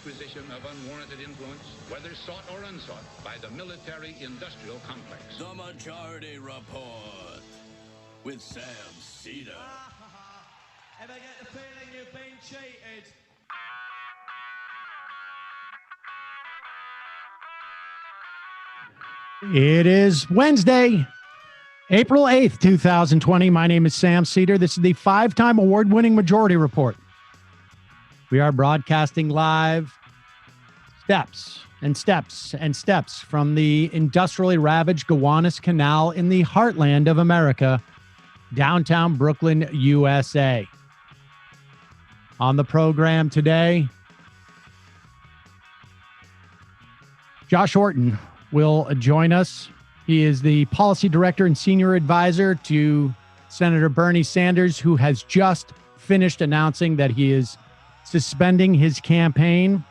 acquisition of unwarranted influence, whether sought or unsought, by the military-industrial complex. The Majority Report with Sam Cedar. Ever get the feeling you've been cheated? It is Wednesday, April 8th, 2020. My name is Sam Cedar. This is the five-time award-winning Majority Report. We are broadcasting live steps and steps and steps from the industrially ravaged Gowanus Canal in the heartland of America, downtown Brooklyn, USA. On the program today, Josh Orton will join us. He is the policy director and senior advisor to Senator Bernie Sanders, who has just finished announcing that he is suspending his campaign.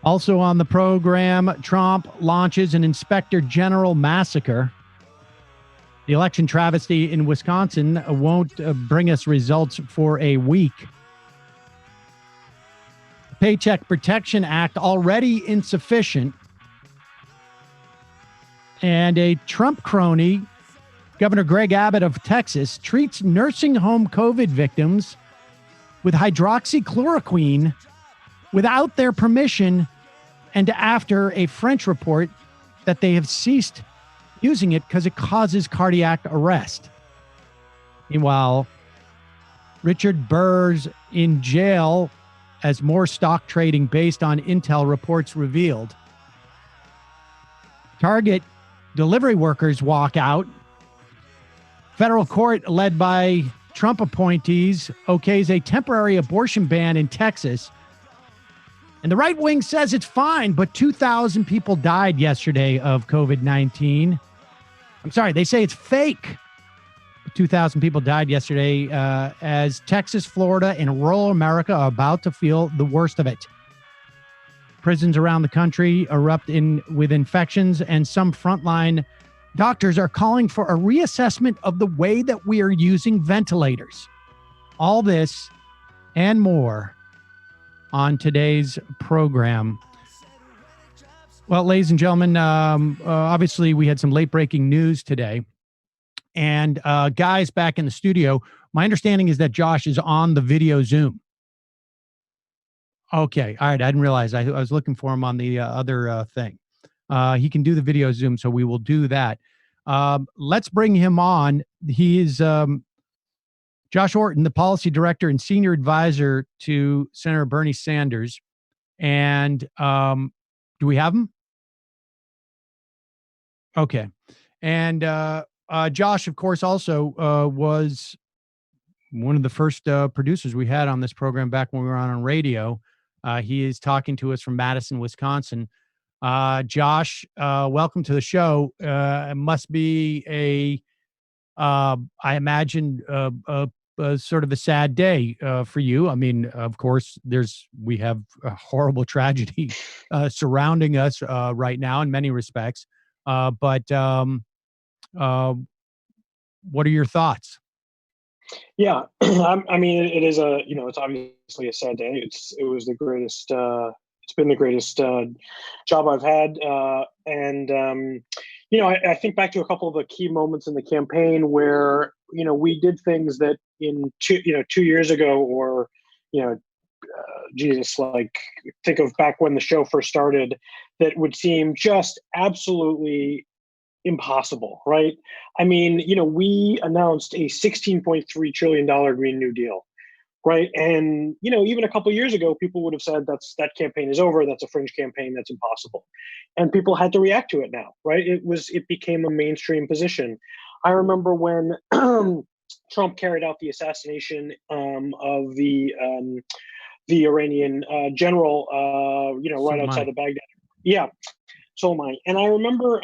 Also on the program, Trump launches an inspector general massacre. The election travesty in Wisconsin won't bring us results for a week. The Paycheck Protection Act already insufficient. And a Trump crony, Governor Greg Abbott of Texas, treats nursing home COVID victims with hydroxychloroquine without their permission and after a French report that they have ceased using it because it causes cardiac arrest. Meanwhile, Richard Burr's in jail as more stock trading based on intel reports revealed. Target delivery workers walk out. Federal court led by Trump appointees okays a temporary abortion ban in Texas. And the right wing says it's fine, but 2,000 people died yesterday of COVID-19. I'm sorry, they say it's fake. 2,000 people died yesterday as Texas, Florida, and rural America are about to feel the worst of it. Prisons around the country erupt with infections, and some frontline doctors are calling for a reassessment of the way that we are using ventilators. All this and more on today's program. Well, ladies and gentlemen, obviously we had some late-breaking news today. And guys back in the studio, my understanding is that Josh is on the video Zoom. Okay. All right. I didn't realize. I was looking for him on the other thing. He can do the video Zoom, so we will do that. Let's bring him on. He is Josh Orton, the policy director and senior advisor to Senator Bernie Sanders. And do we have him? Okay. And Josh, of course, also was one of the first producers we had on this program back when we were on radio. He is talking to us from Madison, Wisconsin. Josh, welcome to the show. It must be I imagine, sort of a sad day for you. I mean, of course, we have a horrible tragedy surrounding us right now in many respects. But what are your thoughts? Yeah, I mean, it is it's obviously a sad day. It's been the greatest job I've had. I think back to a couple of the key moments in the campaign where, we did things that in 2 years ago, or, like think of back when the show first started, that would seem just absolutely impossible, right? I mean, we announced a $16.3 trillion Green New Deal, right? And, even a couple of years ago, people would have said that campaign is over. That's a fringe campaign. That's impossible. And people had to react to it now, right? It became a mainstream position. I remember when Trump carried out the assassination of the Iranian general, right outside of Baghdad. Yeah. So am I. And I remember,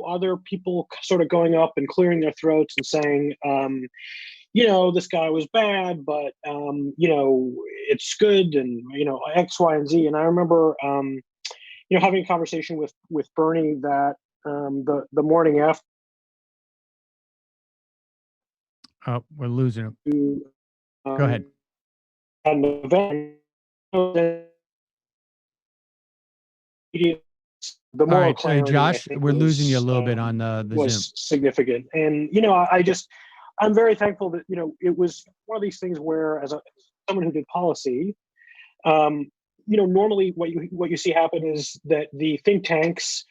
other people sort of going up and clearing their throats and saying, this guy was bad, but, it's good. And, X, Y, and Z. And I remember, having a conversation with Bernie that the morning after. Oh, we're losing him. Go ahead. An event the All moral right, clarity, I Josh, think, we're losing you a was, little bit on the Zoom. was significant. And, I'm very thankful that, it was one of these things where, as someone who did policy, normally what you see happen is that the think tanks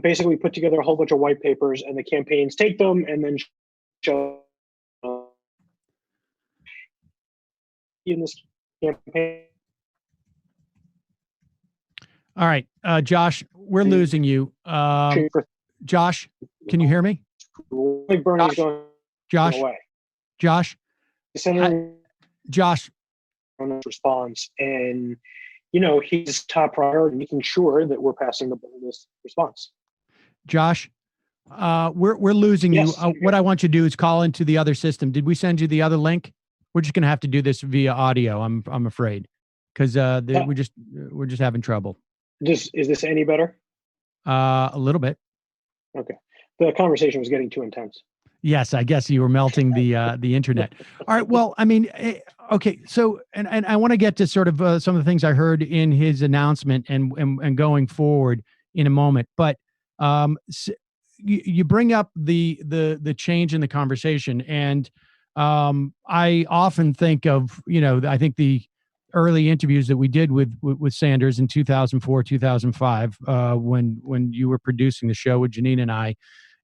basically put together a whole bunch of white papers, and the campaigns take them and then show in this campaign. All right, Josh, we're losing you. Josh, can you hear me? Like Bernie's going Josh, away. Josh, Senator Josh, response, and his top priority, making sure that we're passing this response. Josh, we're losing Yes, you. What I want you to do is call into the other system. Did we send you the other link? We're just gonna have to do this via audio. I'm afraid, because we're just having trouble. Is this any better? A little bit. Okay. The conversation was getting too intense. Yes, I guess you were melting the internet. All right. Well, I mean, okay. So, and I want to get to sort of some of the things I heard in his announcement and going forward in a moment. But you bring up the change in the conversation, and I often think of I think the early interviews that we did with Sanders in 2004, 2005, when you were producing the show with Janine and I.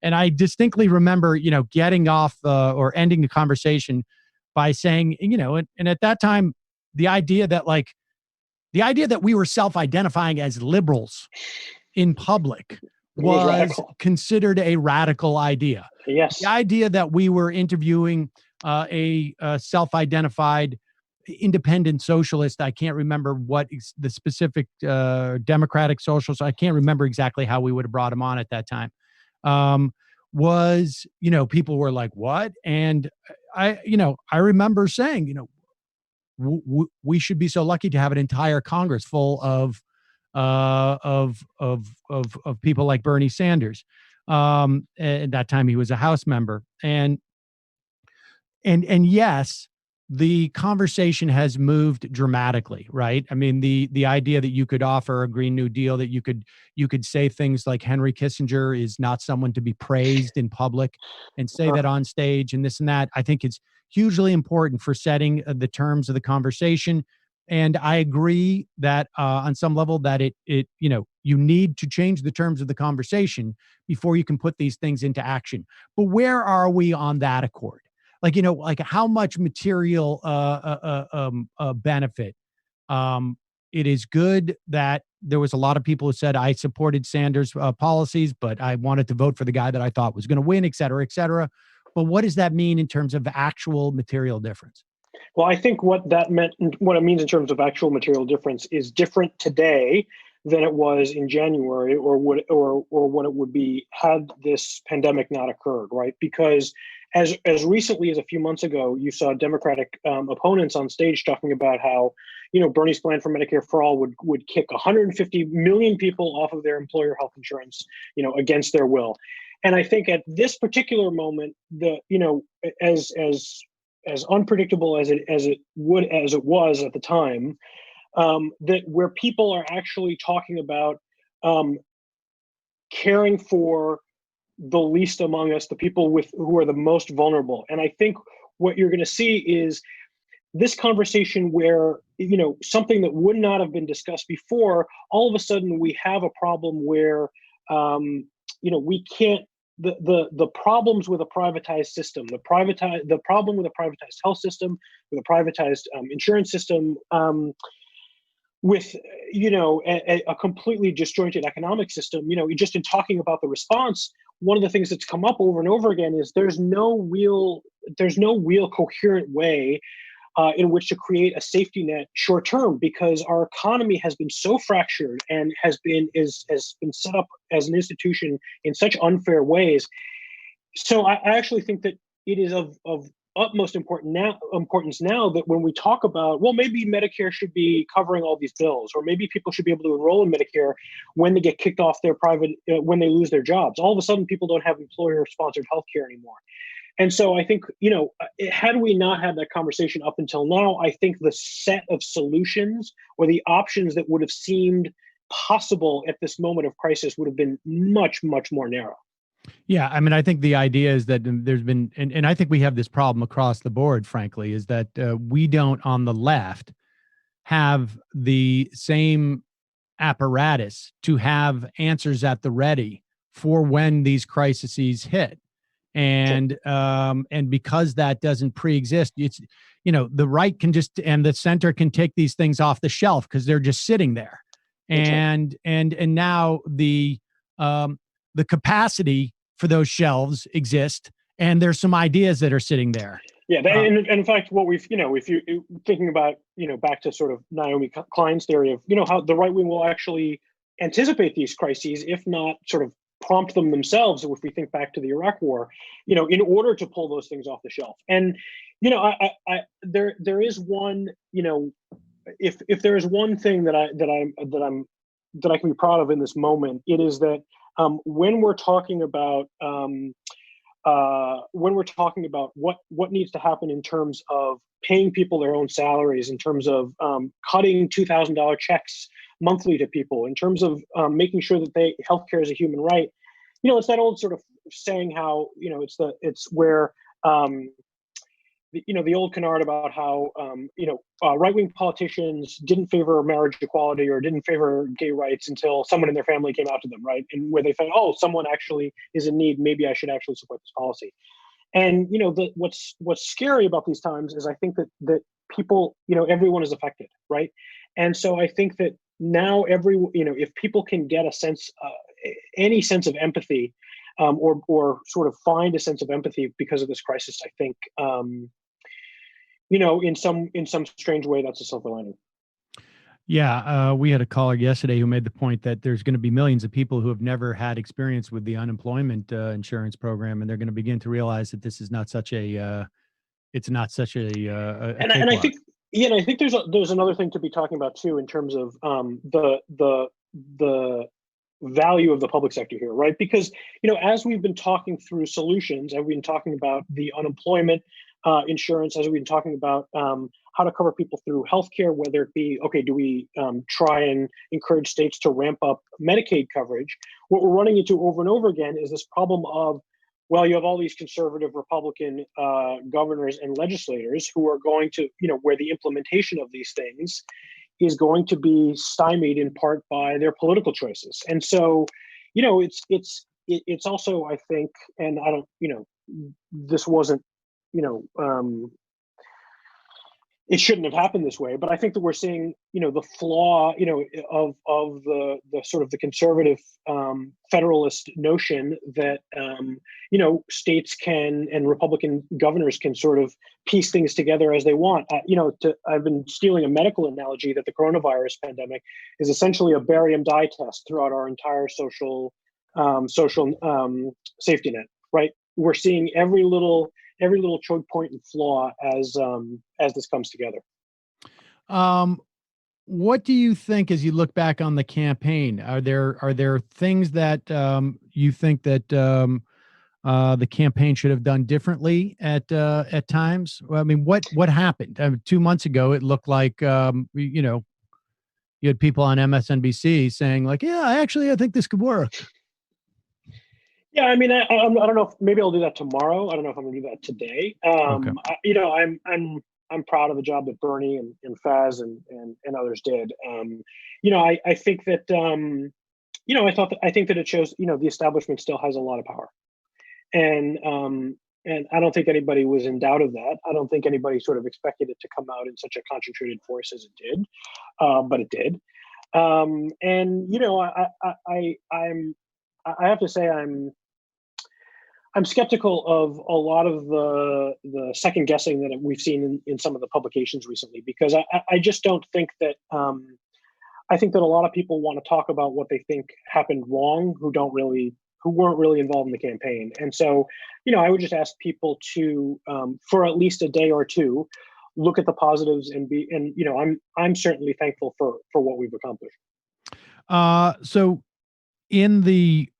And I distinctly remember, getting off or ending the conversation by saying, and at that time, the idea that we were self-identifying as liberals in public was considered a radical idea. Yes. The idea that we were interviewing a self-identified independent socialist, I can't remember what the specific democratic socialist, I can't remember exactly how we would have brought him on at that time. Was, people were like, what? And I remember saying, we should be so lucky to have an entire Congress full of people like Bernie Sanders. At that time he was a House member, and yes, the conversation has moved dramatically, right? I mean, the idea that you could offer a Green New Deal, that you could say things like Henry Kissinger is not someone to be praised in public, and say that on stage and this and that, I think it's hugely important for setting the terms of the conversation. And I agree that on some level that it you need to change the terms of the conversation before you can put these things into action. But where are we on that accord? Like how much material benefit. It is good that there was a lot of people who said I supported Sanders' policies, but I wanted to vote for the guy that I thought was going to win, et cetera, et cetera. But what does that mean in terms of actual material difference? Well, I think what it means in terms of actual material difference is different today than it was in January, or what it would be had this pandemic not occurred, right? Because as recently as a few months ago, you saw Democratic opponents on stage talking about how, Bernie's plan for Medicare for all would kick 150 million people off of their employer health insurance, against their will. And I think at this particular moment, as unpredictable as it was at the time, that where people are actually talking about caring for the least among us, the people who are the most vulnerable. And I think what you're going to see is this conversation where, something that would not have been discussed before, all of a sudden we have a problem where, we can't, the problems with a privatized system, the problem with a privatized health system, with a privatized insurance system, with a completely disjointed economic system, just in talking about the response, one of the things that's come up over and over again is there's no real coherent way in which to create a safety net short term, because our economy has been so fractured and has been set up as an institution in such unfair ways. So I actually think that it is of utmost importance now that when we talk about, well, maybe Medicare should be covering all these bills, or maybe people should be able to enroll in Medicare when they get kicked off their private, when they lose their jobs. All of a sudden, people don't have employer-sponsored healthcare anymore. And so I think, had we not had that conversation up until now, I think the set of solutions or the options that would have seemed possible at this moment of crisis would have been much, much more narrow. Yeah, I mean, I think the idea is that there's been, and I think we have this problem across the board, frankly, is that we don't, on the left, have the same apparatus to have answers at the ready for when these crises hit. And because that doesn't pre-exist, it's, the right can just, and the center can take these things off the shelf because they're just sitting there. And now the capacity for those shelves exist, and there's some ideas that are sitting there. Yeah, and in fact, what we've, if you're thinking about, back to sort of Naomi Klein's theory of, how the right wing will actually anticipate these crises, if not sort of prompt them themselves. If we think back to the Iraq War, in order to pull those things off the shelf. And, there is one, if there is one thing that I can be proud of in this moment, it is that when we're talking about what needs to happen in terms of paying people their own salaries, in terms of cutting $2,000 checks monthly to people, in terms of making sure that healthcare is a human right. It's that old sort of saying how it's where the old canard about how right-wing politicians didn't favor marriage equality or didn't favor gay rights until someone in their family came out to them, right? And where they think, oh, someone actually is in need, maybe I should actually support this policy. And what's scary about these times is I think that people, everyone is affected, right? And so I think that now if people can get a sense, any sense of empathy, or sort of find a sense of empathy because of this crisis, I think in some strange way, that's a silver lining. Yeah, we had a caller yesterday who made the point that there's going to be millions of people who have never had experience with the unemployment insurance program, and they're going to begin to realize that this is not such a, and I think, and I think there's another thing to be talking about too in terms of the value of the public sector here, right? Because as we've been talking through solutions, as we've been talking about the unemployment insurance, as we've been talking about how to cover people through healthcare, whether it be, okay, do we try and encourage states to ramp up Medicaid coverage? What we're running into over and over again is this problem of, well, you have all these conservative Republican governors and legislators who are going to, where the implementation of these things is going to be stymied in part by their political choices. And so, it's also, I think, and I don't, this wasn't, it shouldn't have happened this way, but I think that we're seeing, the flaw, of the sort of the conservative federalist notion that, states can and Republican governors can sort of piece things together as they want. I've been stealing a medical analogy that the coronavirus pandemic is essentially a barium dye test throughout our entire social safety net, right? We're seeing every little choke point and flaw as this comes together. What do you think as you look back on the campaign? Are there things that you think that the campaign should have done differently at times? Well, I mean, what happened? 2 months ago, it looked like you had people on MSNBC saying like, "Yeah, I think this could work." Yeah, I mean, I don't know if maybe I'll do that tomorrow. I don't know if I'm going to do that today. Okay. I'm proud of the job that Bernie and Faz and others did. I think that I think that it shows the establishment still has a lot of power, and I don't think anybody was in doubt of that. I don't think anybody sort of expected it to come out in such a concentrated force as it did, but it did. I have to say I'm skeptical of a lot of the second guessing that we've seen in some of the publications recently, because I just don't think that I think that a lot of people want to talk about what they think happened wrong who weren't really involved in the campaign. And so, I would just ask people to for at least a day or two look at the positives and I'm certainly thankful for what we've accomplished. So in the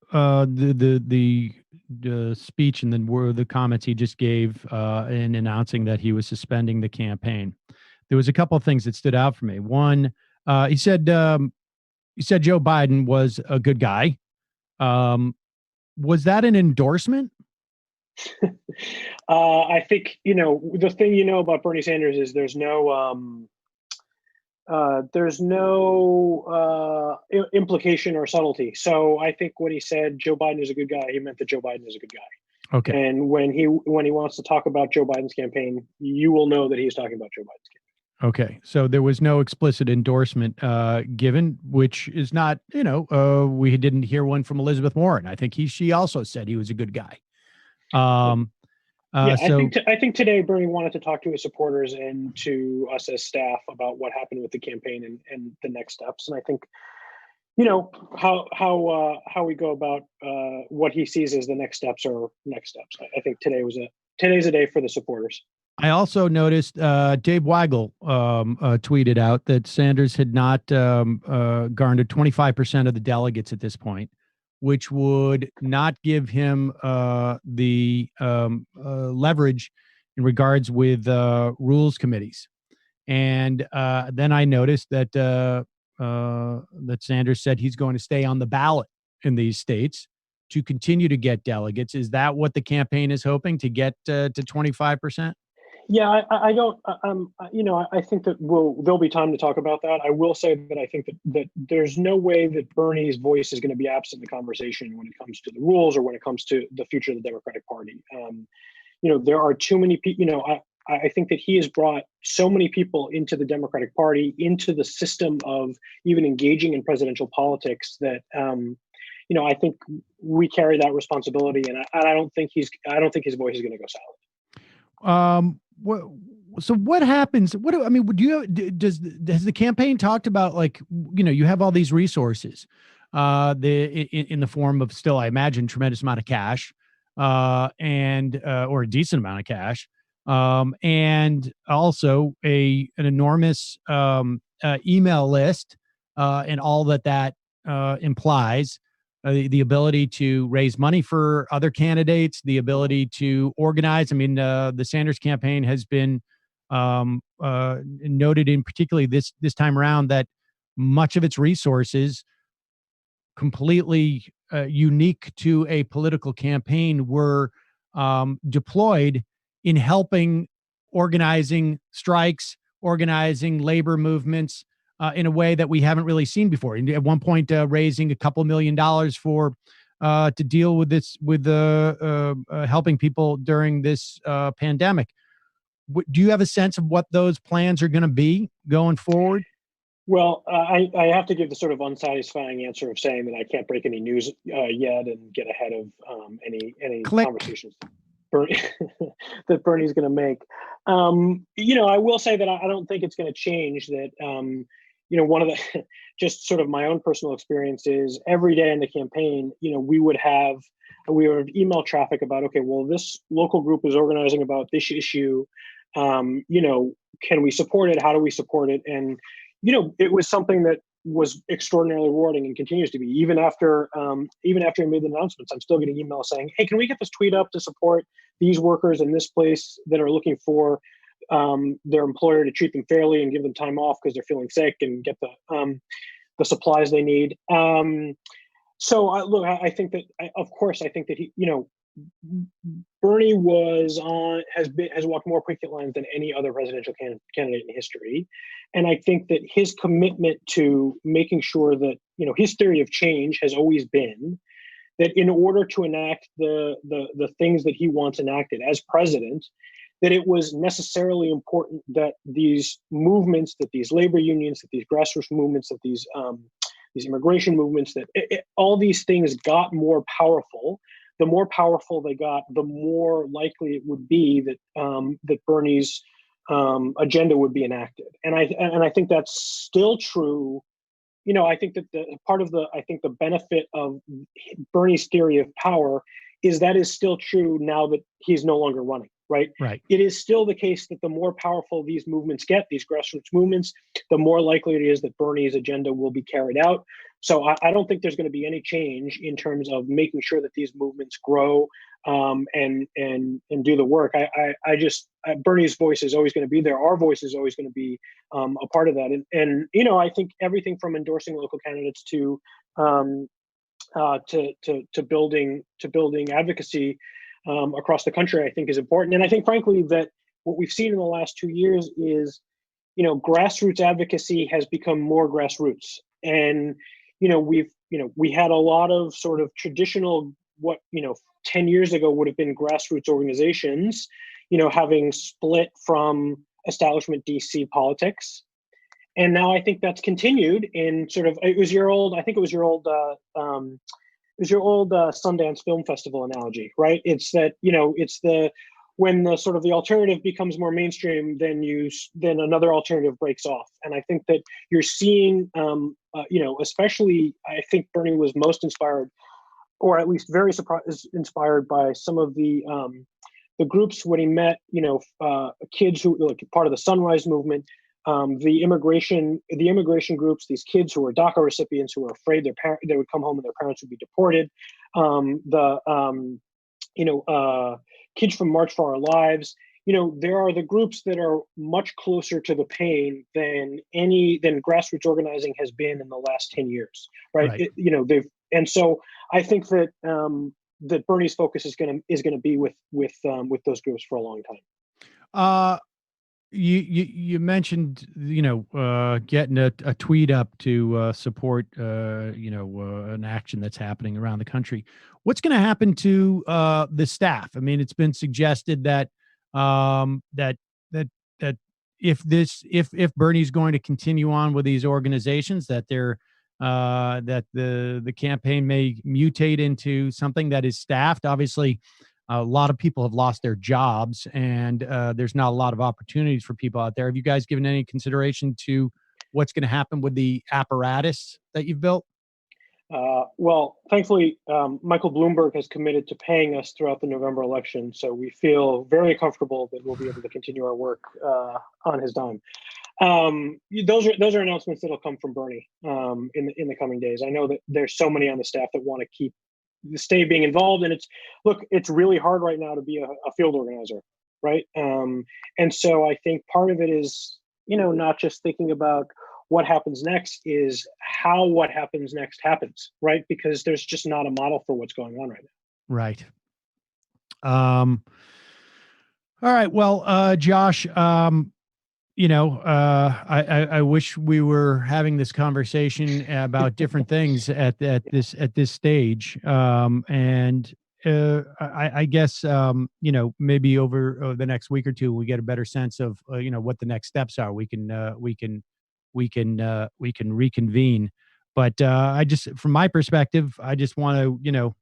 speech and then were the comments he just gave in announcing that he was suspending the campaign, there was a couple of things that stood out for me. One, he said you said Joe Biden was a good guy. Was that an endorsement? I think, the thing about Bernie Sanders is there's no implication or subtlety. So I think when he said Joe Biden is a good guy, he meant that Joe Biden is a good guy. Okay. And when he wants to talk about Joe Biden's campaign, you will know that he's talking about Joe Biden's campaign. Okay. So there was no explicit endorsement given, which is not, we didn't hear one from Elizabeth Warren. I think she also said he was a good guy. I think today Bernie wanted to talk to his supporters and to us as staff about what happened with the campaign and the next steps. And I think, how we go about what he sees as the next steps or next steps. I think today's a day for the supporters. I also noticed Dave Weigel tweeted out that Sanders had not garnered 25% of the delegates at this point, which would not give him the leverage in regards with rules committees. And then I noticed that that Sanders said he's going to stay on the ballot in these states to continue to get delegates. Is that what the campaign is hoping to get to 25%? Yeah, I don't. I think that there'll be time to talk about that. I will say that I think that there's no way that Bernie's voice is going to be absent in the conversation when it comes to the rules or when it comes to the future of the Democratic Party. There are too many people. I think that he has brought so many people into the Democratic Party, into the system of even engaging in presidential politics that. I think we carry that responsibility, and I don't think his voice is going to go silent. What happens? Has the campaign talked about, like, you have all these resources, in the form of still, I imagine, tremendous amount of cash, and or a decent amount of cash, and also an enormous email list, and all that implies. The ability to raise money for other candidates, the ability to organize. I mean, the Sanders campaign has been noted in particularly this time around that much of its resources, completely unique to a political campaign, were deployed in helping organizing strikes, organizing labor movements, in a way that we haven't really seen before. And at one point, raising a couple $1 million for to deal with this, with helping people during this pandemic. Do you have a sense of what those plans are going to be going forward? Well, I have to give the sort of unsatisfying answer of saying that I can't break any news yet and get ahead of any conversations that Bernie's going to make. I will say that I don't think it's going to change that. One of the just sort of my own personal experience is every day in the campaign, we would have email traffic about, okay, well, this local group is organizing about this issue. Can we support it? How do we support it? And, it was something that was extraordinarily rewarding and continues to be. Even after we made the announcements, I'm still getting emails saying, hey, can we get this tweet up to support these workers in this place that are looking for their employer to treat them fairly and give them time off because they're feeling sick and get the supplies they need. So I think that he, Bernie has walked more picket lines than any other presidential candidate in history. And I think that his commitment to making sure that, his theory of change has always been that in order to enact the things that he wants enacted as president, that it was necessarily important that these movements, that these labor unions, that these grassroots movements, that these immigration movements, that all these things got more powerful. The more powerful they got, the more likely it would be that that Bernie's agenda would be enacted. And I think that's still true. I think that the benefit of Bernie's theory of power is that is still true now that he's no longer running. Right. It is still the case that the more powerful these movements get, these grassroots movements, the more likely it is that Bernie's agenda will be carried out. So I don't think there's going to be any change in terms of making sure that these movements grow and do the work. Bernie's voice is always going to be there. Our voice is always going to be a part of that. And I think everything from endorsing local candidates to building advocacy across the country, I think is important. And I think, frankly, that what we've seen in the last 2 years is, grassroots advocacy has become more grassroots. And, we had a lot of sort of traditional, 10 years ago would have been grassroots organizations, having split from establishment DC politics. And now I think that's continued in sort of, it was your old Sundance Film Festival analogy, right? It's that, when the sort of the alternative becomes more mainstream, then another alternative breaks off. And I think that you're seeing, especially, I think Bernie was most inspired, or at least very inspired by some of the groups when he met, kids who like part of the Sunrise Movement, the immigration groups, these kids who were DACA recipients who were afraid they would come home and their parents would be deported, kids from March for Our Lives. There are the groups that are much closer to the pain than grassroots organizing has been in the last 10 years, right? And so I think that that Bernie's focus is going to be with those groups for a long time. You mentioned getting a tweet up to support an action that's happening around the country. What's going to happen to the staff? I mean, it's been suggested that that if Bernie's going to continue on with these organizations, that the campaign may mutate into something that is staffed. Obviously, a lot of people have lost their jobs, and there's not a lot of opportunities for people out there. Have you guys given any consideration to what's going to happen with the apparatus that you've built? Well, thankfully, Michael Bloomberg has committed to paying us throughout the November election, so we feel very comfortable that we'll be able to continue our work on his dime. Those are announcements that'll come from Bernie in the coming days. I know that there's so many on the staff that want to stay being involved, and it's really hard right now to be a field organizer, right? And so I think part of it is not just thinking about what happens next, is how what happens next happens, right? Because there's just not a model for what's going on right now. Right. All right. Well, Josh, I wish we were having this conversation about different things at this stage. I guess, maybe over the next week or two, we get a better sense of, what the next steps are. We can reconvene. But from my perspective, I just want to,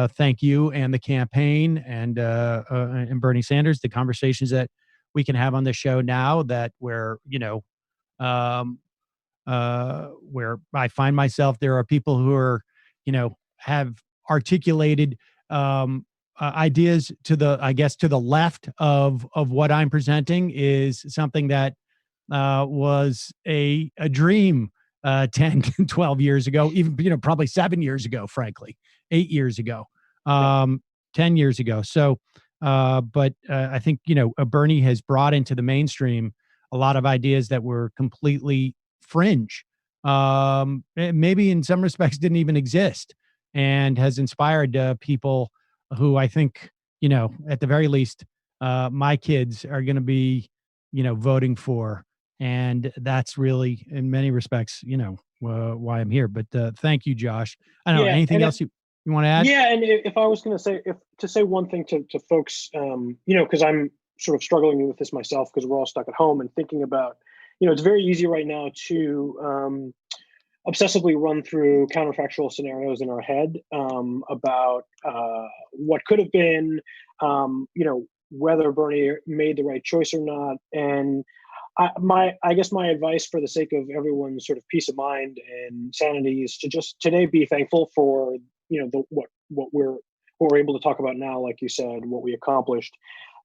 thank you and the campaign and Bernie Sanders, the conversations that we can have on the show now, that where I find myself, there are people who are, have articulated ideas to the left of what I'm presenting is something that was a dream 10, 12 years ago, even, probably 7 years ago, frankly, 8 years ago, 10 years ago. So, but I think, Bernie has brought into the mainstream a lot of ideas that were completely fringe, maybe in some respects didn't even exist, and has inspired people who I think, at the very least, my kids are going to be, voting for. And that's really, in many respects, why I'm here. But thank you, Josh. I don't know, anything else you want to add? Yeah, and if I was going to say one thing to folks, because I'm sort of struggling with this myself, because we're all stuck at home and thinking about, it's very easy right now to obsessively run through counterfactual scenarios in our head about what could have been, whether Bernie made the right choice or not. And I guess my advice, for the sake of everyone's sort of peace of mind and sanity, is to just today be thankful for what we're able to talk about now. Like you said, what we accomplished.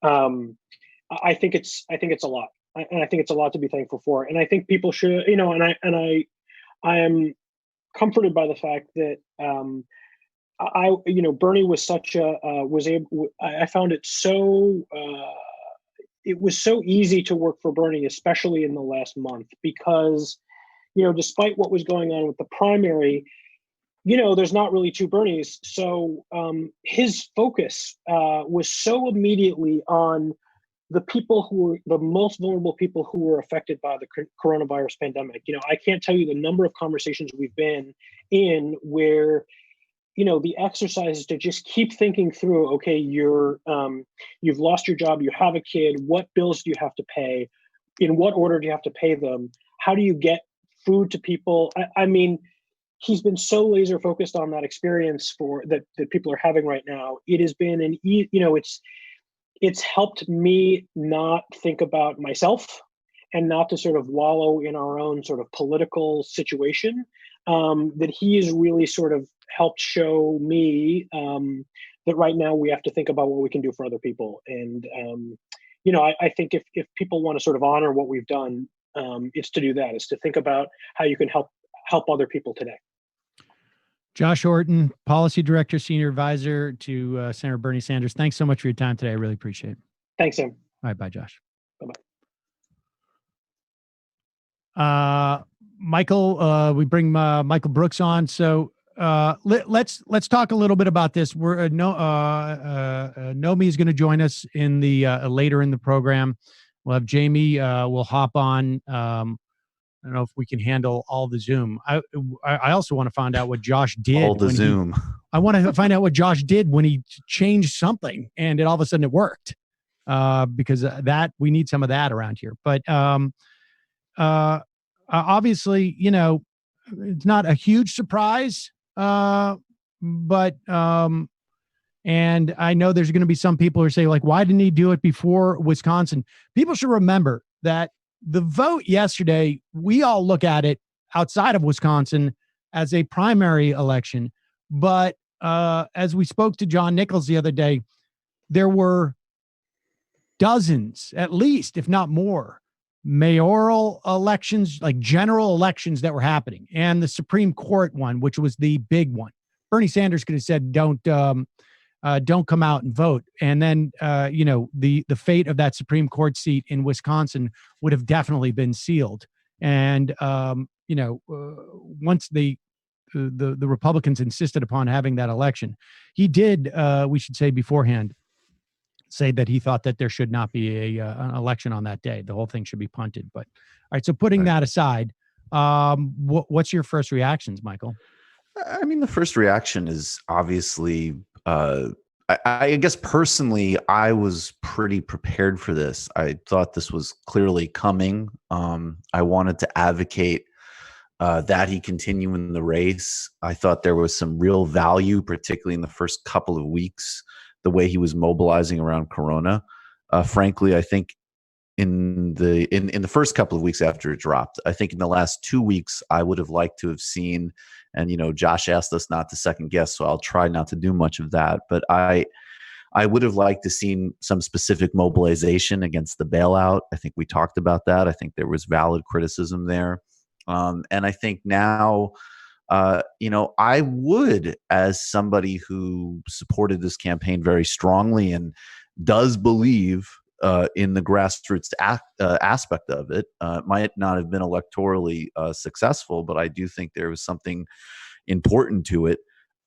I think it's a lot, and I think it's a lot to be thankful for. And I think people should, I am comforted by the fact that Bernie was such a I found it so it was so easy to work for Bernie, especially in the last month, because despite what was going on with the primary, there's not really two Bernies. So his focus was so immediately on the people who were the most vulnerable people who were affected by the coronavirus pandemic. I can't tell you the number of conversations we've been in where the exercise is to just keep thinking through, okay, you've lost your job, you have a kid, what bills do you have to pay? In what order do you have to pay them? How do you get food to people? I mean, he's been so laser focused on that experience that people are having right now. It has been it's helped me not think about myself and not to sort of wallow in our own sort of political situation. That he has really sort of helped show me that right now we have to think about what we can do for other people. And, I think if people want to sort of honor what we've done, it's to do that. It's to think about how you can help other people today. Josh Orton, Policy Director, Senior Advisor to Senator Bernie Sanders. Thanks so much for your time today. I really appreciate it. Thanks, Sam. All right, bye, Josh. Bye-bye. Michael, we bring Michael Brooks on. So let's talk a little bit about this. Nomi is going to join us in the later in the program. We'll have Jamie. We'll hop on. I don't know if we can handle all the Zoom. I also want to find out what Josh did. All the Zoom. I want to find out what Josh did when he changed something and all of a sudden it worked. Because that we need some of that around here. But obviously, it's not a huge surprise. And I know there's going to be some people who say, like, why didn't he do it before Wisconsin? People should remember that the vote yesterday, we all look at it outside of Wisconsin as a primary election. But as we spoke to John Nichols the other day, there were dozens, at least, if not more, mayoral elections, like general elections that were happening, and the Supreme Court one, which was the big one. Bernie Sanders could have said, don't come out and vote. And then, the fate of that Supreme Court seat in Wisconsin would have definitely been sealed. And, once the Republicans insisted upon having that election, he did, we should say beforehand, say that he thought that there should not be an election on that day. The whole thing should be punted. But all right. So putting that aside, what's your first reactions, Michael? I mean, the first reaction is obviously, I guess personally, I was pretty prepared for this. I thought this was clearly coming. I wanted to advocate that he continue in the race. I thought there was some real value, particularly in the first couple of weeks, the way he was mobilizing around Corona. Frankly, I think in the first couple of weeks after it dropped, I think in the last 2 weeks, I would have liked to have seen, and Josh asked us not to second guess, so I'll try not to do much of that. But I would have liked to seen some specific mobilization against the bailout. I think we talked about that. I think there was valid criticism there. And I think now, I would, as somebody who supported this campaign very strongly and does believe in the grassroots aspect of it, might not have been electorally successful, but I do think there was something important to it.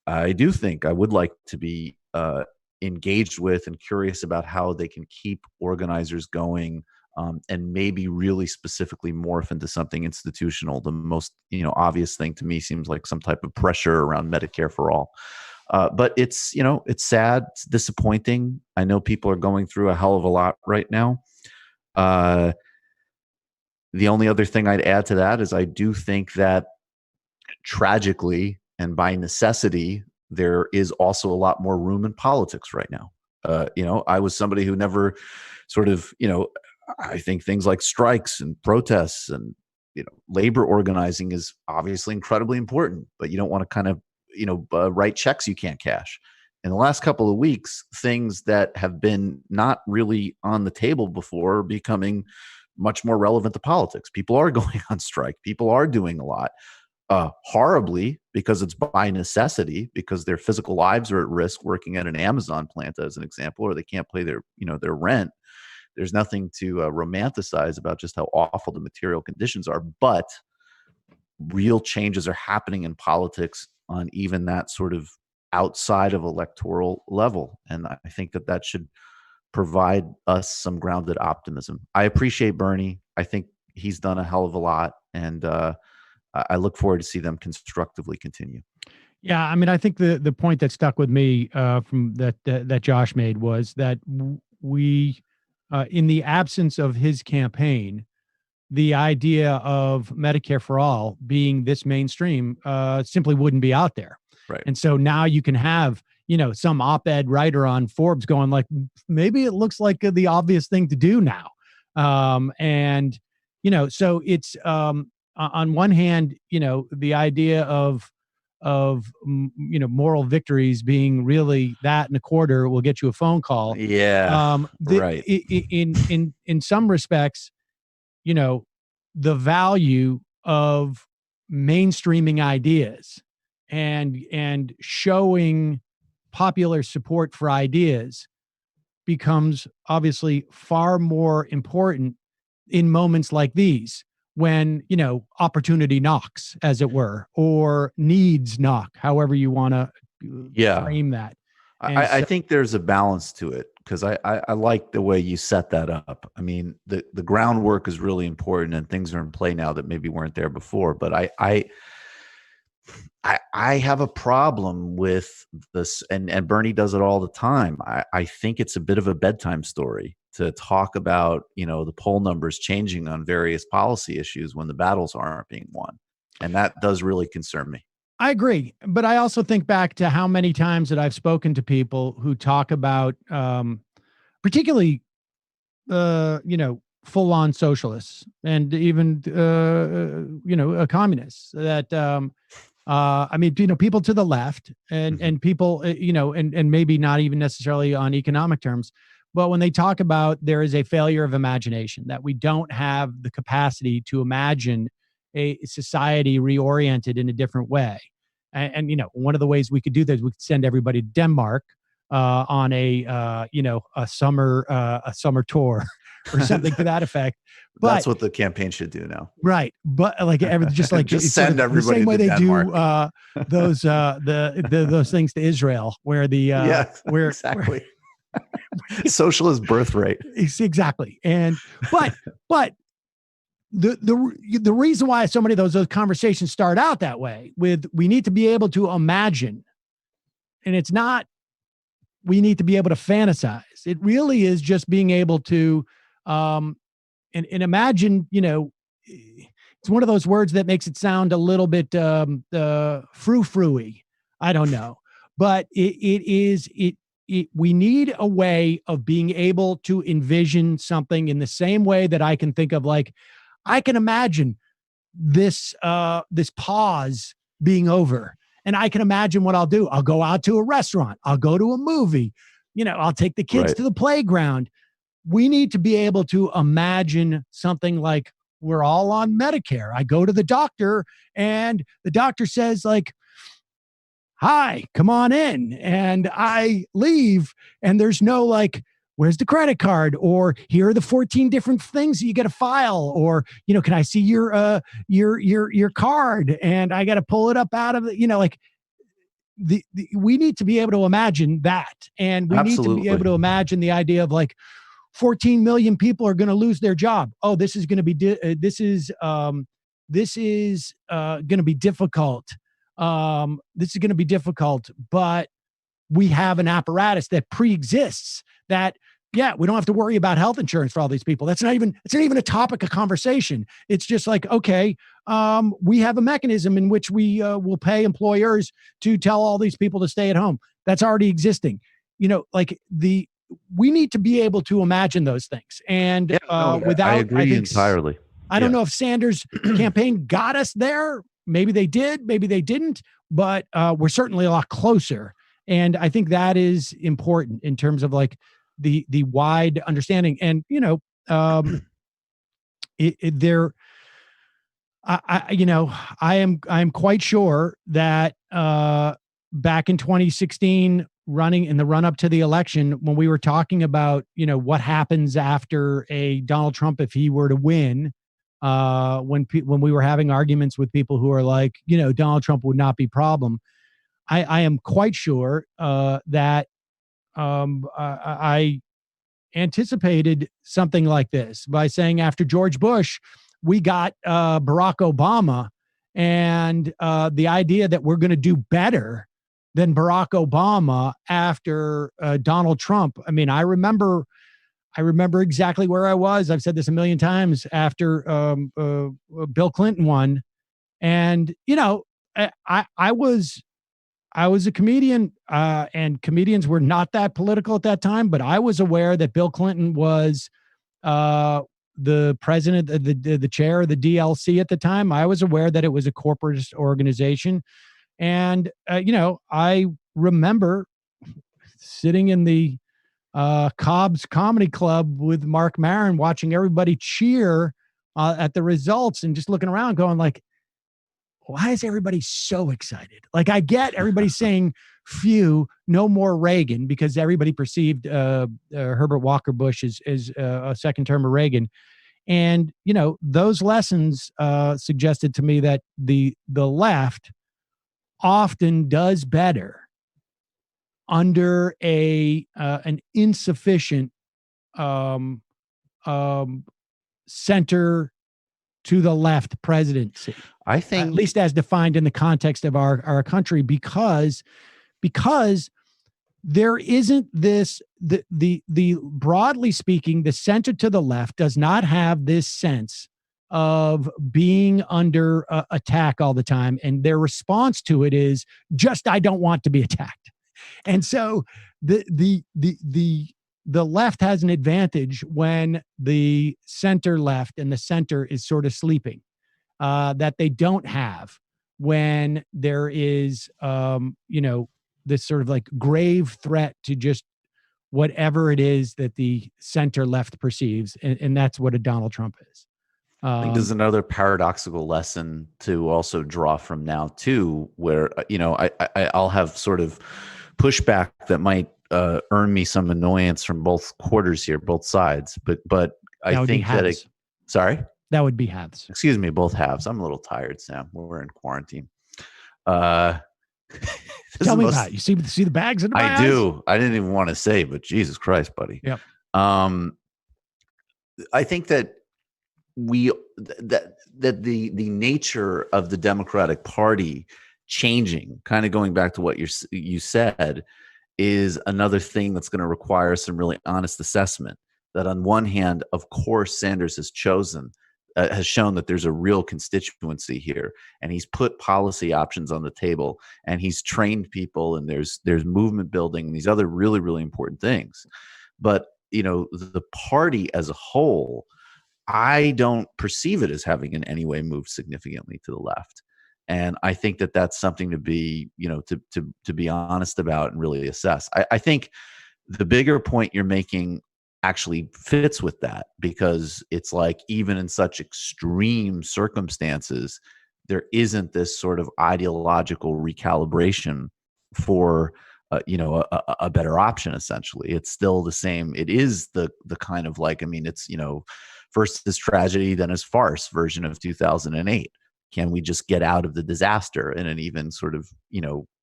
I do think I would like to be engaged with and curious about how they can keep organizers going. And maybe really specifically morph into something institutional. The most, obvious thing to me seems like some type of pressure around Medicare for all. But it's sad, it's disappointing. I know people are going through a hell of a lot right now. The only other thing I'd add to that is I do think that tragically and by necessity, there is also a lot more room in politics right now. I was somebody who never sort of, I think things like strikes and protests and, labor organizing is obviously incredibly important, but you don't want to kind of, write checks you can't cash. In the last couple of weeks, things that have been not really on the table before are becoming much more relevant to politics. People are going on strike. People are doing a lot. horribly, because it's by necessity, because their physical lives are at risk working at an Amazon plant, as an example, or they can't pay their rent. There's nothing to romanticize about just how awful the material conditions are, but real changes are happening in politics on even that sort of outside of electoral level. And I think that should provide us some grounded optimism. I appreciate Bernie. I think he's done a hell of a lot, and I look forward to see them constructively continue. Yeah, I mean, I think the point that stuck with me from that Josh made was that we, in the absence of his campaign, the idea of Medicare for all being this mainstream simply wouldn't be out there. Right. And so now you can have, some op-ed writer on Forbes going like, maybe it looks like the obvious thing to do now. So it's on one hand, the idea of moral victories being really that and a quarter will get you a phone call. Yeah. Right. In some respects, the value of mainstreaming ideas and showing popular support for ideas becomes obviously far more important in moments like these, when, opportunity knocks, as it were, or needs knock, however you want to frame that. I think there's a balance to it, because I like the way you set that up. I mean, the groundwork is really important, and things are in play now that maybe weren't there before. But I have a problem with this, and Bernie does it all the time. I think it's a bit of a bedtime story to talk about, the poll numbers changing on various policy issues when the battles aren't being won. And that does really concern me. I agree. But I also think back to how many times that I've spoken to people who talk about, particularly, full on socialists and even, communists that, people to the left and people, and maybe not even necessarily on economic terms, but when they talk about there is a failure of imagination, that we don't have the capacity to imagine a society reoriented in a different way. And one of the ways we could do that is we could send everybody to Denmark on a summer tour or something to that effect. But that's what the campaign should do now. Right. But just send everybody the same way they Denmark. Do those things to Israel, where exactly. Socialist birthright. Exactly. And but the reason why so many of those conversations start out that way with, we need to be able to imagine, and it's not we need to be able to fantasize. It really is just being able to and imagine, it's one of those words that makes it sound a little bit frou-frou-y. I don't know. But we need a way of being able to envision something in the same way that I can think of, like, I can imagine this pause being over, and I can imagine what I'll do. I'll go out to a restaurant. I'll go to a movie. I'll take the kids to the playground. We need to be able to imagine something like, we're all on Medicare. I go to the doctor and the doctor says, like, hi, come on in. And I leave, and there's no like, where's the credit card? Or here are the 14 different things that you got to file. Or, can I see your card? And I got to pull it up out of the, we need to be able to imagine that. And we Absolutely. need to be able to imagine the idea of, like, 14 million people are going to lose their job. Oh, this is going to be, this is going to be difficult. This is going to be difficult, but we have an apparatus that pre-exists that, we don't have to worry about health insurance for all these people. It's not even a topic of conversation. It's just like, okay, we have a mechanism in which we will pay employers to tell all these people to stay at home. That's already existing. We need to be able to imagine those things. And without, I agree entirely. I don't know if Sanders' campaign got us there. Maybe they did, maybe they didn't, but we're certainly a lot closer. And I think that is important in terms of, like, the wide understanding. And, I'm quite sure that back in 2016, running in the run up to the election, when we were talking about, what happens after a Donald Trump if he were to win, when we were having arguments with people who are like, Donald Trump would not be problem. I am quite sure that I anticipated something like this by saying after George Bush, we got Barack Obama, and the idea that we're going to do better than Barack Obama after Donald Trump. I mean, I remember exactly where I was. I've said this a million times after Bill Clinton won, and I was a comedian, and comedians were not that political at that time, but I was aware that Bill Clinton was the president, the chair of the DLC at the time. I was aware that it was a corporate organization. And, I remember sitting in the Cobb's Comedy Club with Mark Maron, watching everybody cheer at the results and just looking around going like, why is everybody so excited? Like, I get everybody saying, phew, no more Reagan, because everybody perceived Herbert Walker Bush as a second term of Reagan. And, those lessons suggested to me that the left often does better under an insufficient center to the left presidency. I think, at least as defined in the context of our country, because there isn't this, the broadly speaking, the center to the left does not have this sense of being under attack all the time. And their response to it is just, I don't want to be attacked. And so the left has an advantage when the center left and the center is sort of sleeping, that they don't have when there is, this sort of like grave threat to just whatever it is that the center left perceives. And that's what a Donald Trump is. I think there's another paradoxical lesson to also draw from now too, where, I'll have sort of pushback that might earn me some annoyance from both quarters here, both sides. But I think that sorry? That would be halves. Excuse me, both halves. I'm a little tired, Sam. We're in quarantine. Tell me about it. You see the bags in the I do. I didn't even want to say, but Jesus Christ, buddy. Yep. I think that the nature of the Democratic Party changing, kind of going back to what you said, is another thing that's going to require some really honest assessment. That on one hand, of course, Sanders has shown that there's a real constituency here, and he's put policy options on the table, and he's trained people, and there's movement building and these other really, really important things. But the party as a whole, I don't perceive it as having in any way moved significantly to the left. And I think that that's something to be, to be honest about and really assess. I think the bigger point you're making actually fits with that, because it's like, even in such extreme circumstances, there isn't this sort of ideological recalibration for a better option. Essentially, it's still the same. It is the kind of like, it's first this tragedy, then as farce version of 2008. Can we just get out of the disaster in an even sort of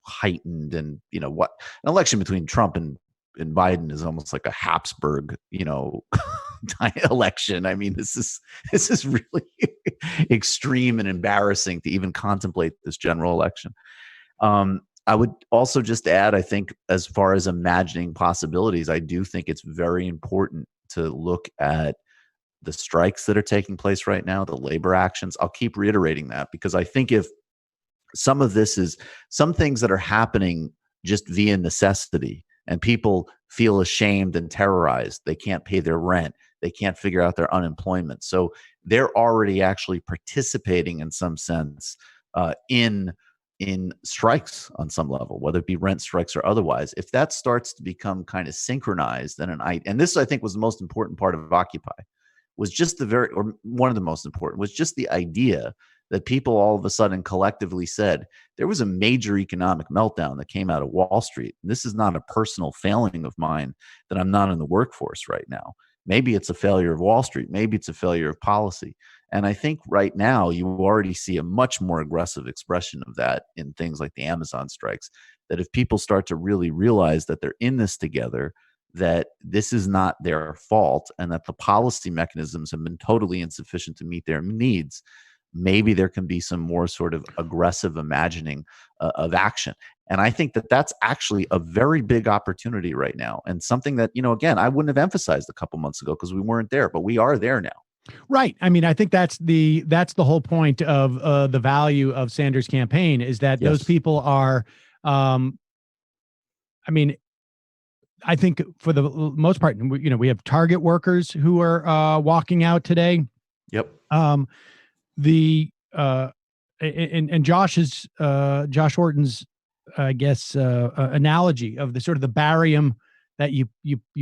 heightened, and what an election between Trump and Biden is almost like a Habsburg election. This is really extreme and embarrassing to even contemplate this general election. I would also just add, I think, as far as imagining possibilities, I do think it's very important to look at the strikes that are taking place right now, the labor actions. I'll keep reiterating that, because I think if some of this is some things that are happening just via necessity, and people feel ashamed and terrorized, they can't pay their rent, they can't figure out their unemployment. So they're already actually participating in some sense in strikes on some level, whether it be rent strikes or otherwise. If that starts to become kind of synchronized, and this I think was the most important part of Occupy, was just or one of the most important, was just the idea that people all of a sudden collectively said there was a major economic meltdown that came out of Wall Street. And this is not a personal failing of mine that I'm not in the workforce right now. Maybe it's a failure of Wall Street. Maybe it's a failure of policy. And I think right now you already see a much more aggressive expression of that in things like the Amazon strikes, that if people start to really realize that they're in this together, that this is not their fault, and that the policy mechanisms have been totally insufficient to meet their needs, maybe there can be some more sort of aggressive imagining of action. And I think that that's actually a very big opportunity right now, and something that, again, I wouldn't have emphasized a couple months ago because we weren't there, but we are there now. Right. I mean, I think that's the whole point of the value of Sanders' campaign, is that those people are, I think for the most part, we have Target workers who are walking out today. Yep. And Josh Orton's, I guess, analogy of the sort of the barium that you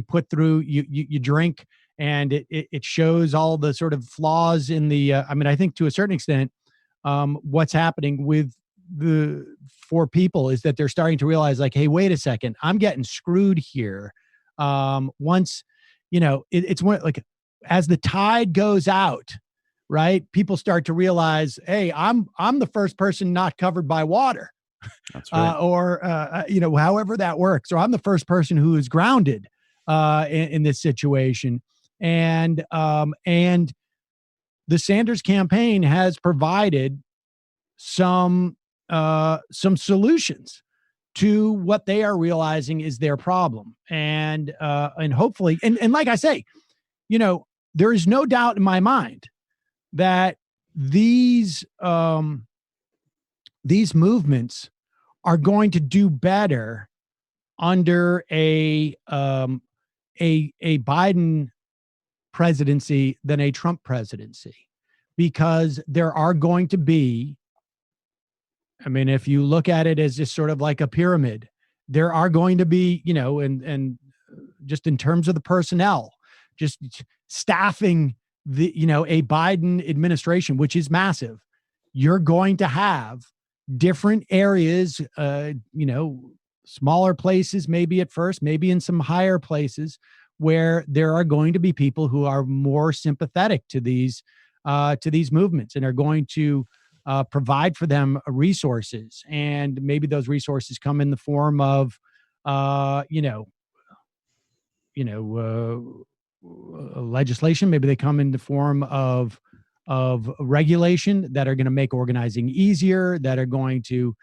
put through, you drink, and it shows all the sort of flaws in the, I think to a certain extent, what's happening with the four people is that they're starting to realize, like, hey, wait a second, I'm getting screwed here. Once, it's one, like, as the tide goes out, right, people start to realize, hey, I'm the first person not covered by water. That's right. However that works, or I'm the first person who is grounded in this situation. And the Sanders campaign has provided some solutions to what they are realizing is their problem. And hopefully, and like I say, there is no doubt in my mind that these movements are going to do better under a Biden presidency than a Trump presidency, because there are going to be, if you look at it as just sort of like a pyramid, there are going to be, and just in terms of the personnel, just staffing a Biden administration, which is massive, you're going to have different areas, smaller places, maybe at first, maybe in some higher places, where there are going to be people who are more sympathetic to these movements and are going to provide for them resources. And maybe those resources come in the form of, legislation. Maybe they come in the form of regulation that are going to make organizing easier, that are going to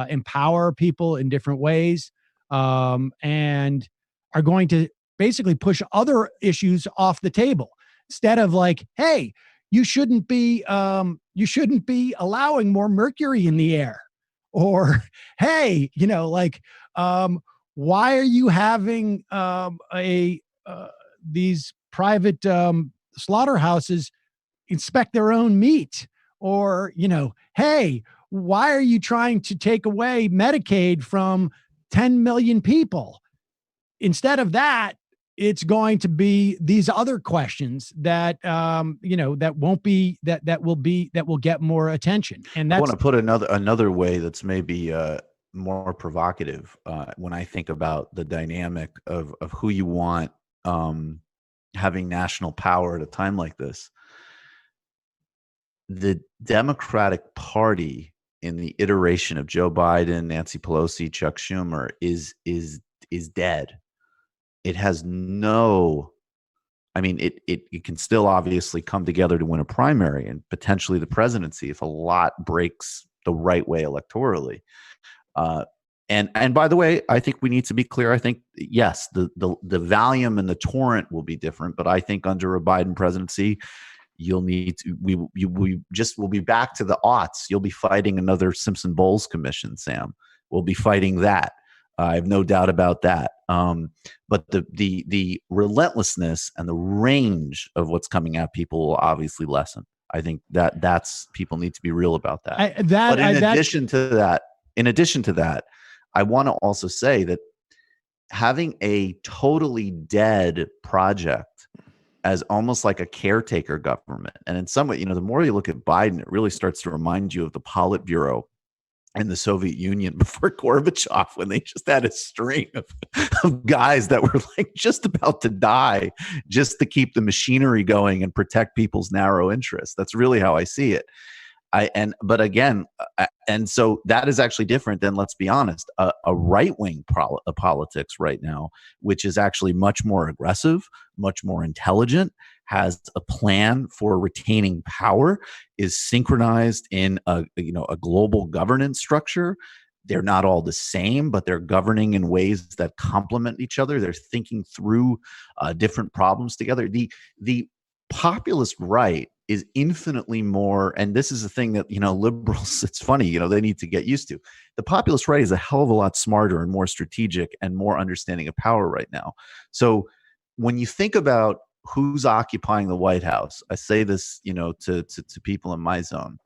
empower people in different ways, and are going to basically push other issues off the table, instead of like, hey, you shouldn't be allowing more mercury in the air, or hey, why are you having these private slaughterhouses inspect their own meat, or hey, why are you trying to take away Medicaid from 10 million people? Instead of that, it's going to be these other questions that that will get more attention. And that's, I want to put another way that's maybe more provocative when I think about the dynamic of who you want having national power at a time like this. The Democratic Party in the iteration of Joe Biden, Nancy Pelosi, Chuck Schumer is dead. It has no, it can still obviously come together to win a primary and potentially the presidency if a lot breaks the right way electorally. And by the way, I think we need to be clear. I think, yes, the volume and the torrent will be different, but I think under a Biden presidency, you'll need to, we'll be back to the aughts. You'll be fighting another Simpson Bowles commission, Sam. We'll be fighting that. I have no doubt about that. But the relentlessness and the range of what's coming at people will obviously lessen. I think that's people need to be real about that. In addition to that, I want to also say that having a totally dead project as almost like a caretaker government. And in some way, you know, the more you look at Biden, it really starts to remind you of the Politburo in the Soviet Union before Gorbachev, when they just had a string of guys that were like just about to die just to keep the machinery going and protect people's narrow interests. That's really how I see it. But again, and so that is actually different than, let's be honest, a right-wing politics right now, which is actually much more aggressive, much more intelligent, has a plan for retaining power, is synchronized in a global governance structure. They're not all the same, but they're governing in ways that complement each other. They're thinking through different problems together. The populist right is infinitely more, and this is the thing that, liberals, it's funny, they need to get used to. The populist right is a hell of a lot smarter and more strategic and more understanding of power right now. So when you think about who's occupying the White House, I say this, to people in my zone,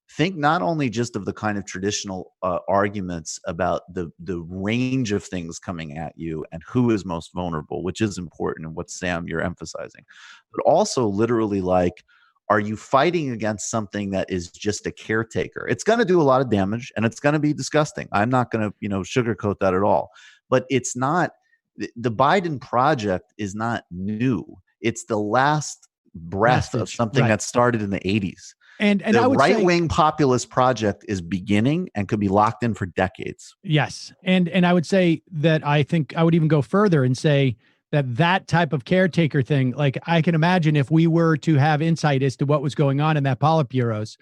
think not only just of the kind of traditional arguments about the range of things coming at you and who is most vulnerable, which is important and what, Sam, you're emphasizing, but also literally like, are you fighting against something that is just a caretaker? It's going to do a lot of damage and it's going to be disgusting. I'm not going to, sugarcoat that at all. But it's not, the Biden project is not new. It's the last breath of something that started in the 80s. And the right-wing populist project is beginning and could be locked in for decades. Yes. And I would say that I think I would even go further and say that type of caretaker thing, like I can imagine if we were to have insight as to what was going on in that Politburos,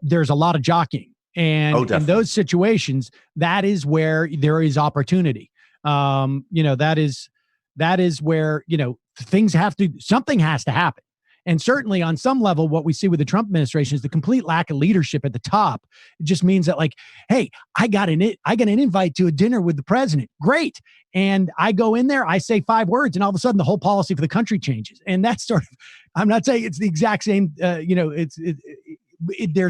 there's a lot of jockeying. And in those situations, that is where there is opportunity. That is where, something has to happen. And certainly on some level, what we see with the Trump administration is the complete lack of leadership at the top. It just means that, like, hey, I got an invite to a dinner with the president. Great. And I go in there, I say 5 words, and all of a sudden the whole policy for the country changes. And that's sort of, I'm not saying it's the exact same, there's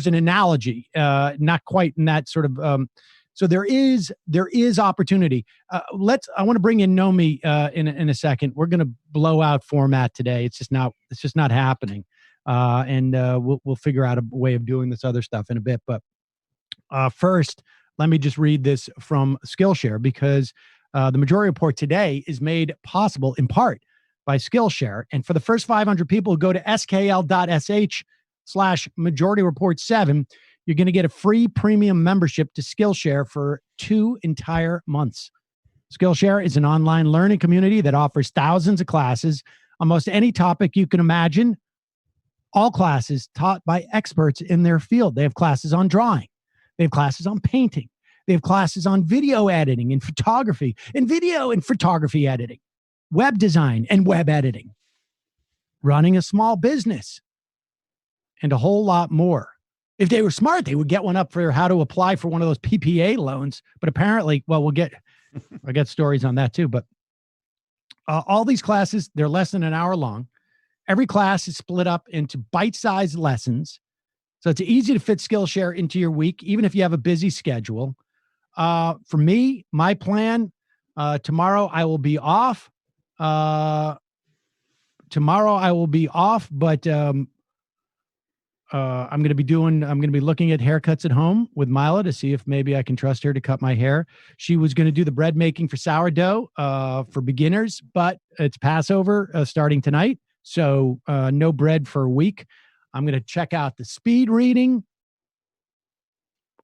an analogy, not quite in that sort of, so there is opportunity. I want to bring in Nomi in a second. We're going to blow out format today. It's just not happening. And we'll figure out a way of doing this other stuff in a bit. But first, let me just read this from Skillshare, because the Majority Report today is made possible in part by Skillshare. And for the first 500 people who go to skl.sh/Majority Report 7, you're going to get a free premium membership to Skillshare for 2 entire months. Skillshare is an online learning community that offers thousands of classes on most any topic you can imagine. All classes taught by experts in their field. They have classes on drawing. They have classes on painting. They have classes on video editing and photography, and video and photography editing, web design and web editing, running a small business, and a whole lot more. If they were smart, they would get one up for how to apply for one of those PPA loans. But apparently, I'll get stories on that too. But all these classes, they're less than an hour long. Every class is split up into bite-sized lessons. So it's easy to fit Skillshare into your week, even if you have a busy schedule. For me, my plan, tomorrow I will be off. But I'm going to be looking at haircuts at home with Mila to see if maybe I can trust her to cut my hair. She was going to do the bread making for sourdough for beginners, but it's Passover starting tonight. So no bread for a week. I'm going to check out the speed reading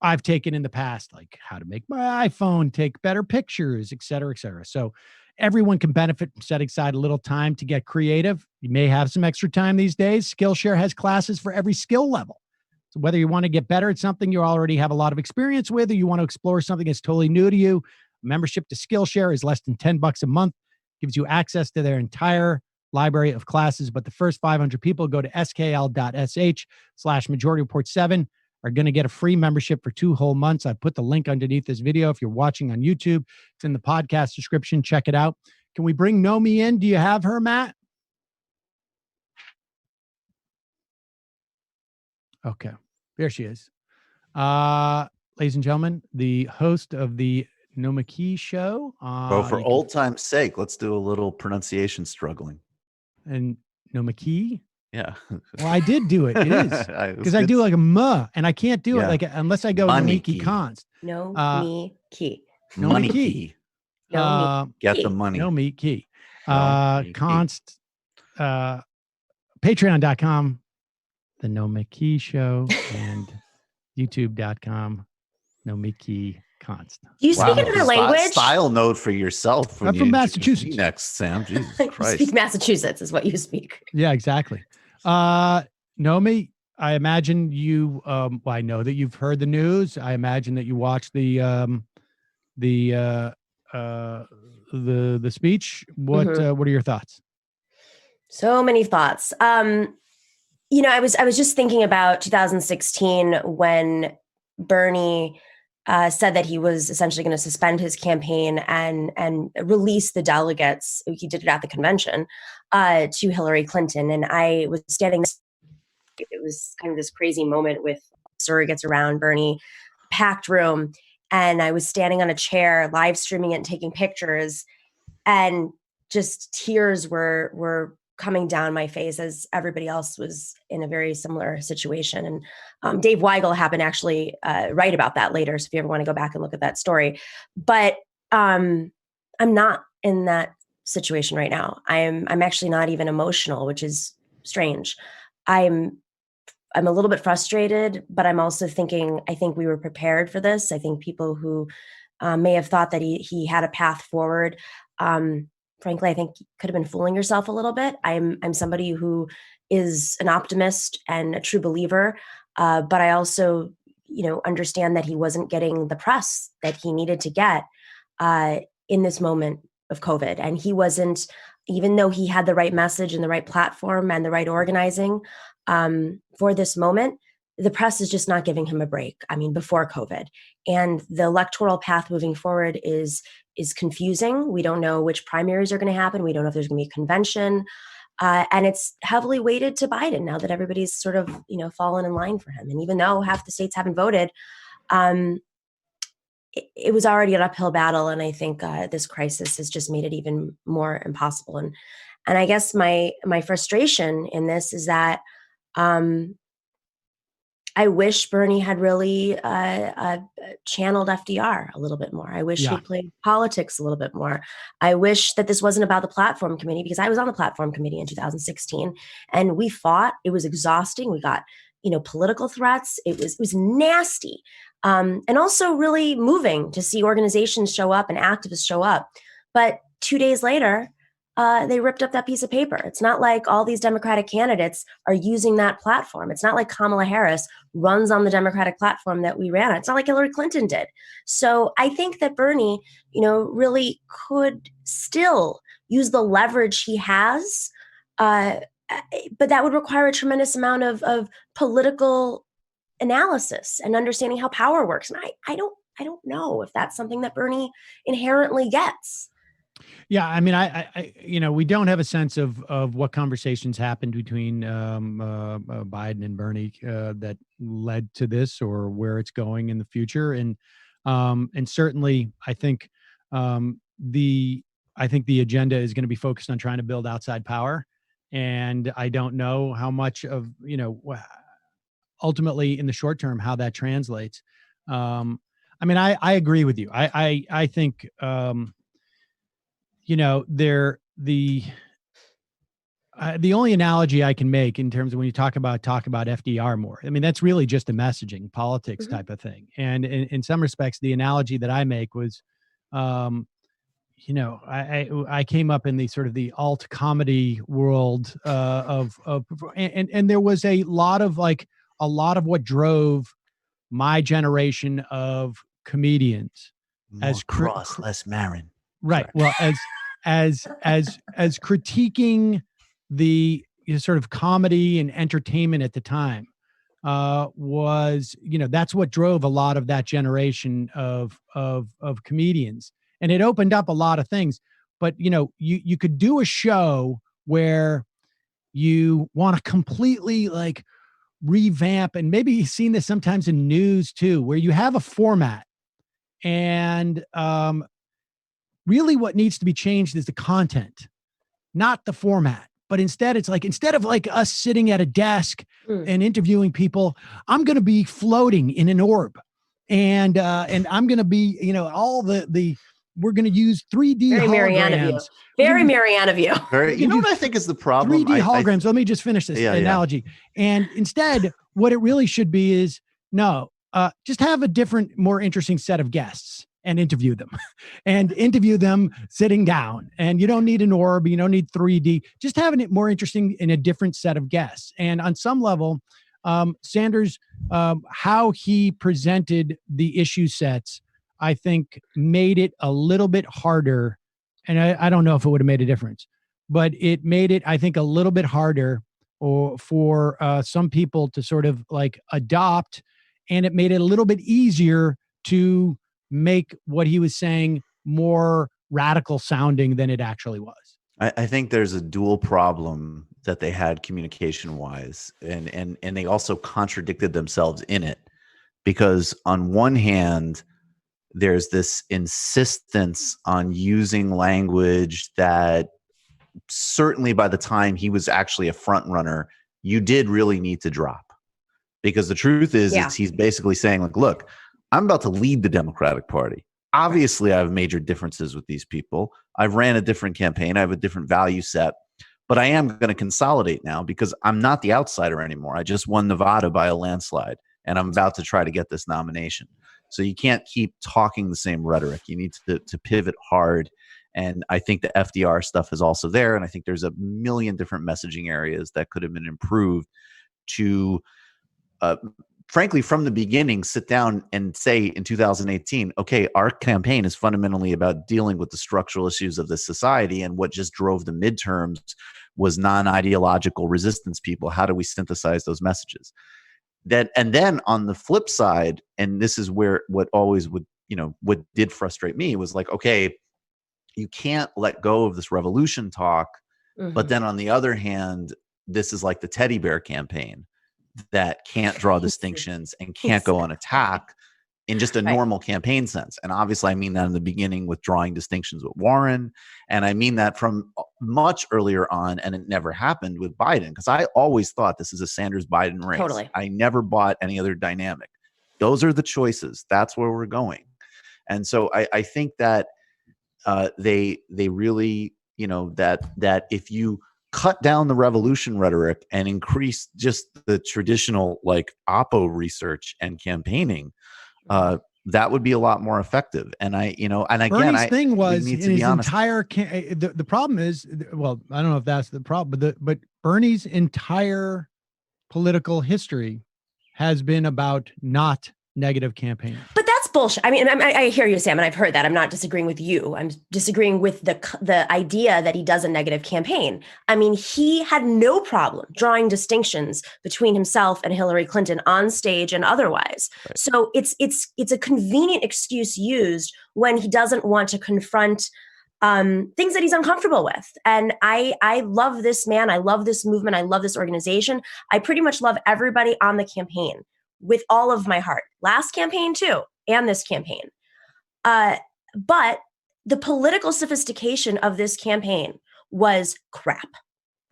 I've taken in the past, like how to make my iPhone take better pictures, et cetera, et cetera. So everyone can benefit from setting aside a little time to get creative. You may have some extra time these days. Skillshare has classes for every skill level. So whether you want to get better at something you already have a lot of experience with, or you want to explore something that's totally new to you, membership to Skillshare is less than $10 a month, gives you access to their entire library of classes. But the first 500 people go to skl.sh/Majority Report 7 are going to get a free membership for 2 whole months. I put the link underneath this video. If you're watching on YouTube, it's in the podcast description. Check it out. Can we bring Nomi in? Do you have her, Matt? Okay. There she is. Ladies and gentlemen, the host of the Nomiki Show. For old time's sake, let's do a little pronunciation struggling. And Nomiki. Yeah. Well, I did do it. It is because I do like a muh, and I can't do it like unless I go Nomiki Konst. Nomiki. Nomiki. Get the money. Nomiki. Konst. Patreon.com. The Nomiki Show and YouTube.com. Nomiki Konst. Do you speak another language? Style note for yourself. I'm from Massachusetts. Next, Sam. Jesus Christ. You speak Massachusetts is what you speak. Yeah, exactly. Nomi, I imagine you. Well, I know that you've heard the news. I imagine that you watched the speech. What are your thoughts? So many thoughts. I was just thinking about 2016 when Bernie said that he was essentially going to suspend his campaign and release the delegates. He did it at the convention to Hillary Clinton. And I was standing. It was kind of this crazy moment with surrogates around Bernie, packed room. And I was standing on a chair, live streaming it and taking pictures. And just tears were coming down my face as everybody else was in a very similar situation. And Dave Weigel happened to actually write about that later. So if you ever want to go back and look at that story, but I'm not in that situation right now. I'm actually not even emotional, which is strange. I'm a little bit frustrated, but I'm also thinking, I think we were prepared for this. I think people who may have thought that he had a path forward, frankly, I think you could have been fooling yourself a little bit. I'm somebody who is an optimist and a true believer, but I also, understand that he wasn't getting the press that he needed to get in this moment of COVID. And he wasn't, even though he had the right message and the right platform and the right organizing for this moment, the press is just not giving him a break. I mean, before COVID. And the electoral path moving forward is confusing. We don't know which primaries are going to happen. We don't know if there's going to be a convention. And it's heavily weighted to Biden now that everybody's sort of, fallen in line for him. And even though half the states haven't voted, it was already an uphill battle. And I think this crisis has just made it even more impossible. And I guess my frustration in this is that I wish Bernie had really channeled FDR a little bit more. I wish he played politics a little bit more. I wish that this wasn't about the platform committee, because I was on the platform committee in 2016 and we fought. It was exhausting. We got, political threats. It was nasty. And also really moving to see organizations show up and activists show up. But 2 days later, they ripped up that piece of paper. It's not like all these Democratic candidates are using that platform. It's not like Kamala Harris runs on the Democratic platform that we ran on. It's not like Hillary Clinton did. So I think that Bernie, really could still use the leverage he has, but that would require a tremendous amount of political analysis and understanding how power works. And I don't know if that's something that Bernie inherently gets. Yeah, I mean, I we don't have a sense of what conversations happened between Biden and Bernie that led to this, or where it's going in the future, and certainly, I think the agenda is going to be focused on trying to build outside power, and I don't know how much of ultimately in the short term how that translates. I mean, I agree with you. I think. The only analogy I can make in terms of when you talk about FDR more, I mean, that's really just a messaging politics type of thing. And in some respects, the analogy that I make was, I came up in the sort of the alt comedy world and there was a lot of what drove my generation of comedians as Cross, less Marin. Right. Well, as critiquing the sort of comedy and entertainment at the time was, that's what drove a lot of that generation of comedians, and it opened up a lot of things. But you could do a show where you want to completely revamp, and maybe you've seen this sometimes in news too, where you have a format and really what needs to be changed is the content, not the format. But instead, it's like, instead of like us sitting at a desk and interviewing people, I'm going to be floating in an orb, and I'm going to be, all we're going to use 3D Very Marianne of you. holograms. Very Marianne of you. You know what I think is the problem? 3D holograms. Let me just finish this analogy. And instead, what it really should be is just have a different, more interesting set of guests and interview them and interview them sitting down. And you don't need an orb. You don't need 3D. Just having it more interesting in a different set of guests. And on some level, Sanders, how he presented the issue sets, I think made it a little bit harder. And I don't know if it would have made a difference, but it made it, I think, a little bit harder for some people to sort of like adopt. And it made it a little bit easier to make what he was saying more radical sounding than it actually was. I think there's a dual problem that they had communication wise, and they also contradicted themselves in it, because on one hand, there's this insistence on using language that certainly by the time he was actually a front runner, you did really need to drop. Because the truth is he's basically saying, like, look, I'm about to lead the Democratic Party. Obviously, I have major differences with these people. I've ran a different campaign. I have a different value set. But I am going to consolidate now because I'm not the outsider anymore. I just won Nevada by a landslide, and I'm about to try to get this nomination. So you can't keep talking the same rhetoric. You need to pivot hard. And I think the FDR stuff is also there. And I think there's a million different messaging areas that could have been improved to frankly, from the beginning, sit down and say in 2018, okay, our campaign is fundamentally about dealing with the structural issues of this society, and what just drove the midterms was non-ideological resistance people. How do we synthesize those messages? And then on the flip side, and this is where what always would, what did frustrate me was like, okay, you can't let go of this revolution talk, but then on the other hand, this is like the teddy bear campaign that can't draw distinctions and can't go on attack in just a normal campaign sense. And obviously I mean that in the beginning with drawing distinctions with Warren. And I mean that from much earlier on, and it never happened with Biden, because I always thought this is a Sanders-Biden race. Totally. I never bought any other dynamic. Those are the choices. That's where we're going. And so I think that they really, that if you cut down the revolution rhetoric and increase just the traditional like oppo research and campaigning, that would be a lot more effective. And Bernie's thing was in his entire the problem is, well, I don't know if that's the problem, but Bernie's entire political history has been about not negative campaigning. But that's bullshit. I mean, I hear you, Sam, and I've heard that. I'm not disagreeing with you. I'm disagreeing with the idea that he does a negative campaign. I mean, he had no problem drawing distinctions between himself and Hillary Clinton on stage and otherwise. Right. So it's a convenient excuse used when he doesn't want to confront things that he's uncomfortable with. And I love this man. I love this movement. I love this organization. I pretty much love everybody on the campaign with all of my heart. Last campaign too, and this campaign. But the political sophistication of this campaign was crap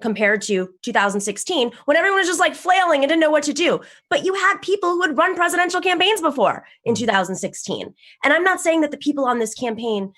compared to 2016, when everyone was just like flailing and didn't know what to do. But you had people who had run presidential campaigns before in 2016. And I'm not saying that the people on this campaign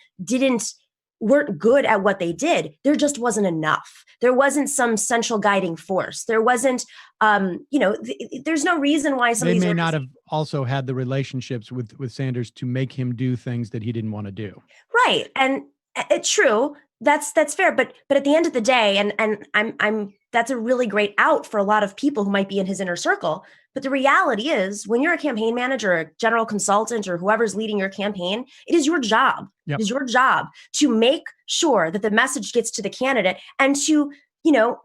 weren't good at what they did. There just wasn't enough. There wasn't some central guiding force. There wasn't, there's no reason why some of these may not have also had the relationships with Sanders to make him do things that he didn't want to do. Right. And it's true. That's fair. But at the end of the day, and I'm that's a really great out for a lot of people who might be in his inner circle. But the reality is, when you're a campaign manager, or a general consultant, or whoever's leading your campaign, it is your job. Yep. It is your job to make sure that the message gets to the candidate, and to,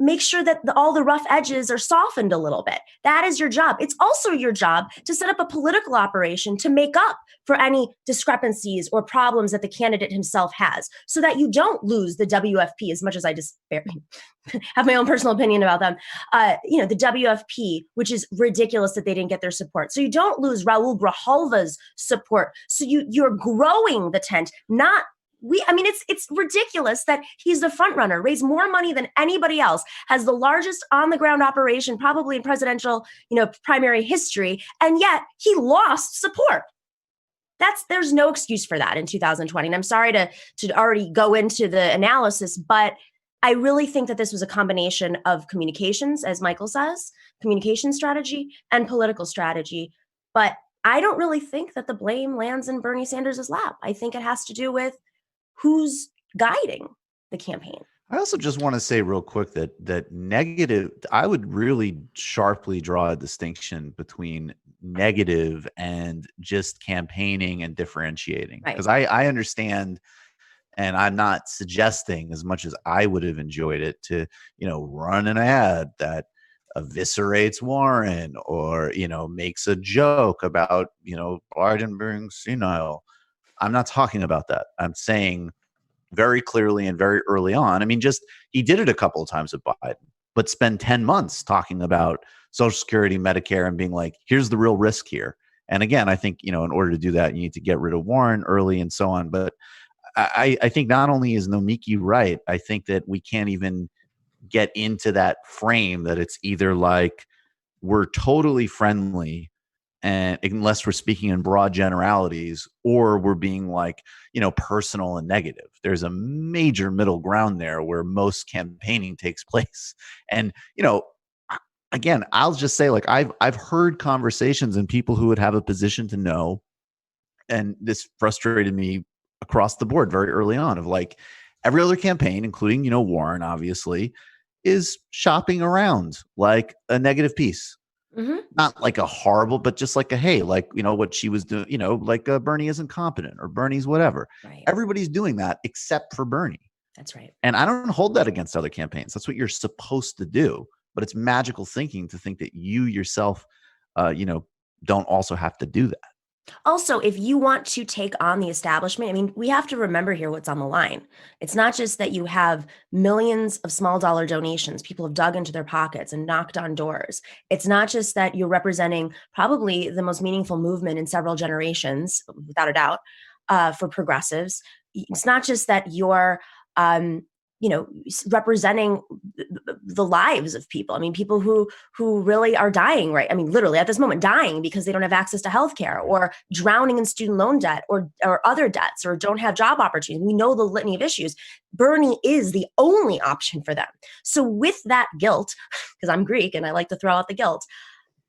make sure that all the rough edges are softened a little bit. That is your job. It's also your job to set up a political operation to make up for any discrepancies or problems that the candidate himself has, so that you don't lose the WFP, as much as I just have my own personal opinion about them. The WFP, which is ridiculous that they didn't get their support. So you don't lose Raul Grijalva's support. So you're growing the tent, not it's ridiculous that he's the front runner, raised more money than anybody else, has the largest on the ground operation probably in presidential, primary history, and yet he lost support. There's no excuse for that in 2020. And I'm sorry to already go into the analysis, but I really think that this was a combination of communications, as Michael says, communication strategy and political strategy. But I don't really think that the blame lands in Bernie Sanders' lap. I think it has to do with who's guiding the campaign. I also just want to say real quick that negative, I would really sharply draw a distinction between negative and just campaigning and differentiating. Right. Because I understand, and I'm not suggesting, as much as I would have enjoyed it, to, run an ad that eviscerates Warren or, makes a joke about, Biden being senile. I'm not talking about that. I'm saying very clearly and very early on. I mean, he did it a couple of times with Biden, but spend 10 months talking about Social Security, Medicare, and being like, here's the real risk here. And again, I think, in order to do that, you need to get rid of Warren early and so on. But I think not only is Nomiki right, I think that we can't even get into that frame that it's either like we're totally friendly, and unless we're speaking in broad generalities, or we're being like, personal and negative. There's a major middle ground there where most campaigning takes place. And, again, I'll just say, like, I've heard conversations and people who would have a position to know, and this frustrated me across the board very early on, of like every other campaign, including, Warren, obviously, is shopping around like a negative piece. Mm-hmm. Not like a horrible, but just like a, hey, like, what she was doing, like Bernie isn't competent, or Bernie's whatever. Right. Everybody's doing that except for Bernie. That's right. And I don't hold that against other campaigns. That's what you're supposed to do. But it's magical thinking to think that you yourself, don't also have to do that. Also, if you want to take on the establishment, we have to remember here what's on the line. It's not just that you have millions of small dollar donations. People have dug into their pockets and knocked on doors. It's not just that you're representing probably the most meaningful movement in several generations, without a doubt, for progressives. It's not just that you're representing the lives of people. People who really are dying, right? Literally at this moment, dying because they don't have access to healthcare, or drowning in student loan debt, or other debts, or don't have job opportunities. We know the litany of issues. Bernie is the only option for them. So with that guilt, because I'm Greek and I like to throw out the guilt,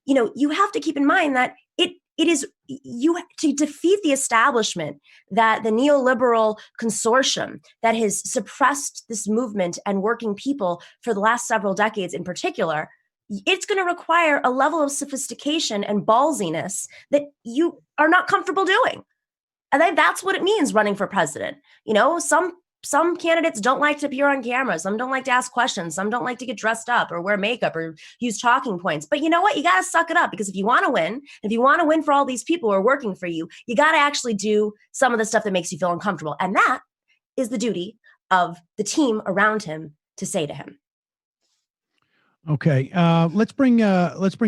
you have to keep in mind that it is you to defeat the establishment, that the neoliberal consortium that has suppressed this movement and working people for the last several decades in particular. It's going to require a level of sophistication and ballsiness that you are not comfortable doing. And that's what it means running for president. Some candidates don't like to appear on camera. Some don't like to ask questions. Some don't like to get dressed up or wear makeup or use talking points. But you know what? You got to suck it up, because if you want to win, for all these people who are working for you, you got to actually do some of the stuff that makes you feel uncomfortable. And that is the duty of the team around him to say to him. Okay. Let's bring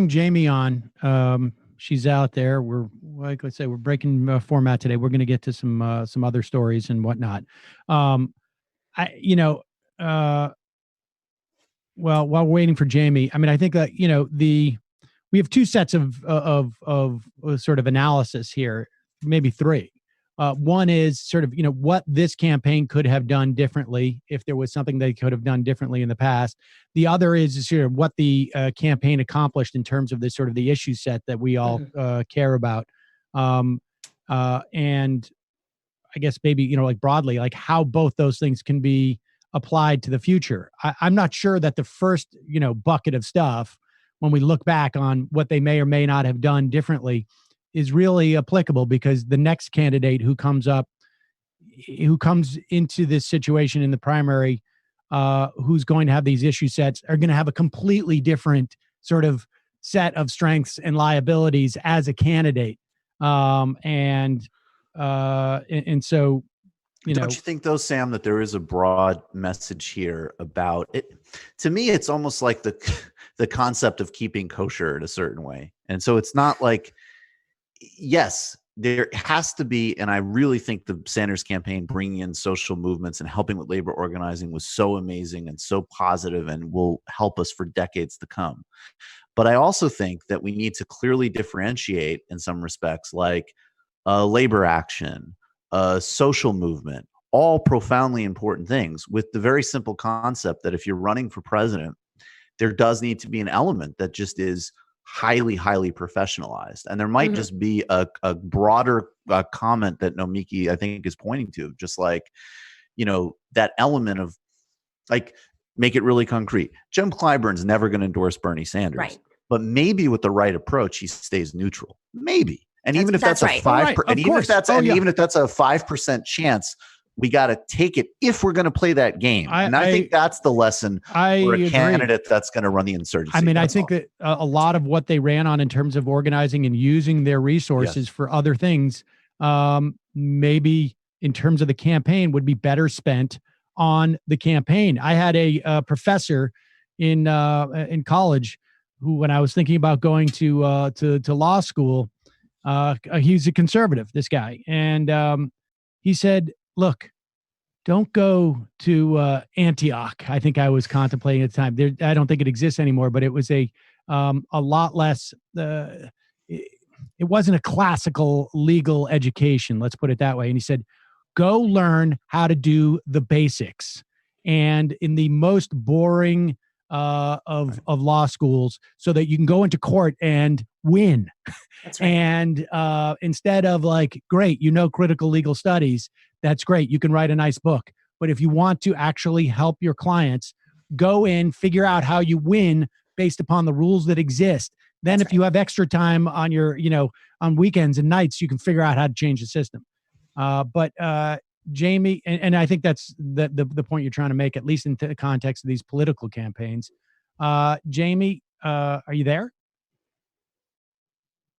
Jamie on. She's out there. We're, like I say, we're breaking format today. We're going to get to some other stories and whatnot. Well, while we're waiting for Jamie, I think that, we have two sets of sort of analysis here, maybe three. One is sort of, what this campaign could have done differently if there was something they could have done differently in the past. The other is sort of what the campaign accomplished in terms of this sort of the issue set that we all care about. And I guess maybe, like broadly, like how both those things can be applied to the future. I'm not sure that the first, bucket of stuff, when we look back on what they may or may not have done differently, is really applicable, because the next candidate who comes into this situation in the primary, who's going to have these issue sets, are going to have a completely different sort of set of strengths and liabilities as a candidate. And so, don't you think though, Sam, that there is a broad message here about it? To me, it's almost like the concept of keeping kosher in a certain way. And so it's not like, yes, there has to be, and I really think the Sanders campaign bringing in social movements and helping with labor organizing was so amazing and so positive and will help us for decades to come. But I also think that we need to clearly differentiate in some respects, like labor action, social movement, all profoundly important things, with the very simple concept that if you're running for president, there does need to be an element that just is highly, highly professionalized. And there might just be a broader comment that Nomiki, I think, is pointing to, just like, that element of, like, make it really concrete. Jim Clyburn's never going to endorse Bernie Sanders, Right. but maybe with the right approach, he stays neutral. Maybe. And even if that's a right. 5%, and even if that's even if that's a 5% chance, we got to take it if we're going to play that game. I think that's the lesson for a candidate that's going to run the insurgency. I mean, I think that a lot of what they ran on in terms of organizing and using their resources for other things, maybe in terms of the campaign, would be better spent on the campaign. I had a professor in college who, when I was thinking about going to law school, he's a conservative, this guy, and he said, "Look, don't go to Antioch." I think I was contemplating at the time. I don't think it exists anymore, but it was a lot less. It wasn't a classical legal education, let's put it that way. And he said, "Go learn how to do the basics, and in the most boring of law schools, so that you can go into court and win." That's right. And instead of like, great, critical legal studies, that's great, you can write a nice book. But if you want to actually help your clients, go in, figure out how you win based upon the rules that exist. Then if you have extra time on your, on weekends and nights, you can figure out how to change the system. But Jamie, and I think that's the point you're trying to make, at least in the context of these political campaigns. Jamie, are you there?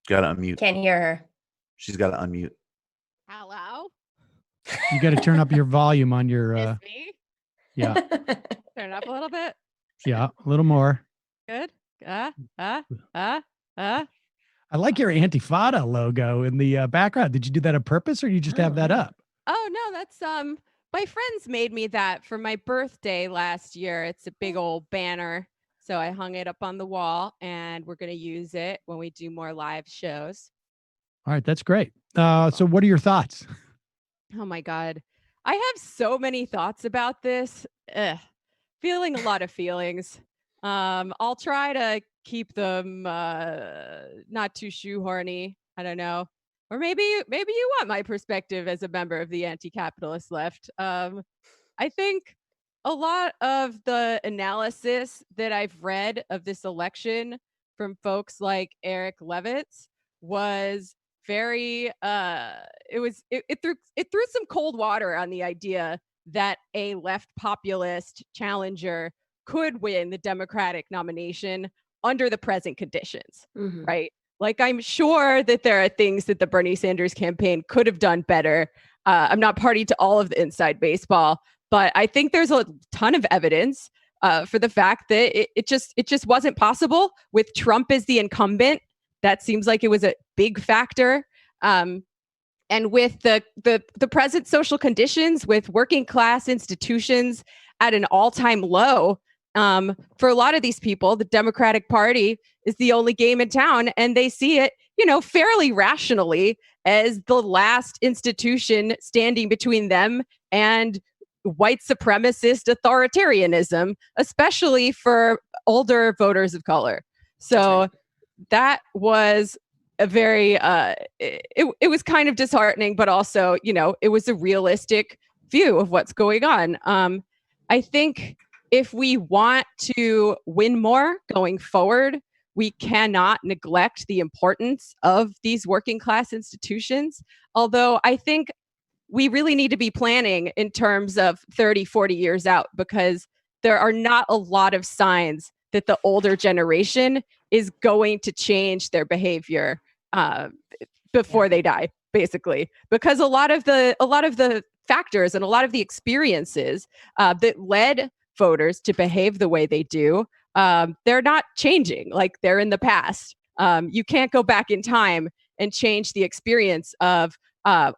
Got to unmute. Can't hear her. She's got to unmute. Hello? You got to turn up your volume on your. Is me? Yeah. Turn it up a little bit. Yeah, a little more. Good. I like your Antifada logo in the background. Did you do that on purpose, or you just have that up? Oh no, that's my friends made me that for my birthday last year. It's a big old banner. So I hung it up on the wall, and we're going to use it when we do more live shows. All right, that's great. So what are your thoughts? Oh my God. I have so many thoughts about this. Feeling a lot of feelings. I'll try to keep them not too shoehorny. I don't know. Or maybe you want my perspective as a member of the anti-capitalist left. I think a lot of the analysis that I've read of this election from folks like Eric Levitz was very it threw some cold water on the idea that a left populist challenger could win the Democratic nomination under the present conditions, right? Like, I'm sure that there are things that the Bernie Sanders campaign could have done better. I'm not party to all of the inside baseball, but I think there's a ton of evidence for the fact that it just wasn't possible with Trump as the incumbent. That seems like it was a big factor. And with the present social conditions, with working class institutions at an all-time low, for a lot of these people, the Democratic Party is the only game in town, and they see it, fairly rationally as the last institution standing between them and white supremacist authoritarianism, especially for older voters of color. So that was a very, it was kind of disheartening, but also, it was a realistic view of what's going on. I think if we want to win more going forward, we cannot neglect the importance of these working class institutions. Although I think we really need to be planning in terms of 30, 40 years out, because there are not a lot of signs that the older generation is going to change their behavior before they die, basically, because a lot of the factors and a lot of the experiences that led voters to behave the way they do, they're not changing. Like, they're in the past. You can't go back in time and change the experience of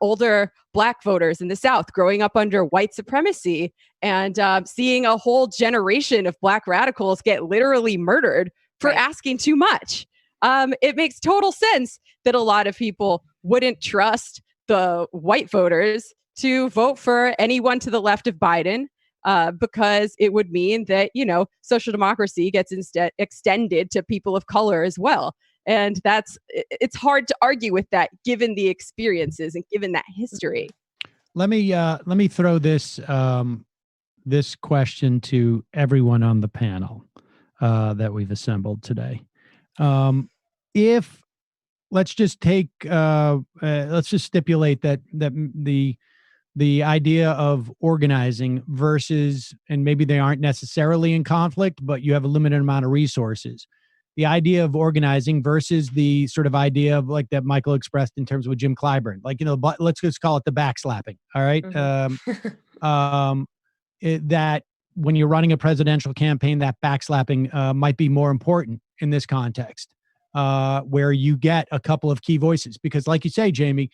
older Black voters in the South growing up under white supremacy and seeing a whole generation of Black radicals get literally murdered for asking too much. It makes total sense that a lot of people wouldn't trust the white voters to vote for anyone to the left of Biden, because it would mean that, social democracy gets instead extended to people of color as well. And it's hard to argue with that given the experiences and given that history. Let me throw this question to everyone on the panel that we've assembled today. If let's just stipulate that the idea of organizing versus, and maybe they aren't necessarily in conflict, but you have a limited amount of resources. The idea of organizing versus the sort of idea of like that Michael expressed in terms of Jim Clyburn, like, let's just call it the backslapping. All right. Mm-hmm. That when you're running a presidential campaign, that backslapping might be more important in this context, where you get a couple of key voices, because like you say, Jamie,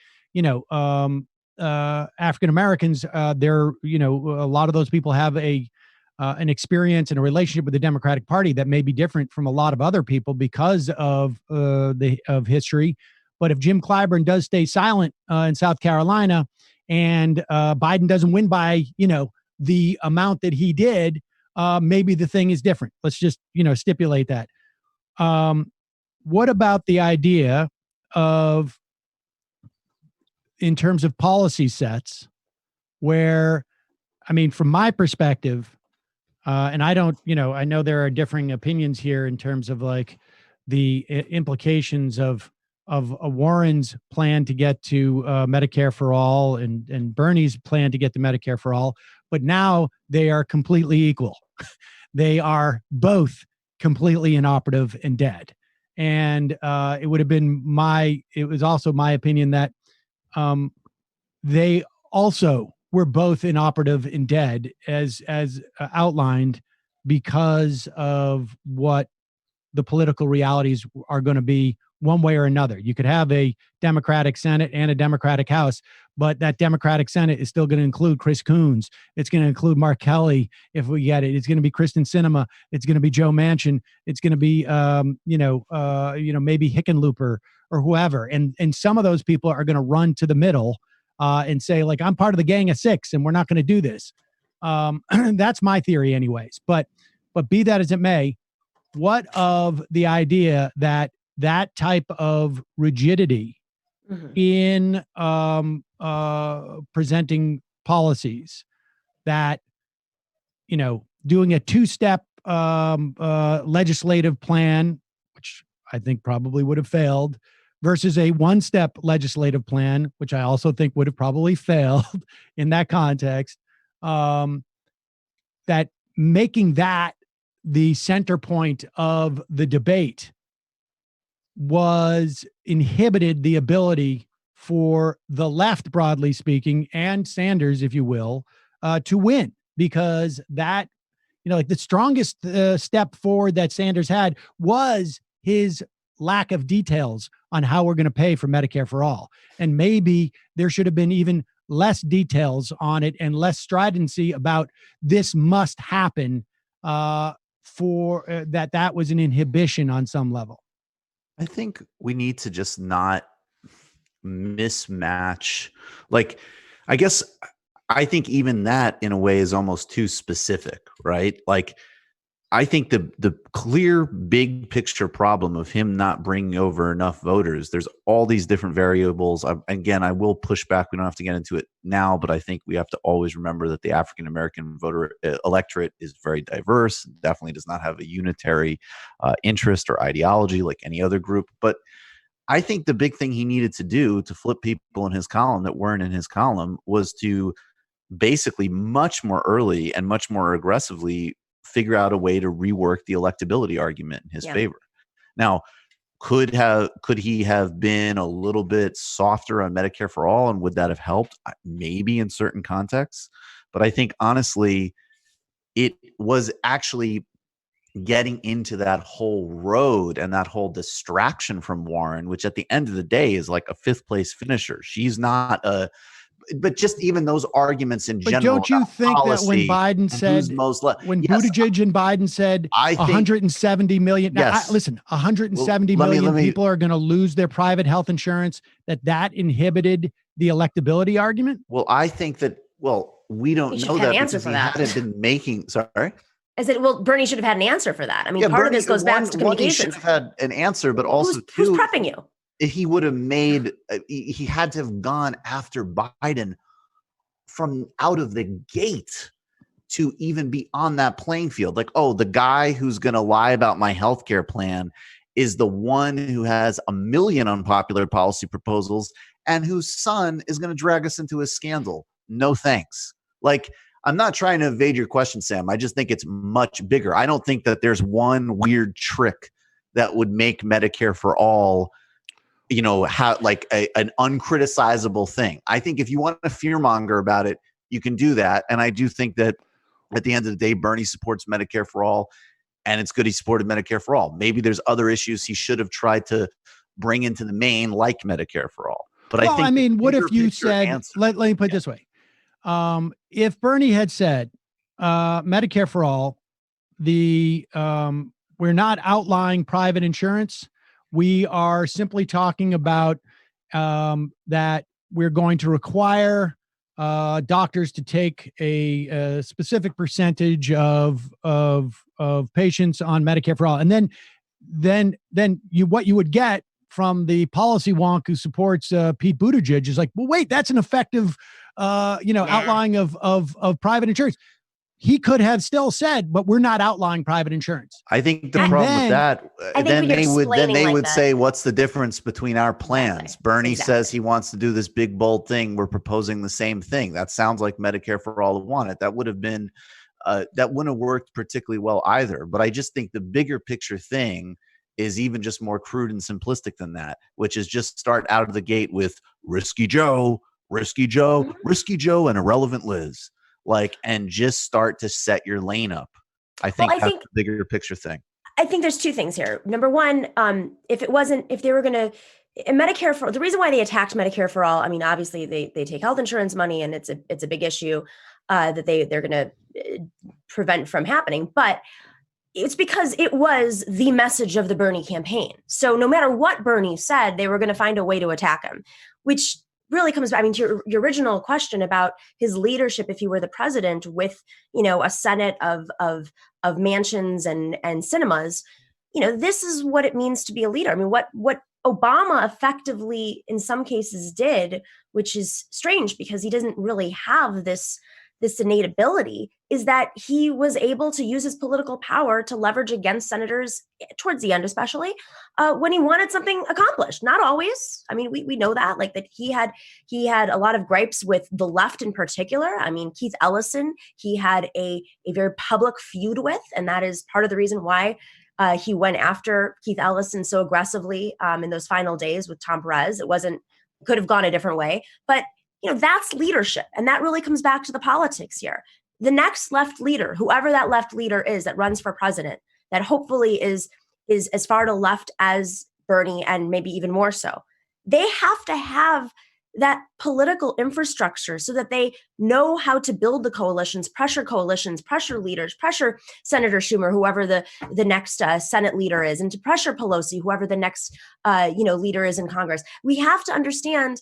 African Americans, they're, a lot of those people have an experience and a relationship with the Democratic Party that may be different from a lot of other people because of history. But if Jim Clyburn does stay silent in South Carolina and Biden doesn't win by, the amount that he did, maybe the thing is different. Let's just, stipulate that. What about the idea of, in terms of policy sets, where, from my perspective, and I don't, I know there are differing opinions here in terms of like the implications of Warren's plan to get to Medicare for all and Bernie's plan to get to Medicare for all, but now they are completely equal. They are both completely inoperative and dead. And it was also my opinion that they also were both inoperative and dead as outlined because of what the political realities are going to be one way or another. You could have a Democratic Senate and a Democratic House, but that Democratic Senate is still going to include Chris Coons. It's going to include Mark Kelly if we get it. It's going to be Kristen Sinema. It's going to be Joe Manchin. It's going to be maybe Hickenlooper or whoever. And some of those people are going to run to the middle and say, like, I'm part of the Gang of Six and we're not going to do this. That's my theory anyways. But be that as it may, what of the idea that type of rigidity in presenting policies, that, doing a two-step legislative plan, which I think probably would have failed, versus a one-step legislative plan, which I also think would have probably failed in that context, that making that the center point of the debate inhibited the ability for the left, broadly speaking, and Sanders, if you will, to win, because that, like the strongest step forward that Sanders had was his lack of details on how we're going to pay for Medicare for all. And maybe there should have been even less details on it and less stridency about this must happen for that was an inhibition on some level. I think we need to just not mismatch. Like, I guess I think even that in a way is almost too specific, right? Like, I think the clear big picture problem of him not bringing over enough voters, there's all these different variables. I will push back. We don't have to get into it now, but I think we have to always remember that the African-American voter electorate is very diverse, definitely does not have a unitary interest or ideology like any other group. But I think the big thing he needed to do to flip people in his column that weren't in his column was to basically much more early and much more aggressively figure out a way to rework the electability argument in his favor. Now, could he have been a little bit softer on Medicare for all, and would that have helped? Maybe in certain contexts. But I think honestly, it was actually getting into that whole road and that whole distraction from Warren, which at the end of the day is like a 5th place finisher. She's not a, but just even those arguments in But general. don't you think that when Biden said, when Buttigieg and Biden said I think, 170 million, now, yes. listen, 170 million people are going to lose their private health insurance, that inhibited the electability argument? Well, I think that, we don't know that because he hadn't been making, sorry? I said, well, Bernie should have had an answer for that. I mean, part of this goes back to communications. He should have had an answer, but also who's prepping you? He would have made, he had to have gone after Biden from out of the gate to even be on that playing field. Like, oh, the guy who's going to lie about my healthcare plan is the one who has a million unpopular policy proposals and whose son is going to drag us into a scandal. No thanks. Like, I'm not trying to evade your question, Sam. I just think it's much bigger. I don't think that there's one weird trick that would make Medicare for all, like an uncriticizable thing. I think if you want to fearmonger about it, you can do that. And I do think that at the end of the day, Bernie supports Medicare for all, and it's good he supported Medicare for all. Maybe there's other issues he should have tried to bring into the main, like Medicare for all. But I think, what if you said, let me put it this way. If Bernie had said, Medicare for all, we're not outlying private insurance. We are simply talking about that we're going to require doctors to take a specific percentage of patients on Medicare for all, and then what you would get from the policy wonk who supports Pete Buttigieg is like, well, wait, that's an effective outlying of private insurance. He could have still said, but we're not outlying private insurance. I think the problem with that, then they would say, what's the difference between our plans? Exactly. Bernie says he wants to do this big, bold thing. We're proposing the same thing. That sounds like Medicare for all wanted. That would have been, that wouldn't have worked particularly well either. But I just think the bigger picture thing is even just more crude and simplistic than that, which is just start out of the gate with Risky Joe, and Irrelevant Liz. And just start to set your lane up. I think that's the bigger picture thing. I think there's two things here. Number one, if they were going to, the reason why they attacked Medicare for all, I mean, obviously they take health insurance money, and it's a big issue that they're going to prevent from happening. But it's because it was the message of the Bernie campaign. So no matter what Bernie said, they were going to find a way to attack him, which really comes back, to your original question about his leadership if he were the president with, a Senate of mansions and cinemas. This is what it means to be a leader. I mean, what Obama effectively in some cases did, which is strange because he doesn't really have this innate ability, is that he was able to use his political power to leverage against senators towards the end, especially when he wanted something accomplished. Not always. I mean, we know that, that he had a lot of gripes with the left in particular. I mean, Keith Ellison, he had a very public feud with, and that is part of the reason why he went after Keith Ellison so aggressively in those final days with Tom Perez. Could have gone a different way, but that's leadership. And that really comes back to the politics here. The next left leader, whoever that left leader is that runs for president, that hopefully is as far to left as Bernie and maybe even more so, they have to have that political infrastructure so that they know how to build the coalitions, pressure leaders, pressure Senator Schumer, whoever the next Senate leader is, and to pressure Pelosi, whoever the next leader is in Congress. We have to understand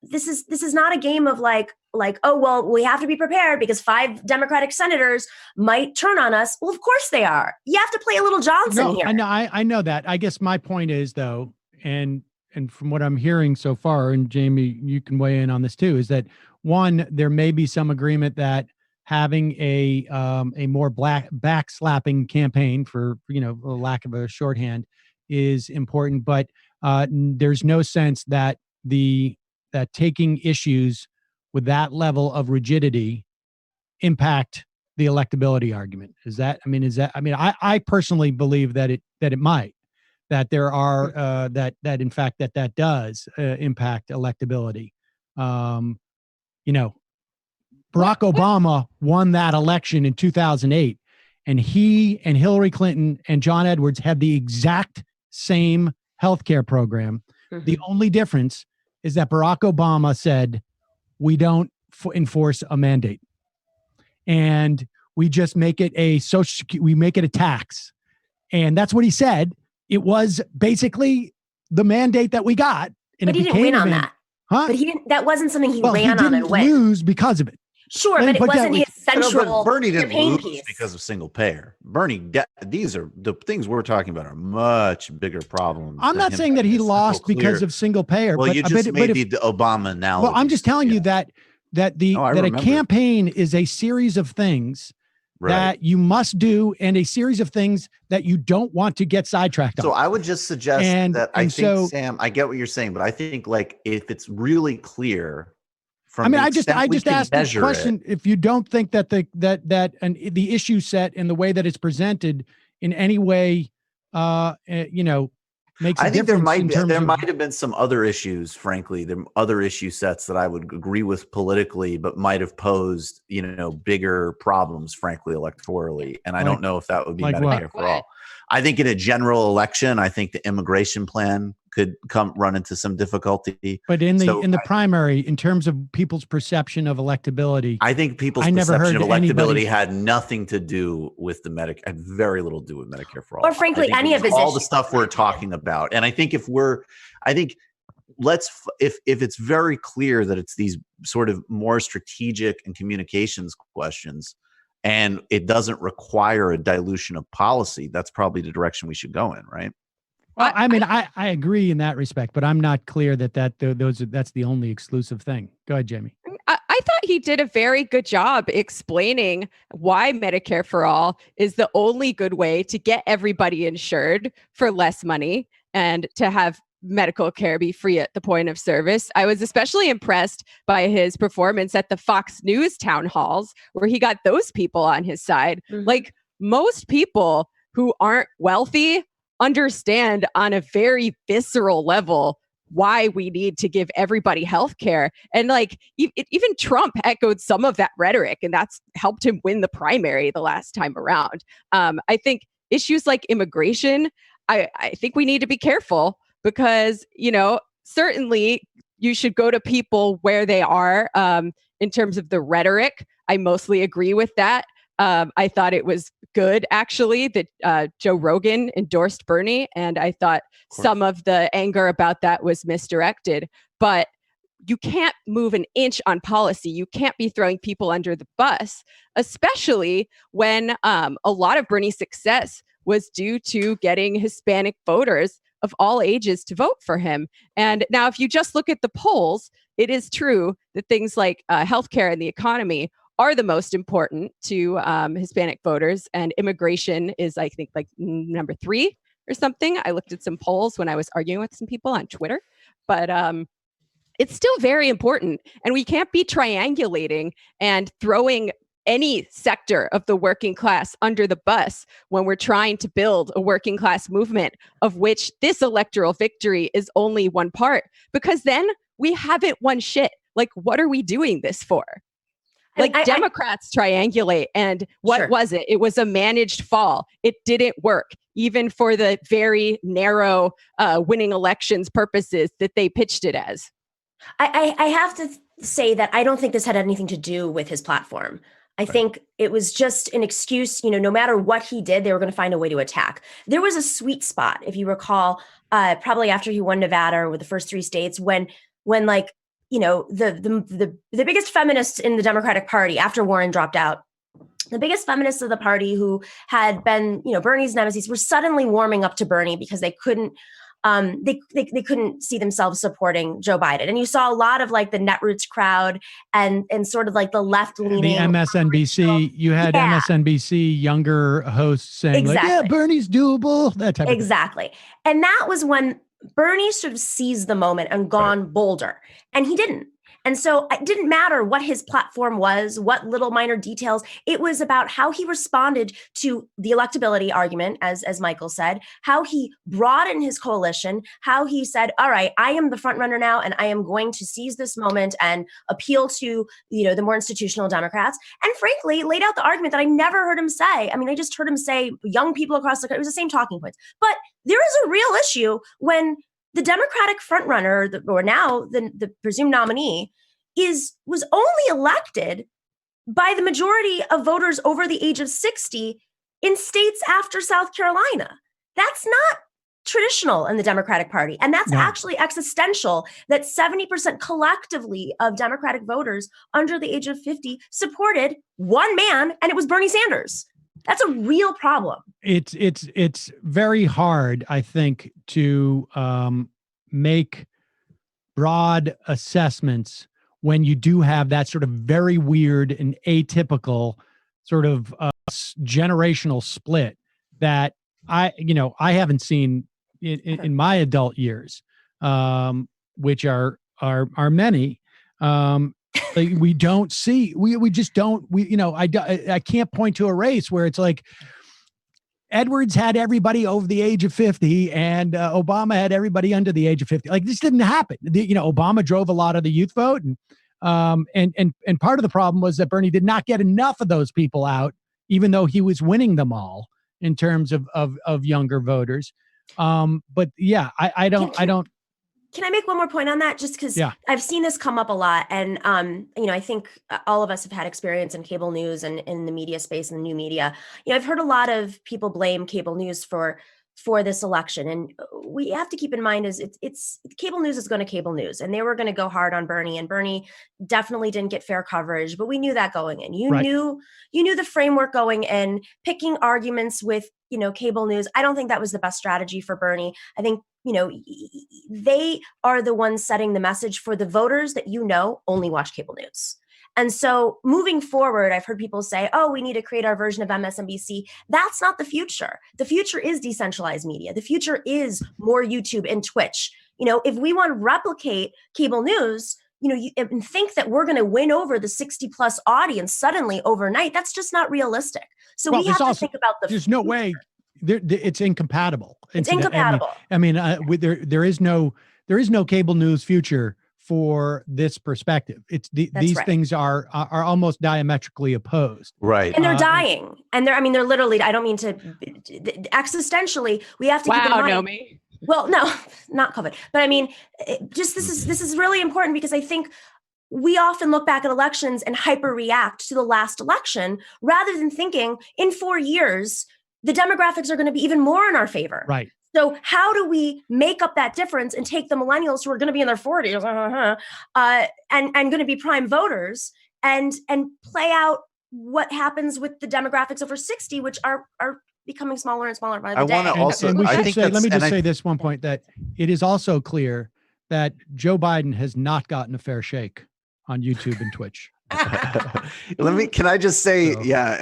this is not a game of oh, well, we have to be prepared because 5 Democratic senators might turn on us. Well, of course they are. You have to play a little Johnson here. I know that. I guess my point is, though, and from what I'm hearing so far, and Jamie, you can weigh in on this too, is that one, there may be some agreement that having a more backslapping campaign, for lack of a shorthand, is important, but there's no sense that that taking issues with that level of rigidity impact the electability argument. I personally believe that it might, that there are, that in fact, that does impact electability. Barack Obama won that election in 2008. and he and Hillary Clinton and John Edwards had the exact same healthcare program. Mhm. The only difference is that Barack Obama said, we don't enforce a mandate. And we just make it we make it a tax. And that's what he said. It was basically the mandate that we got. And But he didn't win on that. Huh? But that wasn't something he ran he on didn't and win. lose because of it. Sure, but it wasn't his central Bernie didn't campaign lose piece. because of single payer. These are the things we're talking about are much bigger problems. I'm not saying that he lost because of single payer. Well, but, you just made if, the Obama analogy. well, I'm just telling you that a campaign is a series of things that you must do and a series of things that you don't want to get sidetracked on. So I would just suggest Sam, I get what you're saying, but I think like if it's really clear from I just asked this question. If you don't think that the issue set and the way that it's presented in any way, makes a I think difference. there might have been some other issues, frankly, there are other issue sets that I would agree with politically, but might have posed, bigger problems, frankly, electorally. And I don't know if that would be Medicare for all. I think in a general election, I think the immigration plan could run into some difficulty. But in the primary, in terms of people's perception of electability, I think people's perception of electability had nothing to do with had very little to do with Medicare for all. Or frankly, any of his all issues. the stuff we're talking about. And I think if it's very clear that it's these sort of more strategic and communications questions, and it doesn't require a dilution of policy, that's probably the direction we should go in, right? Well, I agree in that respect, but I'm not clear that's the only exclusive thing. Go ahead, Jamie. I thought he did a very good job explaining why Medicare for all is the only good way to get everybody insured for less money and to have medical care be free at the point of service. I was especially impressed by his performance at the Fox News town halls, where he got those people on his side. Mm-hmm. Like most people who aren't wealthy understand on a very visceral level why we need to give everybody health care. And like even Trump echoed some of that rhetoric, and that's helped him win the primary the last time around. I think issues like immigration, I think we need to be careful because, certainly you should go to people where they are in terms of the rhetoric. I mostly agree with that. I thought it was good, actually, that Joe Rogan endorsed Bernie, and I thought some of the anger about that was misdirected. But you can't move an inch on policy. You can't be throwing people under the bus, especially when a lot of Bernie's success was due to getting Hispanic voters of all ages to vote for him. And now, if you just look at the polls, it is true that things like healthcare and the economy are the most important to Hispanic voters, and immigration is, I think, like number 3 or something. I looked at some polls when I was arguing with some people on Twitter, but it's still very important, and we can't be triangulating and throwing any sector of the working class under the bus when we're trying to build a working class movement, of which this electoral victory is only one part, because then we haven't won shit. Like, what are we doing this for? Like, Democrats triangulate, and what was it? It was a managed fall. It didn't work, even for the very narrow winning elections purposes that they pitched it as. I have to say that I don't think this had anything to do with his platform. I think it was just an excuse. No matter what he did, they were going to find a way to attack. There was a sweet spot, if you recall, probably after he won Nevada or with the first 3 states, when like, the biggest feminists in the Democratic Party after Warren dropped out, the biggest feminists of the party who had been, Bernie's nemesis, were suddenly warming up to Bernie because they couldn't couldn't see themselves supporting Joe Biden. And you saw a lot of like the Netroots crowd and sort of like the left leaning. The MSNBC, you had MSNBC younger hosts saying like, yeah, Bernie's doable, that type of thing. Exactly. And that was when Bernie sort of seized the moment and gone bolder, and he didn't. And so it didn't matter what his platform was, what little minor details. It was about how he responded to the electability argument, as Michael said, how he brought in his coalition, how he said, all right, I am the front runner now, and I am going to seize this moment and appeal to, the more institutional Democrats. And frankly, laid out the argument that I never heard him say. I mean, I just heard him say young people across the country, it was the same talking points. But there is a real issue when the Democratic frontrunner, or now the presumed nominee, was only elected by the majority of voters over the age of 60 in states after South Carolina. That's not traditional in the Democratic Party. And that's actually existential, that 70% collectively of Democratic voters under the age of 50 supported one man, and it was Bernie Sanders. That's a real problem. It's very hard, I think, to make broad assessments when you do have that sort of very weird and atypical sort of generational split that I haven't seen in my adult years, which are many. Like we don't see, we just don't, I can't point to a race where it's like Edwards had everybody over the age of 50 and Obama had everybody under the age of 50. Like this didn't happen. Obama drove a lot of the youth vote, and part of the problem was that Bernie did not get enough of those people out, even though he was winning them all in terms of younger voters. But yeah, I don't. Can I make one more point on that? Just because I've seen this come up a lot. And, I think all of us have had experience in cable news and in the media space and the new media. I've heard a lot of people blame cable news for this election. And we have to keep in mind it's cable news is going to cable news, and they were going to go hard on Bernie, and Bernie definitely didn't get fair coverage, but we knew that going in. You knew the framework going in, picking arguments with, cable news. I don't think that was the best strategy for Bernie. I think, they are the ones setting the message for the voters that, only watch cable news. And so moving forward, I've heard people say, oh, we need to create our version of MSNBC. That's not the future. The future is decentralized media. The future is more YouTube and Twitch. If we want to replicate cable news, and think that we're going to win over the 60 plus audience suddenly overnight, that's just not realistic. So we have to think about there's no way. It's incompatible. It's incompatible. I mean, there is no cable news future for this perspective. These things are almost diametrically opposed. Right. And they're dying. And they're literally, I don't mean to, existentially, we have to keep in mind. Nomi. Well, no, not COVID. But this is really important, because I think we often look back at elections and hyper-react to the last election rather than thinking in 4 years, the demographics are going to be even more in our favor. Right. So how do we make up that difference and take the millennials who are going to be in their 40s and going to be prime voters and play out what happens with the demographics over 60, which are becoming smaller and smaller by the day. Let me just say this one point, that it is also clear that Joe Biden has not gotten a fair shake on YouTube and Twitch. Can I just say,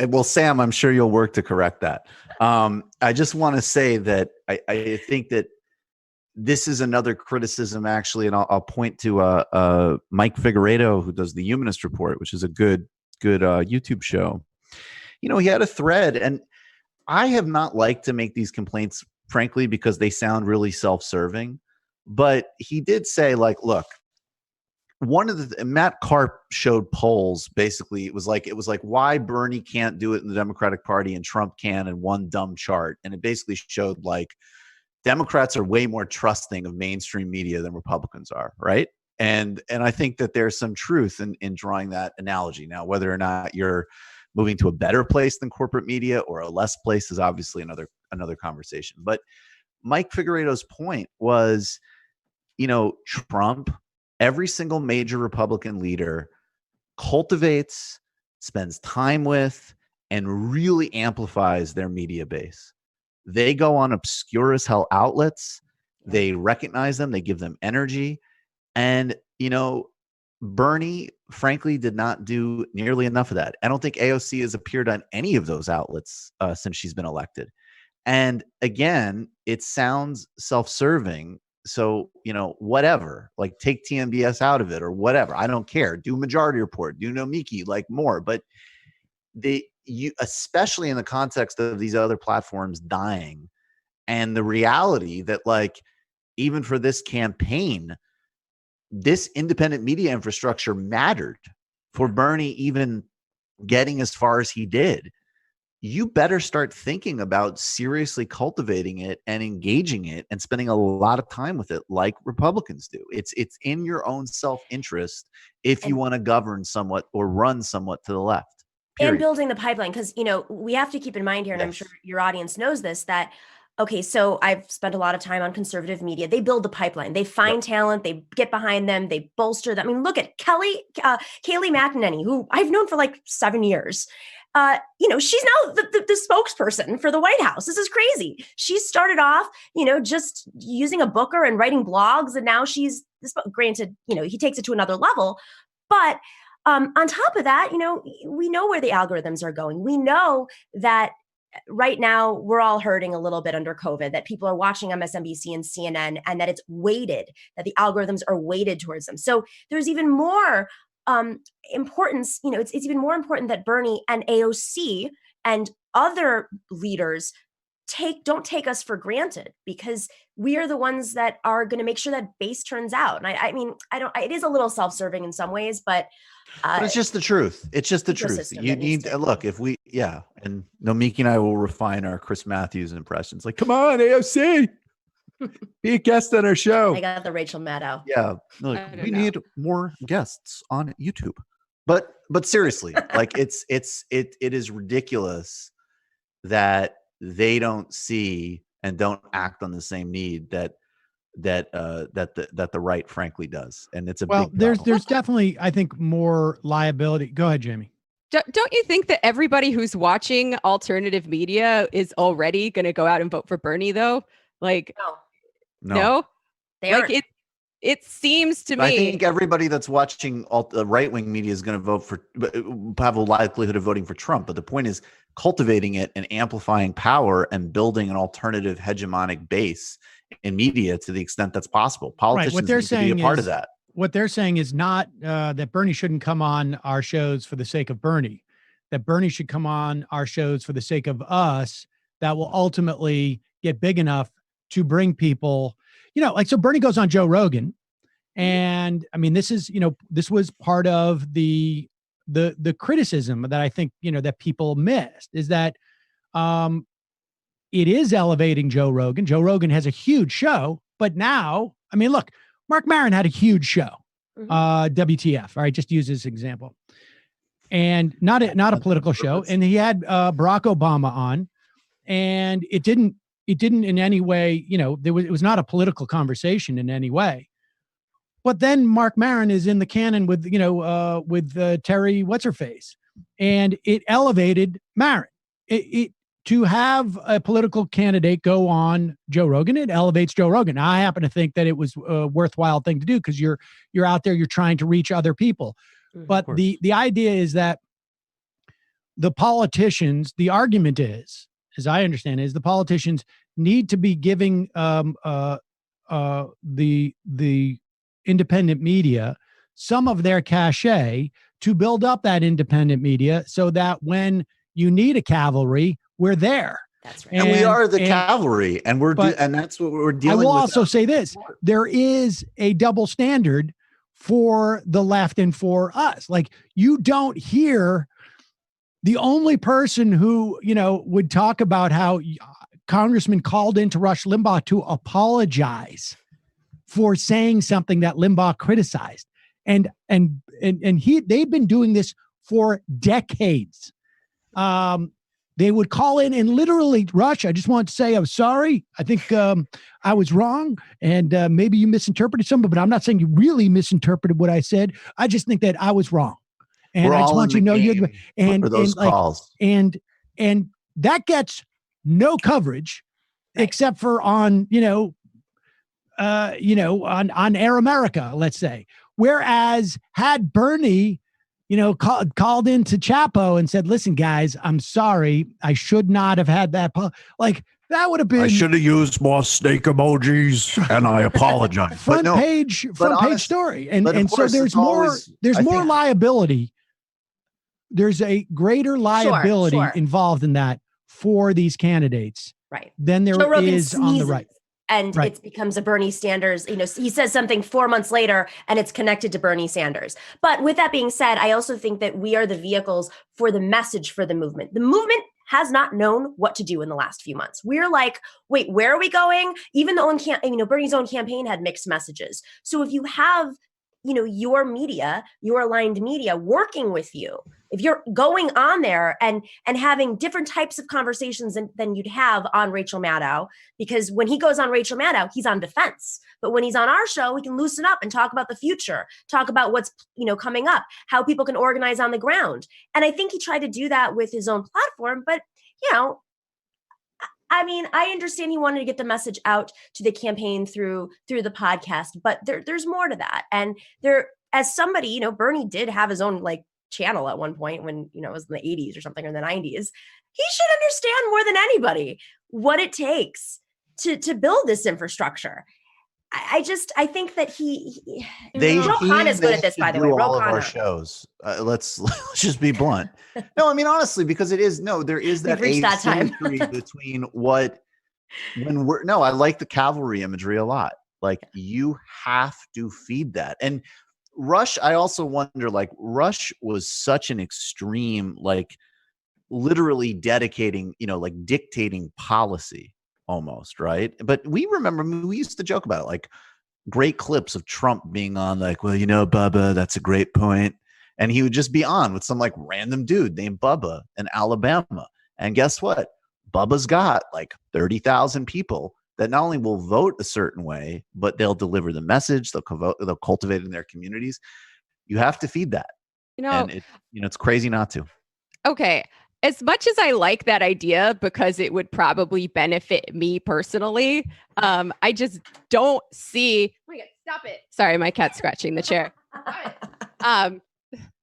well, Sam, I'm sure you'll work to correct that. I just want to say that I think that this is another criticism, actually, and I'll point to Mike Figueredo, who does the Humanist Report, which is a good YouTube show. He had a thread, and I have not liked to make these complaints, frankly, because they sound really self-serving. But he did say, look, Matt Karp showed polls. Basically, it was like why Bernie can't do it in the Democratic Party and Trump can, in one dumb chart. And it basically showed Democrats are way more trusting of mainstream media than Republicans are, right? And I think that there's some truth in drawing that analogy. Now, whether or not you're moving to a better place than corporate media or a less place is obviously another conversation. But Mike Figueredo's point was, Trump, every single major Republican leader cultivates, spends time with, and really amplifies their media base. They go on obscure as hell outlets. They recognize them. They give them energy. And, Bernie, frankly, did not do nearly enough of that. I don't think AOC has appeared on any of those outlets since she's been elected. And again, it sounds self-serving, so, whatever, like take TMBS out of it or whatever. I don't care. Do Majority Report, do Nomiki, like more. But especially in the context of these other platforms dying and the reality that, like, even for this campaign, this independent media infrastructure mattered for Bernie even getting as far as he did. You better start thinking about seriously cultivating it and engaging it and spending a lot of time with it like Republicans do. It's in your own self-interest if you want to govern somewhat or run somewhat to the left. Period. And building the pipeline, because, we have to keep in mind here, and I'm sure your audience knows this, that, okay, so I've spent a lot of time on conservative media. They build the pipeline. They find talent. They get behind them. They bolster them. I mean, look at Kayleigh McEnany, who I've known for like 7 years. She's now the spokesperson for the White House. This is crazy. She started off, just using a booker and writing blogs, and now she's, granted, he takes it to another level. But on top of that, we know where the algorithms are going. We know that right now we're all hurting a little bit under COVID, that people are watching MSNBC and CNN, and that it's weighted, that the algorithms are weighted towards them. So there's even more importance, it's even more important that Bernie and AOC and other leaders don't take us for granted, because we are the ones that are going to make sure that base turns out. And I mean, it is a little self-serving in some ways, but it's just the truth. It's just the truth. You need to look, and Nomiki and I will refine our Chris Matthews impressions. Like, come on, AOC, be a guest on our show. I got the Rachel Maddow. Yeah, we need more guests on YouTube. But seriously, like it is ridiculous that they don't see and don't act on the same need that the right frankly does. And it's there's definitely, I think, more liability. Go ahead, Jamie. Don't you think that everybody who's watching alternative media is already going to go out and vote for Bernie, though? Like, no? They like aren't. It seems to me. I think everybody that's watching the right-wing media is going to have a likelihood of voting for Trump. But the point is cultivating it and amplifying power and building an alternative hegemonic base in media to the extent that's possible. Politicians need to be a part of that. What they're saying is not that Bernie shouldn't come on our shows for the sake of Bernie, that Bernie should come on our shows for the sake of us, that will ultimately get big enough to bring people, so Bernie goes on Joe Rogan. And I mean, this was part of the criticism that I think, that people missed, is that it is elevating Joe Rogan. Joe Rogan has a huge show, but now, I mean, look, Mark Maron had a huge show, WTF. All right, just use this example, and not a political show. And he had Barack Obama on, and it didn't in any way, it was not a political conversation in any way. But then Mark Maron is in the canon with Terry what's her face, and it elevated Maron. To have a political candidate go on Joe Rogan, it elevates Joe Rogan. Now, I happen to think that it was a worthwhile thing to do, because you're out there, you're trying to reach other people. But the idea is that the politicians, the argument is, as I understand it, is the politicians need to be giving the independent media some of their cachet to build up that independent media, so that when you need a cavalry, we're there. That's right. And we are the cavalry, and and that's what we're dealing with. I will also say this: there is a double standard for the left and for us. Like, you don't hear the only person who, would talk about how Congressman called into Rush Limbaugh to apologize for saying something that Limbaugh criticized. And they've been doing this for decades. They would call in and literally, Rush, I just want to say I'm sorry. I think I was wrong, and maybe you misinterpreted something, but I'm not saying you really misinterpreted what I said. I just think that I was wrong. And I just want you to know and that gets no coverage, except for on, on Air America, let's say. Whereas had Bernie, called into Chapo and said, listen, guys, I'm sorry, I should not have had that. That would have been. I should have used more snake emojis, and I apologize. front page story, and so there's more. There's more liability. There's a greater liability involved in that for these candidates, right? Than there is on the right. And it becomes a Bernie Sanders, he says something 4 months later and it's connected to Bernie Sanders. But with that being said, I also think that we are the vehicles for the message for the movement. The movement has not known what to do in the last few months. We're like, wait, where are we going? Even the Bernie's own campaign had mixed messages. So if you have, your media, your aligned media working with you, if you're going on there and having different types of conversations than you'd have on Rachel Maddow, because when he goes on Rachel Maddow, he's on defense. But when he's on our show, we can loosen up and talk about the future, talk about what's, coming up, how people can organize on the ground. And I think he tried to do that with his own platform. But, I understand he wanted to get the message out to the campaign through the podcast, but there's more to that. And as somebody, Bernie did have his own channel at one point when, it was in the 80s or something, or in the 90s. He should understand more than anybody what it takes to build this infrastructure. I think that Ro Khanna is good at this, by the way. All of our shows. Let's just be blunt. No, I mean, honestly, because there is that asymmetry between I like the cavalry imagery a lot. You have to feed that. And Rush, I also wonder, Rush was such an extreme, literally dedicating, dictating policy. Almost, right? But we remember, we used to joke about it, great clips of Trump being on, Bubba, that's a great point. And he would just be on with some random dude named Bubba in Alabama. And guess what? Bubba's got 30,000 people that not only will vote a certain way, but they'll deliver the message, they'll cultivate in their communities. You have to feed that. And it's crazy not to. Okay. As much as I like that idea because it would probably benefit me personally, I just don't see. Oh my God, stop it. Sorry, my cat's scratching the chair.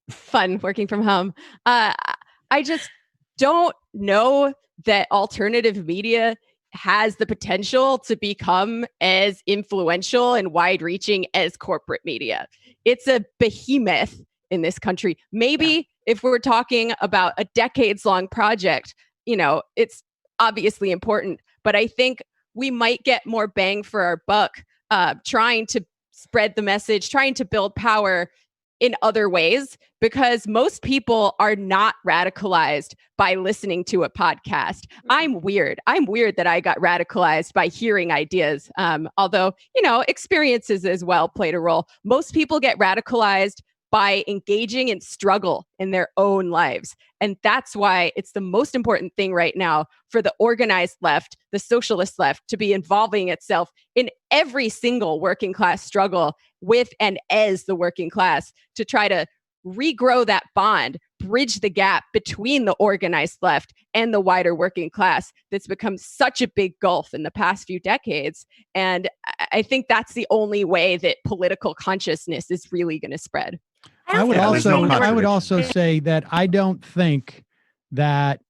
Fun working from home. I just don't know that alternative media has the potential to become as influential and wide-reaching as corporate media. It's a behemoth in this country. Maybe if we're talking about a decades-long project, it's obviously important, but I think we might get more bang for our buck trying to spread the message, trying to build power in other ways, because most people are not radicalized by listening to a podcast. I'm weird that I got radicalized by hearing ideas. Although, experiences as well played a role. Most people get radicalized by engaging in struggle in their own lives. And that's why it's the most important thing right now for the organized left, the socialist left, to be involving itself in every single working class struggle with and as the working class, to try to regrow that bond, bridge the gap between the organized left and the wider working class that's become such a big gulf in the past few decades. And I think that's the only way that political consciousness is really going to spread. I would also say that I don't think that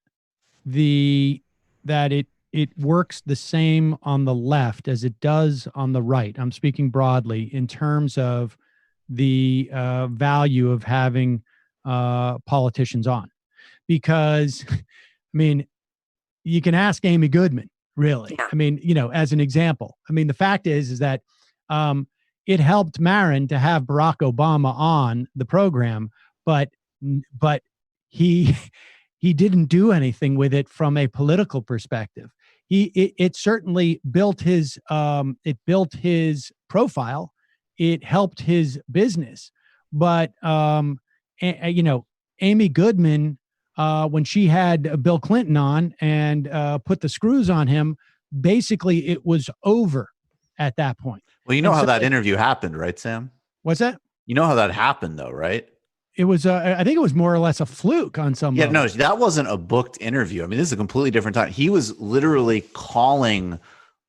it works the same on the left as it does on the right. I'm speaking broadly in terms of the value of having politicians on, because you can ask Amy Goodman, really. As an example. The fact is that it helped Marin to have Barack Obama on the program, but he didn't do anything with it from a political perspective. It certainly built his profile. It helped his business, but Amy Goodman, when she had Bill Clinton on and put the screws on him, basically it was over at that point. Well, how that interview happened, right, Sam? What's that? You know how that happened, though, right? It was, I think it was more or less a fluke on some level. No, that wasn't a booked interview. This is a completely different time. He was literally calling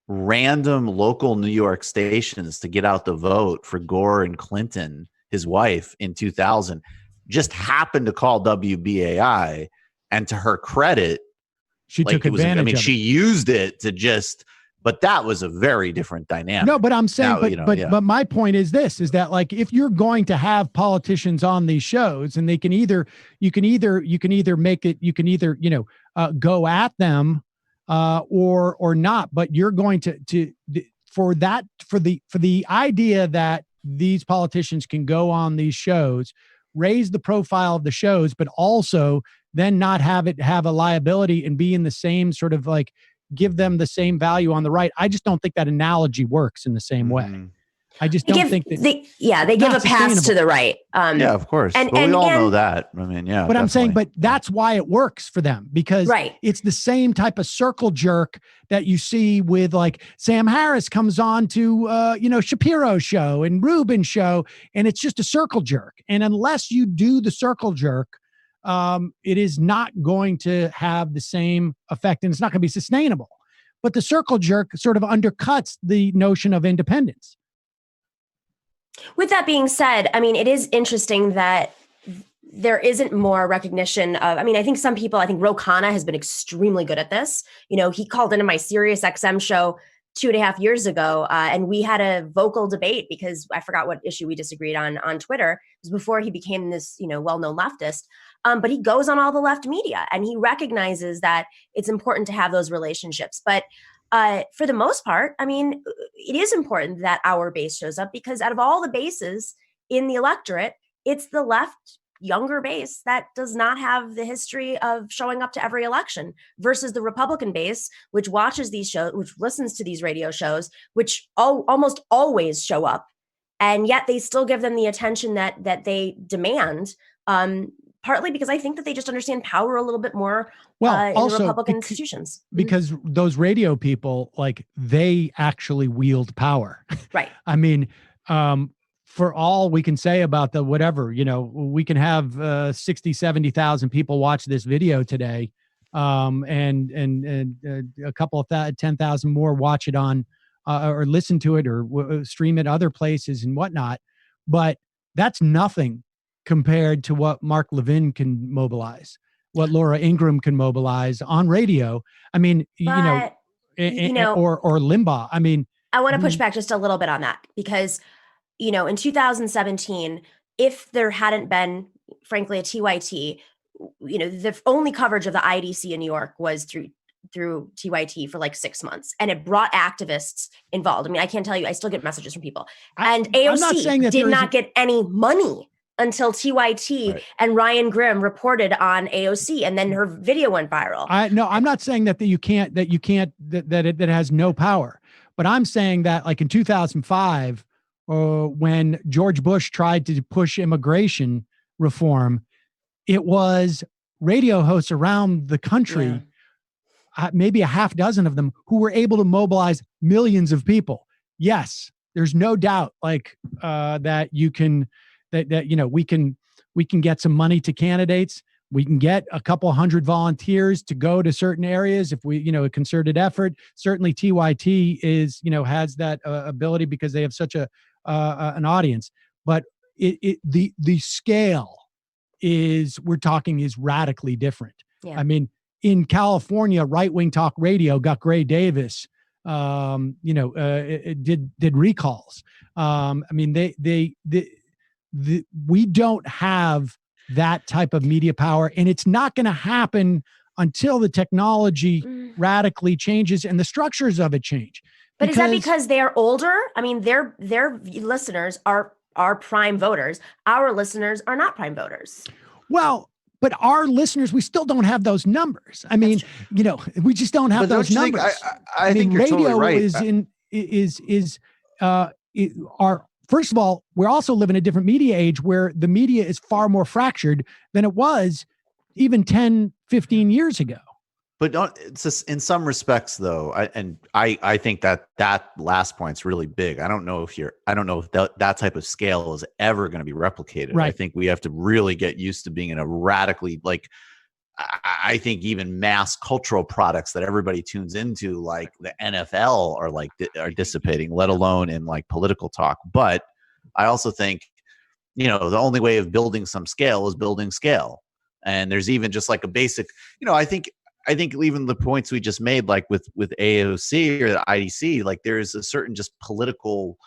random local New York stations to get out the vote for Gore and Clinton, his wife, in 2000. Just happened to call WBAI, and to her credit, She took advantage I mean, of she it. used it to just, but that was a very different dynamic. No, but I'm saying, Now, but my point is this: is that like if you're going to have politicians on these shows, and they can either you can either make it, you can either go at them, or not. But you're going to for the idea that these politicians can go on these shows, raise the profile of the shows, but also then not have a liability and be in the same sort of like give them the same value on the right. I just don't think that analogy works in the same way. I just don't think that they give a pass to the right. Yeah, of course. And we all know that. I mean, yeah. But I'm saying, but that's why it works for them, because it's the same type of circle jerk that you see with like Sam Harris comes on to Shapiro's show and Rubin's show, and it's just a circle jerk. And unless you do the circle jerk, it is not going to have the same effect, and it's not going to be sustainable. But the circle jerk sort of undercuts the notion of independence. With that being said, I mean, it is interesting that there isn't more recognition of, I mean, I think some people, I think Ro Khanna has been extremely good at this. He called into my Sirius XM show 2.5 years ago, and we had a vocal debate because I forgot what issue we disagreed on Twitter. It was before he became this, well-known leftist. But he goes on all the left media and he recognizes that it's important to have those relationships. But for the most part, I mean, it is important that our base shows up, because out of all the bases in the electorate, it's the left younger base that does not have the history of showing up to every election versus the Republican base, which watches these shows, which listens to these radio shows, which almost always show up. And yet they still give them the attention that they demand. Partly because I think that they just understand power a little bit more in the Republican institutions. Because those radio people, like, they actually wield power. Right. I mean, for all we can say about the whatever, we can have 60, 70,000 people watch this video today, and a couple of 10,000 more watch it on or listen to it or stream it other places and whatnot. But that's nothing compared to what Mark Levin can mobilize, what Laura Ingraham can mobilize on radio. I mean, or Limbaugh. I mean, I want to push back just a little bit on that because, in 2017, if there hadn't been, frankly, a TYT, the only coverage of the IDC in New York was through TYT for like 6 months, and it brought activists involved. I mean, I can't tell you, I still get messages from people, and AOC did not get any money until TYT and Ryan Grimm reported on AOC, and then her video went viral. I'm not saying that it has no power, but I'm saying that like in 2005, when George Bush tried to push immigration reform, it was radio hosts around the country, maybe a half dozen of them, who were able to mobilize millions of people. Yes, there's no doubt that you can. We can get some money to candidates. We can get a couple hundred volunteers to go to certain areas if we, a concerted effort. Certainly TYT has that ability because they have such an audience. But the scale is radically different. Yeah. I mean, in California, right-wing talk radio got Gray Davis. It did recalls. I mean, we don't have that type of media power, and it's not going to happen until the technology radically changes and the structures of it change. But is that because they're older? I mean, their listeners are prime voters. Our listeners are not prime voters. Well, but our listeners, we still don't have those numbers. I mean, we just don't have those numbers. I think you're radio totally right. First of all, we also live in a different media age where the media is far more fractured than it was even 10, 15 years ago. But it's just, in some respects, though, I think that last point's really big. I don't know if that type of scale is ever going to be replicated. Right. I think we have to really get used to being in a radically, I think even mass cultural products that everybody tunes into, like the NFL, are dissipating, let alone in political talk. But I also think, the only way of building some scale is building scale. And there's even just a basic, I I think even the points we just made, like with AOC or the IDC, like there is a certain just political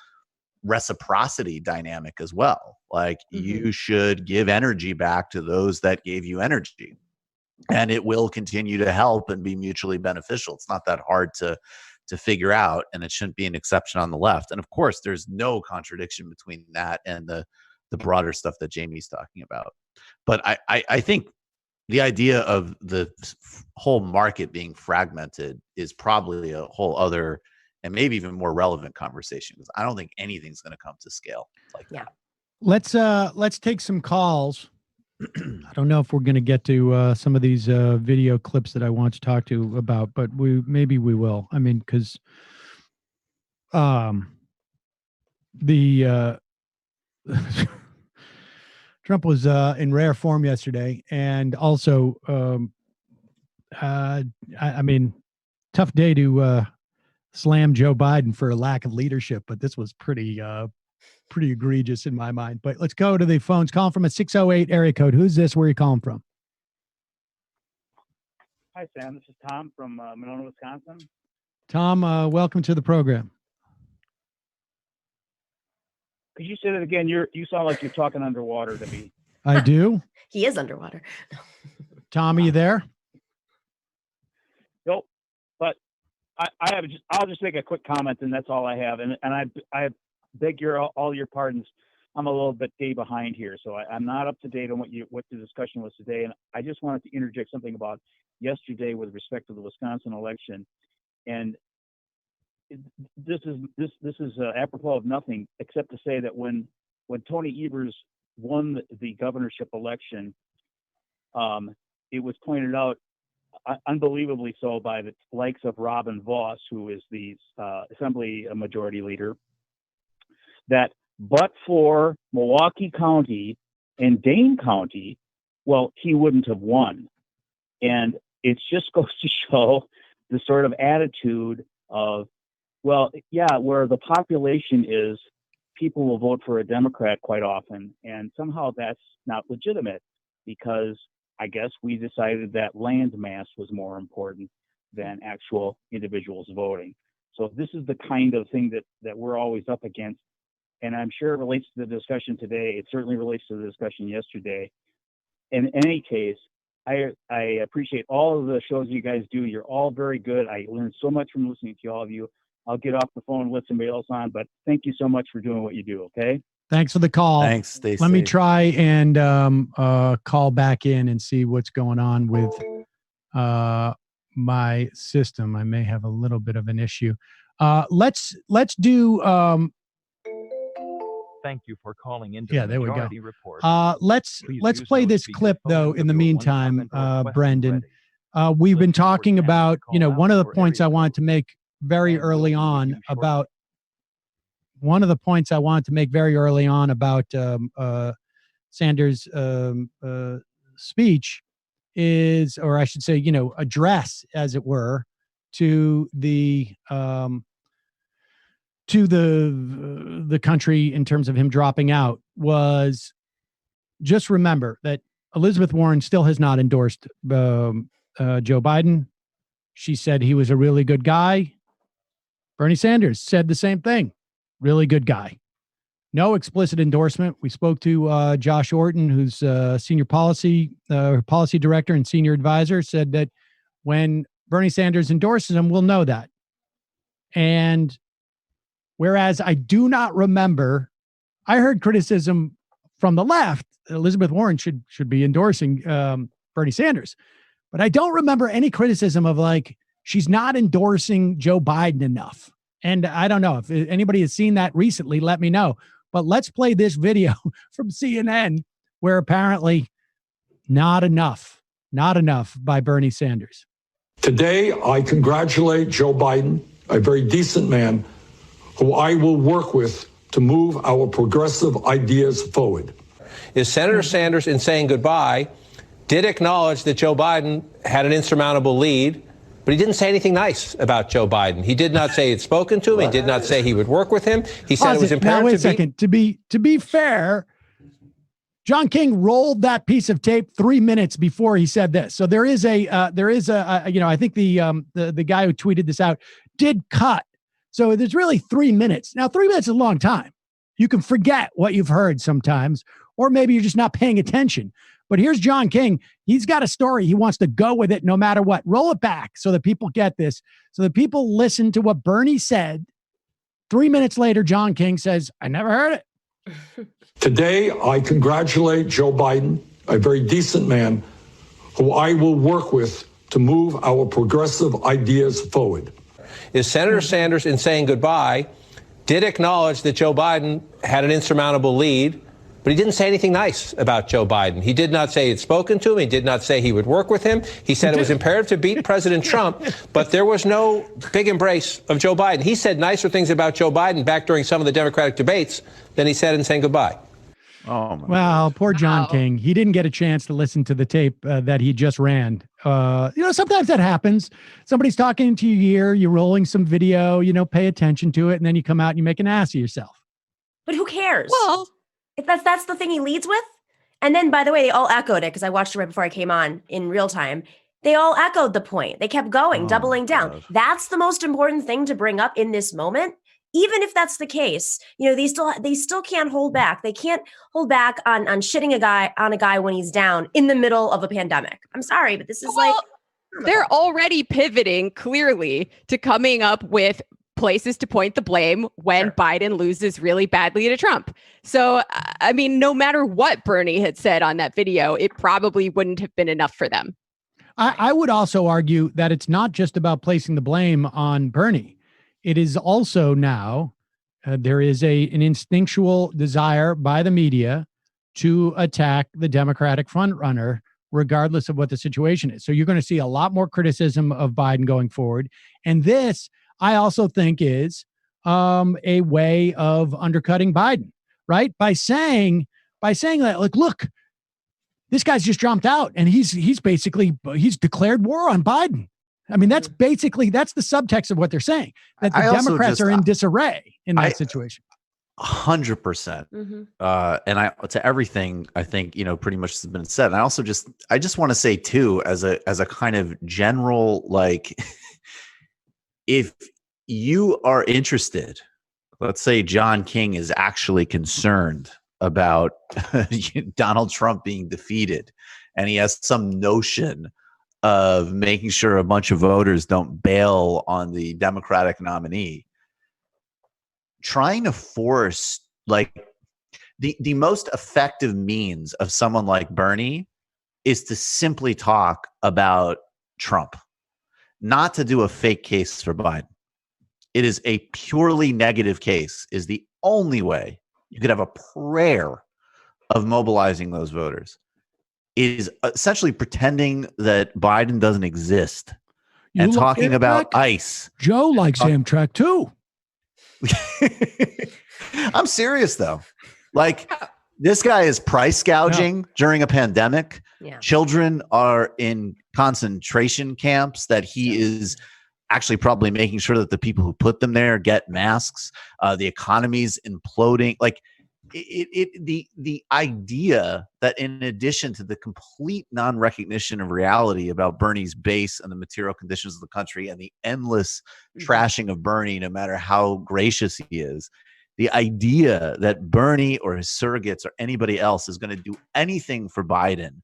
reciprocity dynamic as well. Like you should give energy back to those that gave you energy, and it will continue to help and be mutually beneficial. It's not that hard to figure out, and it shouldn't be an exception on the left. And of course, there's no contradiction between that and the broader stuff that Jamie's talking about. But I think the idea of the whole market being fragmented is probably a whole other and maybe even more relevant conversation, because I don't think anything's going to come to scale like that. Let's take some calls. I don't know if we're going to get to some of these video clips that I want to talk to about, but maybe we will. I mean, because the Trump was in rare form yesterday, and also, I mean, tough day to slam Joe Biden for a lack of leadership, but this was pretty egregious in my mind. But let's go to the phones. Calling from a 608 area code. Who's this? Where are you calling from? Hi, Sam. This is Tom from Monona, Wisconsin. Tom, welcome to the program. Could you say that again? You sound like you're talking underwater to me. I do. He is underwater. Tom, are you there? Nope. But I'll just make a quick comment, and that's all I have. And I beg all your pardons. I'm a little bit day behind here, so I'm not up to date on what the discussion was today. And I just wanted to interject something about yesterday with respect to the Wisconsin election. And this is apropos of nothing, except to say that when Tony Evers won the governorship election, it was pointed out, unbelievably so, by the likes of Robin Voss, who is the Assembly Majority Leader, that but for Milwaukee County and Dane County, well, he wouldn't have won. And it just goes to show the sort of attitude of, well, yeah, where the population is, people will vote for a Democrat quite often. And somehow that's not legitimate, because I guess we decided that land mass was more important than actual individuals voting. So this is the kind of thing that we're always up against. And I'm sure it relates to the discussion today. It certainly relates to the discussion yesterday. In any case, I appreciate all of the shows you guys do. You're all very good. I learned so much from listening to all of you. I'll get off the phone and let somebody else on, but thank you so much for doing what you do, okay? Thanks for the call. Thanks. Stay Let me safe. try and call back in and see what's going on with my system. I may have a little bit of an issue. Let's do Thank you for calling into yeah, the there we go. Majority Report. Let's Please use play no this speakerphone clip though. if In the your meantime, one comment or request is Brendan, ready. we've been Listen for talking Spanish about, call out one of the or points I area wanted code. to make very And we'll early be with on you shortly. about Sanders' speech is, or I should say, address, as it were, to the country in terms of him dropping out, was just remember that Elizabeth Warren still has not endorsed Joe Biden. She said he was a really good guy. Bernie Sanders said the same thing. Really good guy. No explicit endorsement. We spoke to Josh Orton, who's senior policy director and senior advisor, said that when Bernie Sanders endorses him, we'll know that. And whereas I do not remember, I heard criticism from the left, Elizabeth Warren should be endorsing Bernie Sanders. But I don't remember any criticism of like, she's not endorsing Joe Biden enough. And I don't know if anybody has seen that recently, let me know. But let's play this video from CNN where apparently not enough by Bernie Sanders. Today, I congratulate Joe Biden, a very decent man who I will work with to move our progressive ideas forward. Is Senator Sanders, in saying goodbye, did acknowledge that Joe Biden had an insurmountable lead, but he didn't say anything nice about Joe Biden. He did not say he'd spoken to him. He did not say he would work with him. He said it was imperative. Now, wait a second. To be fair, John King rolled that piece of tape 3 minutes before he said this. So there is a I think the guy who tweeted this out did cut. So there's really 3 minutes. Now, 3 minutes is a long time. You can forget what you've heard sometimes, or maybe you're just not paying attention. But here's John King. He's got a story. He wants to go with it no matter what. Roll it back so that people get this, so that people listen to what Bernie said. 3 minutes later, John King says, I never heard it. Today, I congratulate Joe Biden, a very decent man who I will work with to move our progressive ideas forward. Is Senator Sanders, in saying goodbye, did acknowledge that Joe Biden had an insurmountable lead, but he didn't say anything nice about Joe Biden. He did not say he'd spoken to him. He did not say he would work with him. He said it was imperative to beat President Trump, but there was no big embrace of Joe Biden. He said nicer things about Joe Biden back during some of the Democratic debates than he said in saying goodbye. Oh, my well, poor John King. He didn't get a chance to listen to the tape that he just ran. Sometimes that happens. Somebody's talking to you here, you're rolling some video, pay attention to it, and then you come out and you make an ass of yourself. But who cares? Well, if that's the thing he leads with. And then, by the way, they all echoed it because I watched it right before I came on in real time. They all echoed the point. They kept going, doubling down. God. That's the most important thing to bring up in this moment. Even if that's the case, they still can't hold back. They can't hold back on shitting on a guy when he's down in the middle of a pandemic. I'm sorry, but this is they're already pivoting clearly to coming up with places to point the blame when Biden loses really badly to Trump. So, I mean, no matter what Bernie had said on that video, it probably wouldn't have been enough for them. I would also argue that it's not just about placing the blame on Bernie. It is also now, there is an instinctual desire by the media to attack the Democratic frontrunner, regardless of what the situation is. So you're going to see a lot more criticism of Biden going forward. And this, I also think, is a way of undercutting Biden, right? By saying that, like, look, this guy's just jumped out and he's declared war on Biden. I mean, that's the subtext of what they're saying, that the Democrats are in disarray in that situation. 100%. And to everything, I think, pretty much has been said. And I just want to say too, as a kind of general, like, if you are interested, let's say John King is actually concerned about Donald Trump being defeated, and he has some notion of making sure a bunch of voters don't bail on the Democratic nominee, trying to force, like, the most effective means of someone like Bernie is to simply talk about Trump, not to do a fake case for Biden. It is a purely negative case is the only way you could have a prayer of mobilizing those voters. It is essentially pretending that Biden doesn't exist and talking about ICE. Joe likes Amtrak too. I'm serious though. Like, this guy is price gouging during a pandemic. Yeah. Children are in concentration camps that he is actually probably making sure that the people who put them there get masks. The economy's imploding. Like, the idea that in addition to the complete non-recognition of reality about Bernie's base and the material conditions of the country and the endless trashing of Bernie, no matter how gracious he is, the idea that Bernie or his surrogates or anybody else is going to do anything for Biden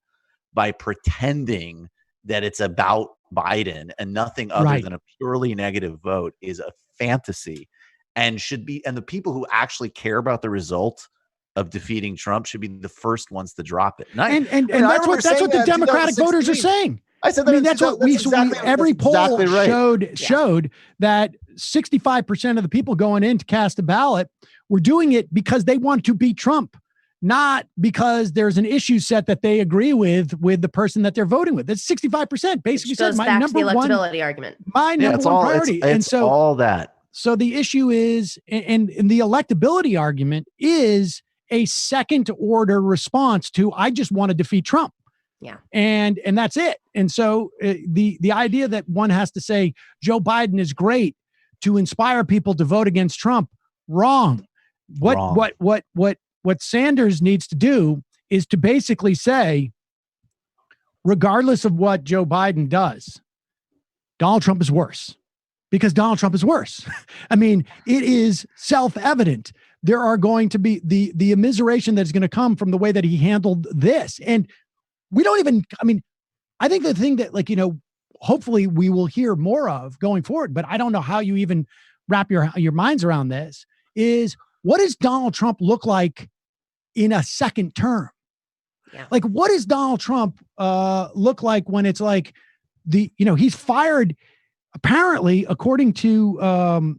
by pretending that it's about Biden and nothing other than a purely negative vote is a fantasy, and should be, and the people who actually care about the result of defeating Trump should be the first ones to drop it. And that's what the Democratic voters are saying. I said that. I mean, that's what every poll showed that 65% of the people going in to cast a ballot were doing it because they want to beat Trump, not because there's an issue set that they agree with the person that they're voting with. That's 65%. Basically, said my number one electability argument. My number one priority, and so all that. So the issue is, and the electability argument is a second order response to, I just want to defeat Trump. Yeah. And that's it. And so the idea that one has to say Joe Biden is great to inspire people to vote against Trump, wrong. What Sanders needs to do is to basically say, regardless of what Joe Biden does, Donald Trump is worse, because Donald Trump is worse. I mean, it is self-evident. There are going to be the immiseration that's going to come from the way that he handled this. And we don't even, I mean, I think the thing that, like, you know, hopefully we will hear more of going forward, but I don't know how you even wrap your minds around this, is what does Donald Trump look like in a second term? Yeah. Like, what does Donald Trump look like when it's like he's fired, apparently, according to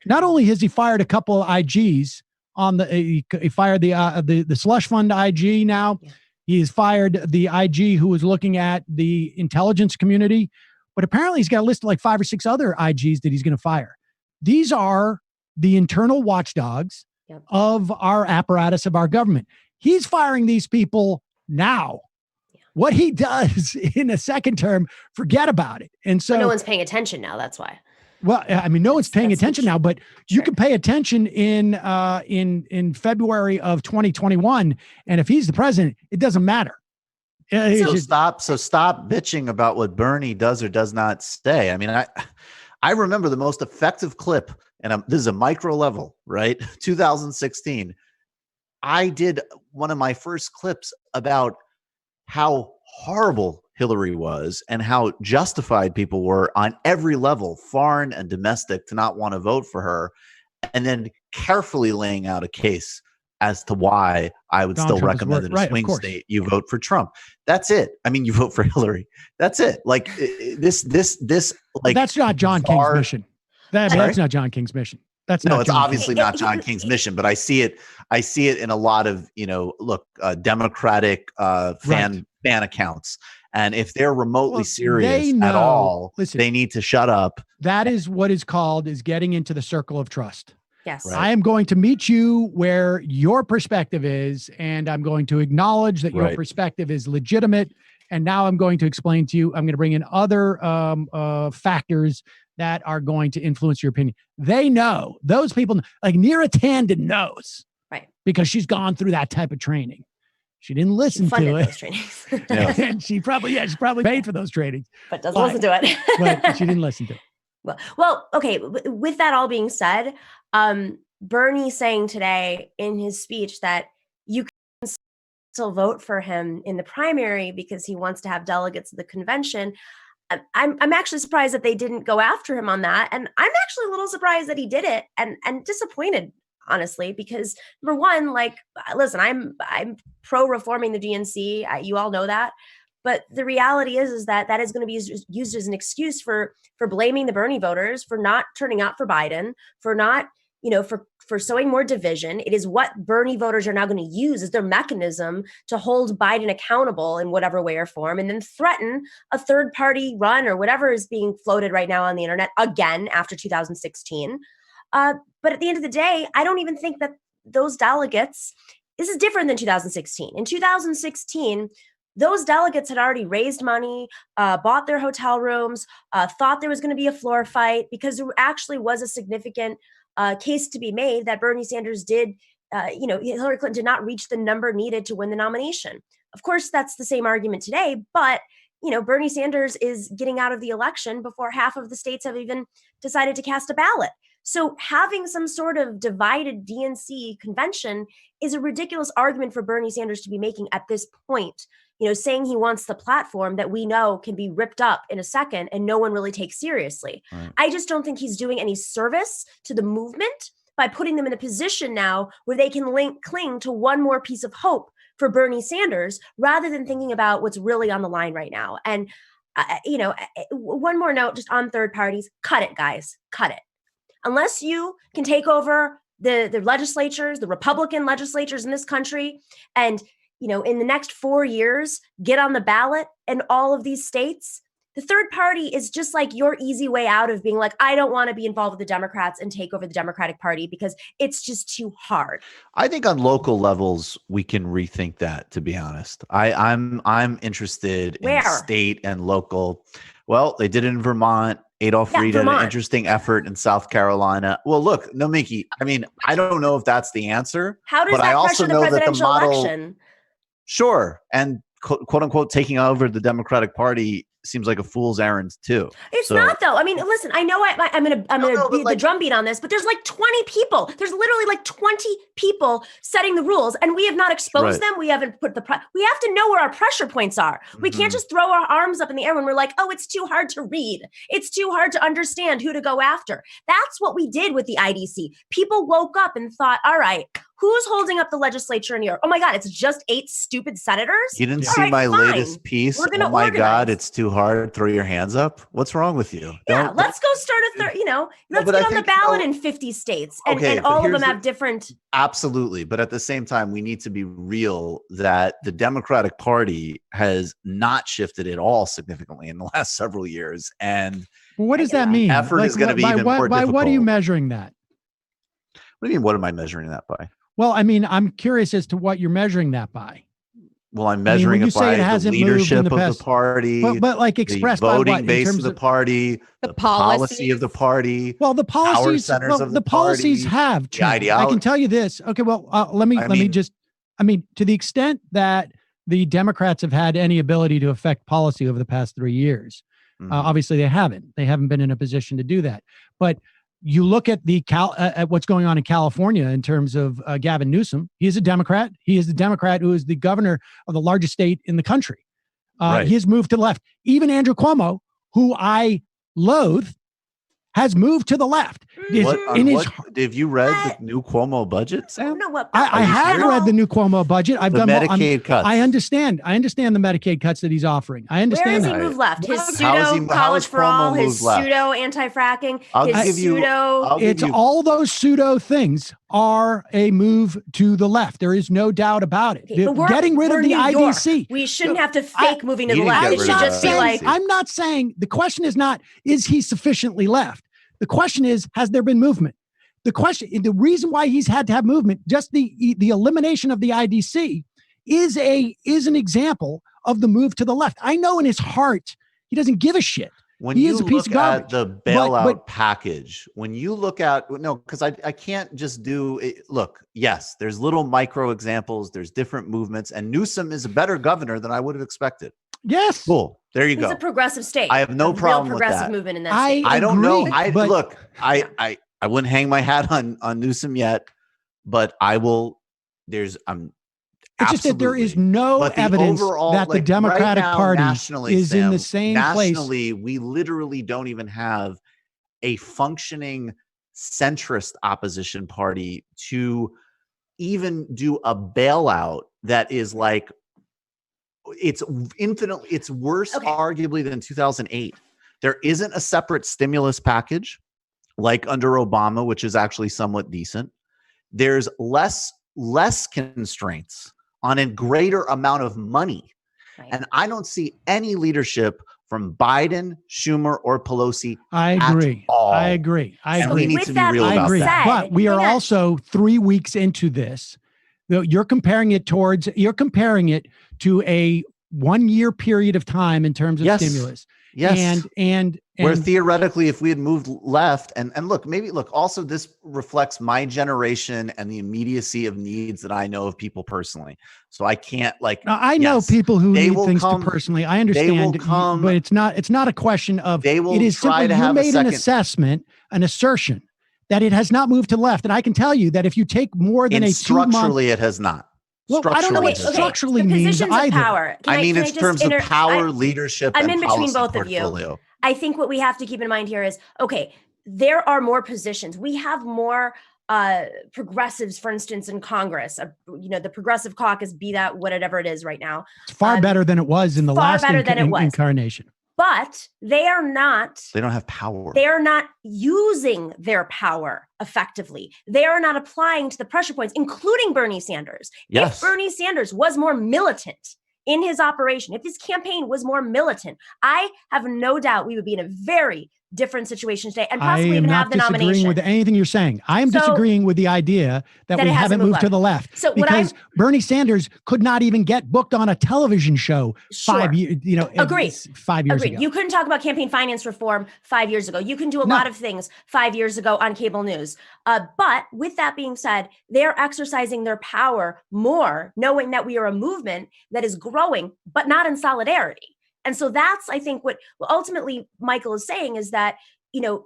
not only has he fired a couple of IGs on he fired the slush fund IG now. Yeah. He's fired the IG who was looking at the intelligence community, but apparently he's got a list of like 5 or 6 other IGs that he's going to fire. These are the internal watchdogs of our apparatus of our government. He's firing these people now. Yeah. What he does in a second term, forget about it. And so no one's paying attention now. That's why. Well, I mean, no one's paying attention now, but you can pay attention in February of 2021. And if he's the president, it doesn't matter. So stop bitching about what Bernie does or does not say. I mean, I remember the most effective clip, and this is a micro level, right? 2016. I did one of my first clips about how horrible Hillary was and how justified people were on every level, foreign and domestic, to not want to vote for her, and then carefully laying out a case as to why I would still recommend in a swing state you vote for Trump. That's it. I mean, you vote for Hillary. That's it. Like this like, that's not John King's mission. That's not John King's mission. That's no, not it's John obviously not John King's mission, but I see it in a lot of, Democratic fan accounts. And if they're remotely serious at all, they need to shut up. That is what is getting into the circle of trust. Yes. Right. I am going to meet you where your perspective is, and I'm going to acknowledge that your perspective is legitimate. And now I'm going to explain to you, I'm going to bring in other factors that are going to influence your opinion. They know, those people, like Neera Tanden knows, right? Because she's gone through that type of training. She didn't listen to it. Those trainings. And she probably paid for those trainings, but doesn't listen to it. But she didn't listen to it. Well, okay. With that all being said, Bernie saying today in his speech that you can still vote for him in the primary because he wants to have delegates at the convention. I'm actually surprised that they didn't go after him on that. And I'm actually a little surprised that he did it and disappointed, honestly, because number one, like, listen, I'm pro reforming the DNC. You all know that. But the reality is that is going to be used as an excuse for blaming the Bernie voters for not turning out for Biden, for not, for sowing more division. It is what Bernie voters are now going to use as their mechanism to hold Biden accountable in whatever way or form, and then threaten a third party run or whatever is being floated right now on the internet again after 2016. But at the end of the day, I don't even think that those delegates, this is different than 2016. In 2016, those delegates had already raised money, bought their hotel rooms, thought there was going to be a floor fight, because there actually was a significant case to be made that Bernie Sanders did, Hillary Clinton did not reach the number needed to win the nomination. Of course, that's the same argument today, but Bernie Sanders is getting out of the election before half of the states have even decided to cast a ballot. So having some sort of divided DNC convention is a ridiculous argument for Bernie Sanders to be making at this point, saying he wants the platform that we know can be ripped up in a second and no one really takes seriously. Right. I just don't think he's doing any service to the movement by putting them in a position now where they can cling to one more piece of hope for Bernie Sanders rather than thinking about what's really on the line right now. And, one more note just on third parties, cut it, guys, cut it. Unless you can take over the legislatures, the Republican legislatures in this country, and, in the next 4 years, get on the ballot in all of these states, the third party is just like your easy way out of being like, I don't want to be involved with the Democrats and take over the Democratic Party because it's just too hard. I think on local levels, we can rethink that, to be honest. I'm interested in state and local. Well, they did it in Vermont. Adolph Reed had an interesting effort in South Carolina. Well, look, Nomiki, I mean, I don't know if that's the answer. How does that pressure the presidential election? Sure. And quote unquote, taking over the Democratic Party seems like a fool's errand too. It's not though. I mean, listen, I know I'm gonna beat the drumbeat on this, but there's like 20 people. There's literally like 20 people setting the rules, and we have not exposed them. We haven't put we have to know where our pressure points are. We can't just throw our arms up in the air when we're like, oh, it's too hard to read. It's too hard to understand who to go after. That's what we did with the IDC. People woke up and thought, all right, who's holding up the legislature in New York? Oh my God, it's just 8 stupid senators? You didn't see my latest piece? Oh my God, it's too hard. Throw your hands up. What's wrong with you? Yeah, let's go start let's get on the ballot in 50 states. And all of them have different. Absolutely. But at the same time, we need to be real that the Democratic Party has not shifted at all significantly in the last several years. And what does that mean? Effort is going to be even more difficult. What are you measuring that? What do you mean, what am I measuring that by? Well, I mean, I'm curious as to what you're measuring that by. Well, I'm measuring it by the leadership of the party, but like expressed the voting by what? base of the party, the policy of the party. Well, the policies, the policies have changed. I can tell you this. Okay, well, let me just. I mean, to the extent that the Democrats have had any ability to affect policy over the past 3 years, obviously they haven't. They haven't been in a position to do that. But you look at at what's going on in California in terms of Gavin Newsom. He is a Democrat. He is the Democrat who is the governor of the largest state in the country. He has moved to the left. Even Andrew Cuomo, who I loathe, has moved to the left. Have you read the new Cuomo budget, Sam? I have read the new Cuomo budget. I've done Medicaid cuts. I understand the Medicaid cuts that he's offering. I understand. Where has he moved left? His pseudo college for all, his pseudo anti-fracking, It's all those pseudo things are a move to the left. There is no doubt about it. Okay, getting rid of the IDC. We shouldn't have to fake moving to the left. It should just be like. I'm not saying the question is not, is he sufficiently left? The question is, has there been movement? The reason why he's had to have movement, just the elimination of the IDC is an example of the move to the left. I know in his heart, he doesn't give a shit. When you look at the bailout package, when you look at, because I can't just do it. Look, yes, there's little micro examples. There's different movements, and Newsom is a better governor than I would have expected. Yes. Cool. There you go. It's a progressive state. I have no problem with that. Progressive movement in that state. I don't know. I wouldn't hang my hat on Newsom yet, but I will. It's just that there is no evidence that the Democratic Party is in the same place. Nationally, we literally don't even have a functioning centrist opposition party to even do a bailout that is like, it's worse arguably than 2008. There isn't a separate stimulus package like under Obama, which is actually somewhat decent. There's less constraints on a greater amount of money. Right. And I don't see any leadership from Biden, Schumer, or Pelosi. I agree. I agree. And we need to be real about that. But we are also 3 weeks into this. You're comparing it to a 1 year period of time in terms of stimulus. Yes. And where theoretically, if we had moved left, and look, also this reflects my generation and the immediacy of needs that I know of people personally. So I can't I know people who need things personally. I understand, but it's not a question of. It is simply you made an assessment, an assertion that it has not moved to left, and I can tell you that if you take more than structurally, it has not. Well, I don't know what structurally means either. Power. I mean, in terms of power, leadership, I'm and in between both portfolio. of you. I think what we have to keep in mind here is, there are more positions. We have more progressives, for instance, in Congress. The Progressive Caucus, be that whatever it is right now. It's far better than it was in the last incarnation. But they don't have power. They are not using their power effectively. They are not applying to the pressure points, including Bernie Sanders. Yes. If Bernie Sanders was more militant in his operation, if his campaign was more militant, I have no doubt we would be in a very, different situation today and I possibly am even not have the disagreeing nomination. with anything you're saying. I am So- disagreeing with the idea that That we it hasn't haven't moved to left. the left. So what because Bernie Sanders could not even get booked on a television show 5 years, Agreed. 5 years Agreed. ago. You couldn't talk about campaign finance reform 5 years ago. You can do a lot of things 5 years ago on cable news. But with that being said, they're exercising their power more, knowing that we are a movement that is growing, but not in solidarity. And so that's, I think, what ultimately Michael is saying is that,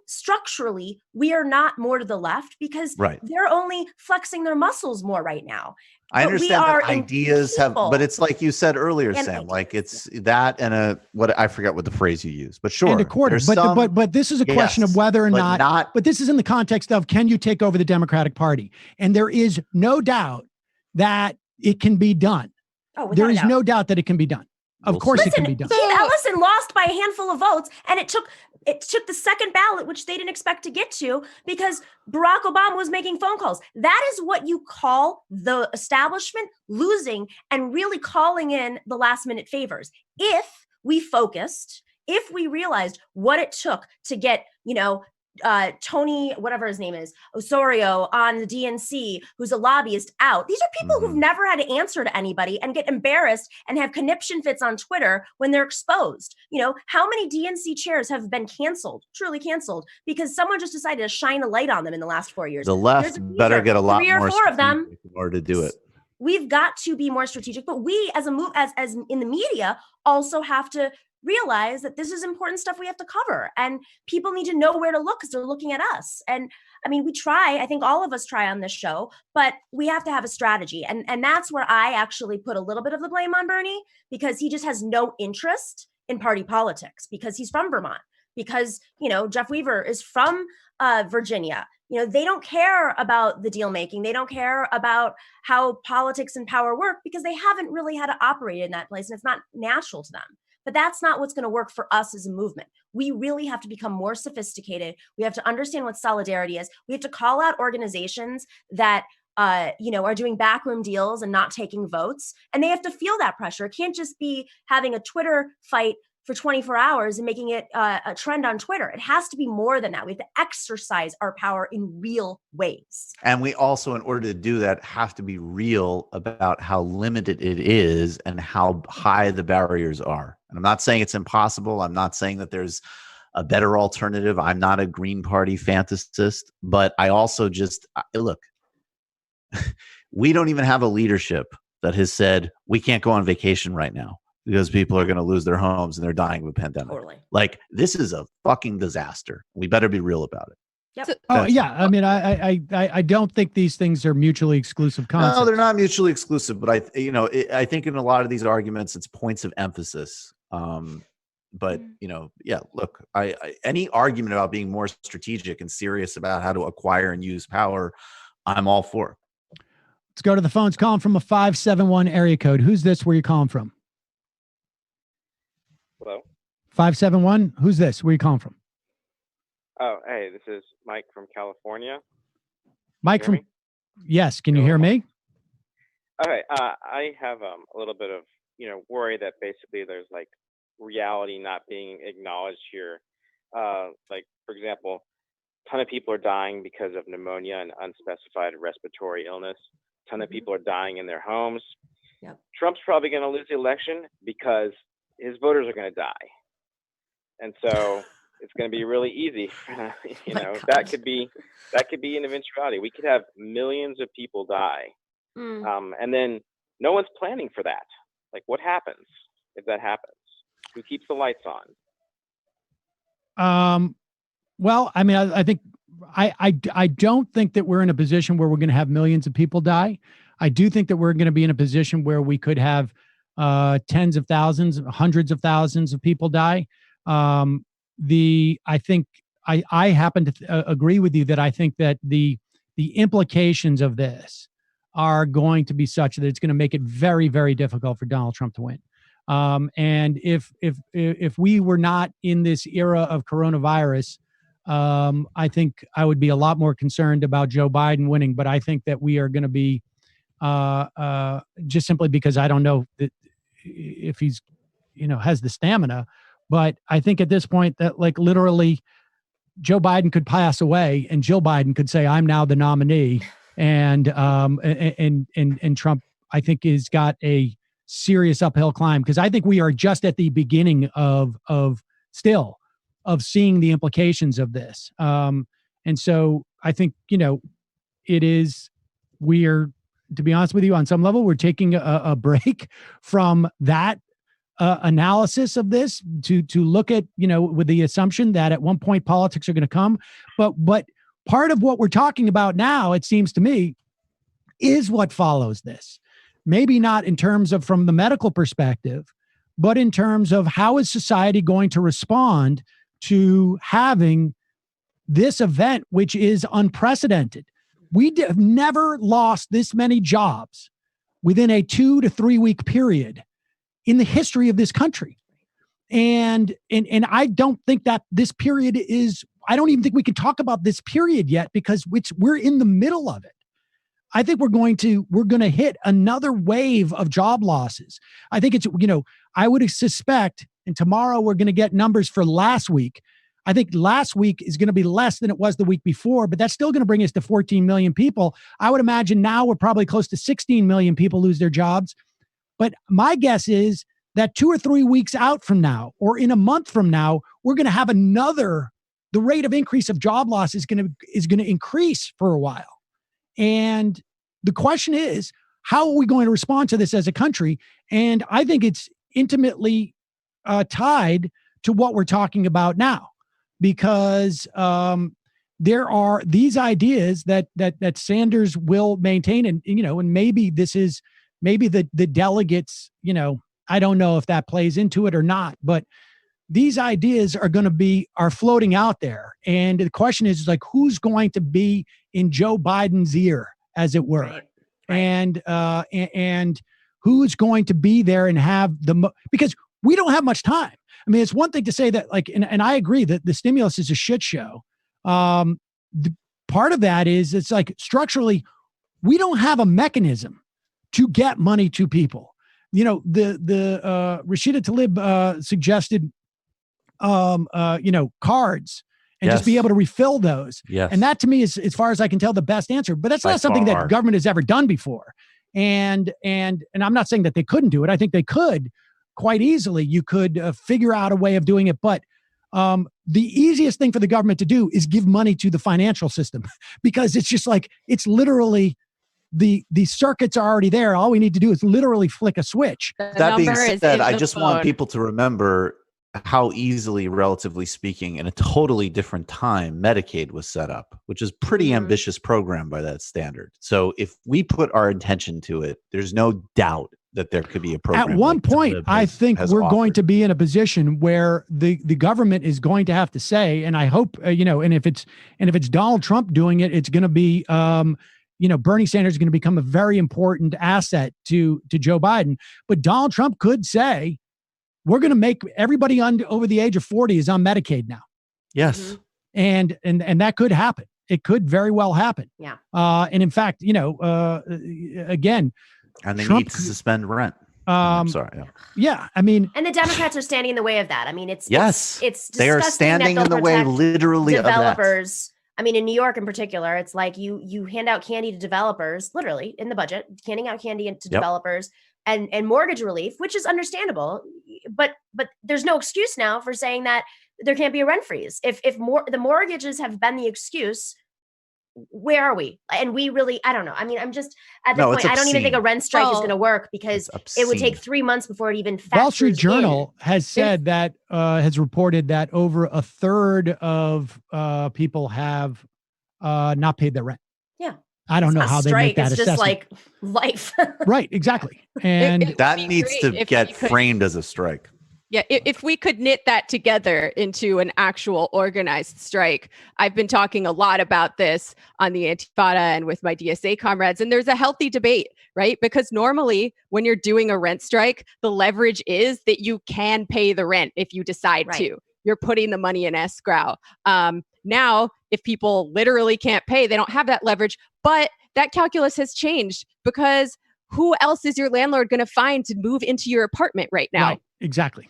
structurally, we are not more to the left because they're only flexing their muscles more right now. I But we understand are that ideas have, people. but it's like you said earlier, And Sam, like it's that and what I forget what the phrase you use, but sure. And a quarter. there's But, some- but this is a question of yes, whether or but not, but this is in the context of, can you take over the Democratic Party? And there is no doubt that it can be done. Oh, without There a is doubt. no doubt that it can be done. Of course it can be done. Keith Ellison lost by a handful of votes, and it took the second ballot, which they didn't expect to get to, because Barack Obama was making phone calls. That is what you call the establishment losing and really calling in the last minute favors. If we focused, if we realized what it took to get, Tony, whatever his name is, Osorio on the DNC, who's a lobbyist, out. These are people who've never had to answer to anybody and get embarrassed and have conniption fits on Twitter when they're exposed. How many DNC chairs have been canceled, truly canceled, because someone just decided to shine a light on them in the last 4 years? the left better get a lot 3 or more 4 of them. strategic in order to do it. We've got to be more strategic, but we as as in the media also have to realize that this is important stuff we have to cover, and people need to know where to look because they're looking at us. And I mean, we try, I think all of us try on this show, but we have to have a strategy. And that's where I actually put a little bit of the blame on Bernie, because he just has no interest in party politics, because he's from Vermont, because, Jeff Weaver is from Virginia. They don't care about the deal making. They don't care about how politics and power work because they haven't really had to operate in that place, and it's not natural to them. But that's not what's going to work for us as a movement. We really have to become more sophisticated. We have to understand what solidarity is. We have to call out organizations that are doing backroom deals and not taking votes. And they have to feel that pressure. It can't just be having a Twitter fight for 24 hours and making it a trend on Twitter. It has to be more than that. We have to exercise our power in real ways. And we also, in order to do that, have to be real about how limited it is and how high the barriers are. And I'm not saying it's impossible. I'm not saying that there's a better alternative. I'm not a Green Party fantasist, but I also look, we don't even have a leadership that has said we can't go on vacation right now because people are going to lose their homes and they're dying of a pandemic. Totally. Like, this is a fucking disaster. We better be real about it. Yep. Oh yeah, I mean, I don't think these things are mutually exclusive concepts. No, they're not mutually exclusive, but I think in a lot of these arguments, it's points of emphasis. But look, any argument about being more strategic and serious about how to acquire and use power, I'm all for. Let's go to the phones. Calling from a 571 area code. Who's this? Where you calling from? Hello. 571. Who's this? Where you calling from? Oh, hey, this is Mike from California. Mike from. Yes. Can you hear me? Okay. I have a little bit of worry that basically there's like reality not being acknowledged here. Like, for example, a ton of people are dying because of pneumonia and unspecified respiratory illness. A ton of people are dying in their homes. Yep. Trump's probably going to lose the election because his voters are going to die. And so it's going to be really easy. That could be an eventuality. We could have millions of people die. And then no one's planning for that. Like, what happens if that happens? Who keeps the lights on? Well, I mean, I think I don't think that we're in a position where we're going to have millions of people die. I do think that we're going to be in a position where we could have tens of thousands, hundreds of thousands of people die. I think I happen to agree with you that I think that the implications of this are going to be such that it's going to make it very, very difficult for Donald Trump to win. And if we were not in this era of coronavirus, I think I would be a lot more concerned about Joe Biden winning. But I think that we are going to be just simply because I don't know that if he's has the stamina. But I think at this point that, like, literally Joe Biden could pass away and Jill Biden could say, I'm now the nominee. And Trump, I think, has got a serious uphill climb, because I think we are just at the beginning of seeing the implications of this. And so I think, we're, to be honest with you, on some level, we're taking a break from that analysis of this to look at, with the assumption that at one point politics are going to come. But part of what we're talking about now, it seems to me, is what follows this. Maybe not in terms of from the medical perspective, but in terms of how is society going to respond to having this event, which is unprecedented. We have never lost this many jobs within a 2 to 3 week period in the history of this country. And I don't think that this period is, I don't even think we can talk about this period yet, because we're in the middle of it. I think we're going to hit another wave of job losses. I think it's, I would suspect, and tomorrow we're going to get numbers for last week. I think last week is going to be less than it was the week before, but that's still going to bring us to 14 million people. I would imagine now we're probably close to 16 million people lose their jobs. But my guess is that 2 or 3 weeks out from now, or in a month from now, we're going to have the rate of increase of job loss is going to increase for a while. And the question is, how are we going to respond to this as a country? And I think it's intimately tied to what we're talking about now, because there are these ideas that Sanders will maintain, and maybe the delegates, I don't know if that plays into it or not, but these ideas are floating out there. And the question is like, who's going to be in Joe Biden's ear, as it were? Right. And who's going to be there and have because we don't have much time. I mean, it's one thing to say that, like, and I agree that the stimulus is a shit show. Part of that is it's like structurally, we don't have a mechanism to get money to people. The Rashida Tlaib suggested, cards and just be able to refill those. Yes. And that to me is, as far as I can tell, the best answer, but that's not something that government has ever done before. And I'm not saying that they couldn't do it. I think they could quite easily. You could figure out a way of doing it. But the easiest thing for the government to do is give money to the financial system, because it's just like, it's literally the circuits are already there. All we need to do is literally flick a switch. That being said, I just want people to remember how easily, relatively speaking, in a totally different time, Medicaid was set up, which is pretty ambitious program by that standard. So if we put our intention to it, there's no doubt that there could be a program. At one point, I think we're going to be in a position where the government is going to have to say, and I hope, and if it's Donald Trump doing it, it's going to be, Bernie Sanders is going to become a very important asset to Joe Biden. But Donald Trump could say, we're going to make everybody over the age of 40 is on Medicaid now. Yes. And that could happen. It could very well happen. Yeah. And in fact, again, and they Trump need to suspend rent. I'm sorry. Yeah. I mean, and the Democrats are standing in the way of that. I mean, it's they are standing in the way, literally, developers. I mean, in New York in particular, it's like you hand out candy to developers, literally in the budget, handing out candy to developers and mortgage relief, which is understandable. But there's no excuse now for saying that there can't be a rent freeze. If the mortgages have been the excuse, where are we? And we really, I don't know. I mean, I'm just at the point, I don't even think a rent strike is going to work, because it would take 3 months before it even factors Wall Street Journal has said that, has reported that over a third of people have not paid their rent. Yeah. I don't know how they make that assessment. It's just like life. Right, exactly. And that needs to get framed as a strike. Yeah, if we could knit that together into an actual organized strike. I've been talking a lot about this on the Antifada and with my DSA comrades, and there's a healthy debate, right? Because normally when you're doing a rent strike, the leverage is that you can pay the rent if you decide to. You're putting the money in escrow. Now, if people literally can't pay, they don't have that leverage, but that calculus has changed, because who else is your landlord going to find to move into your apartment right now? Right. Exactly.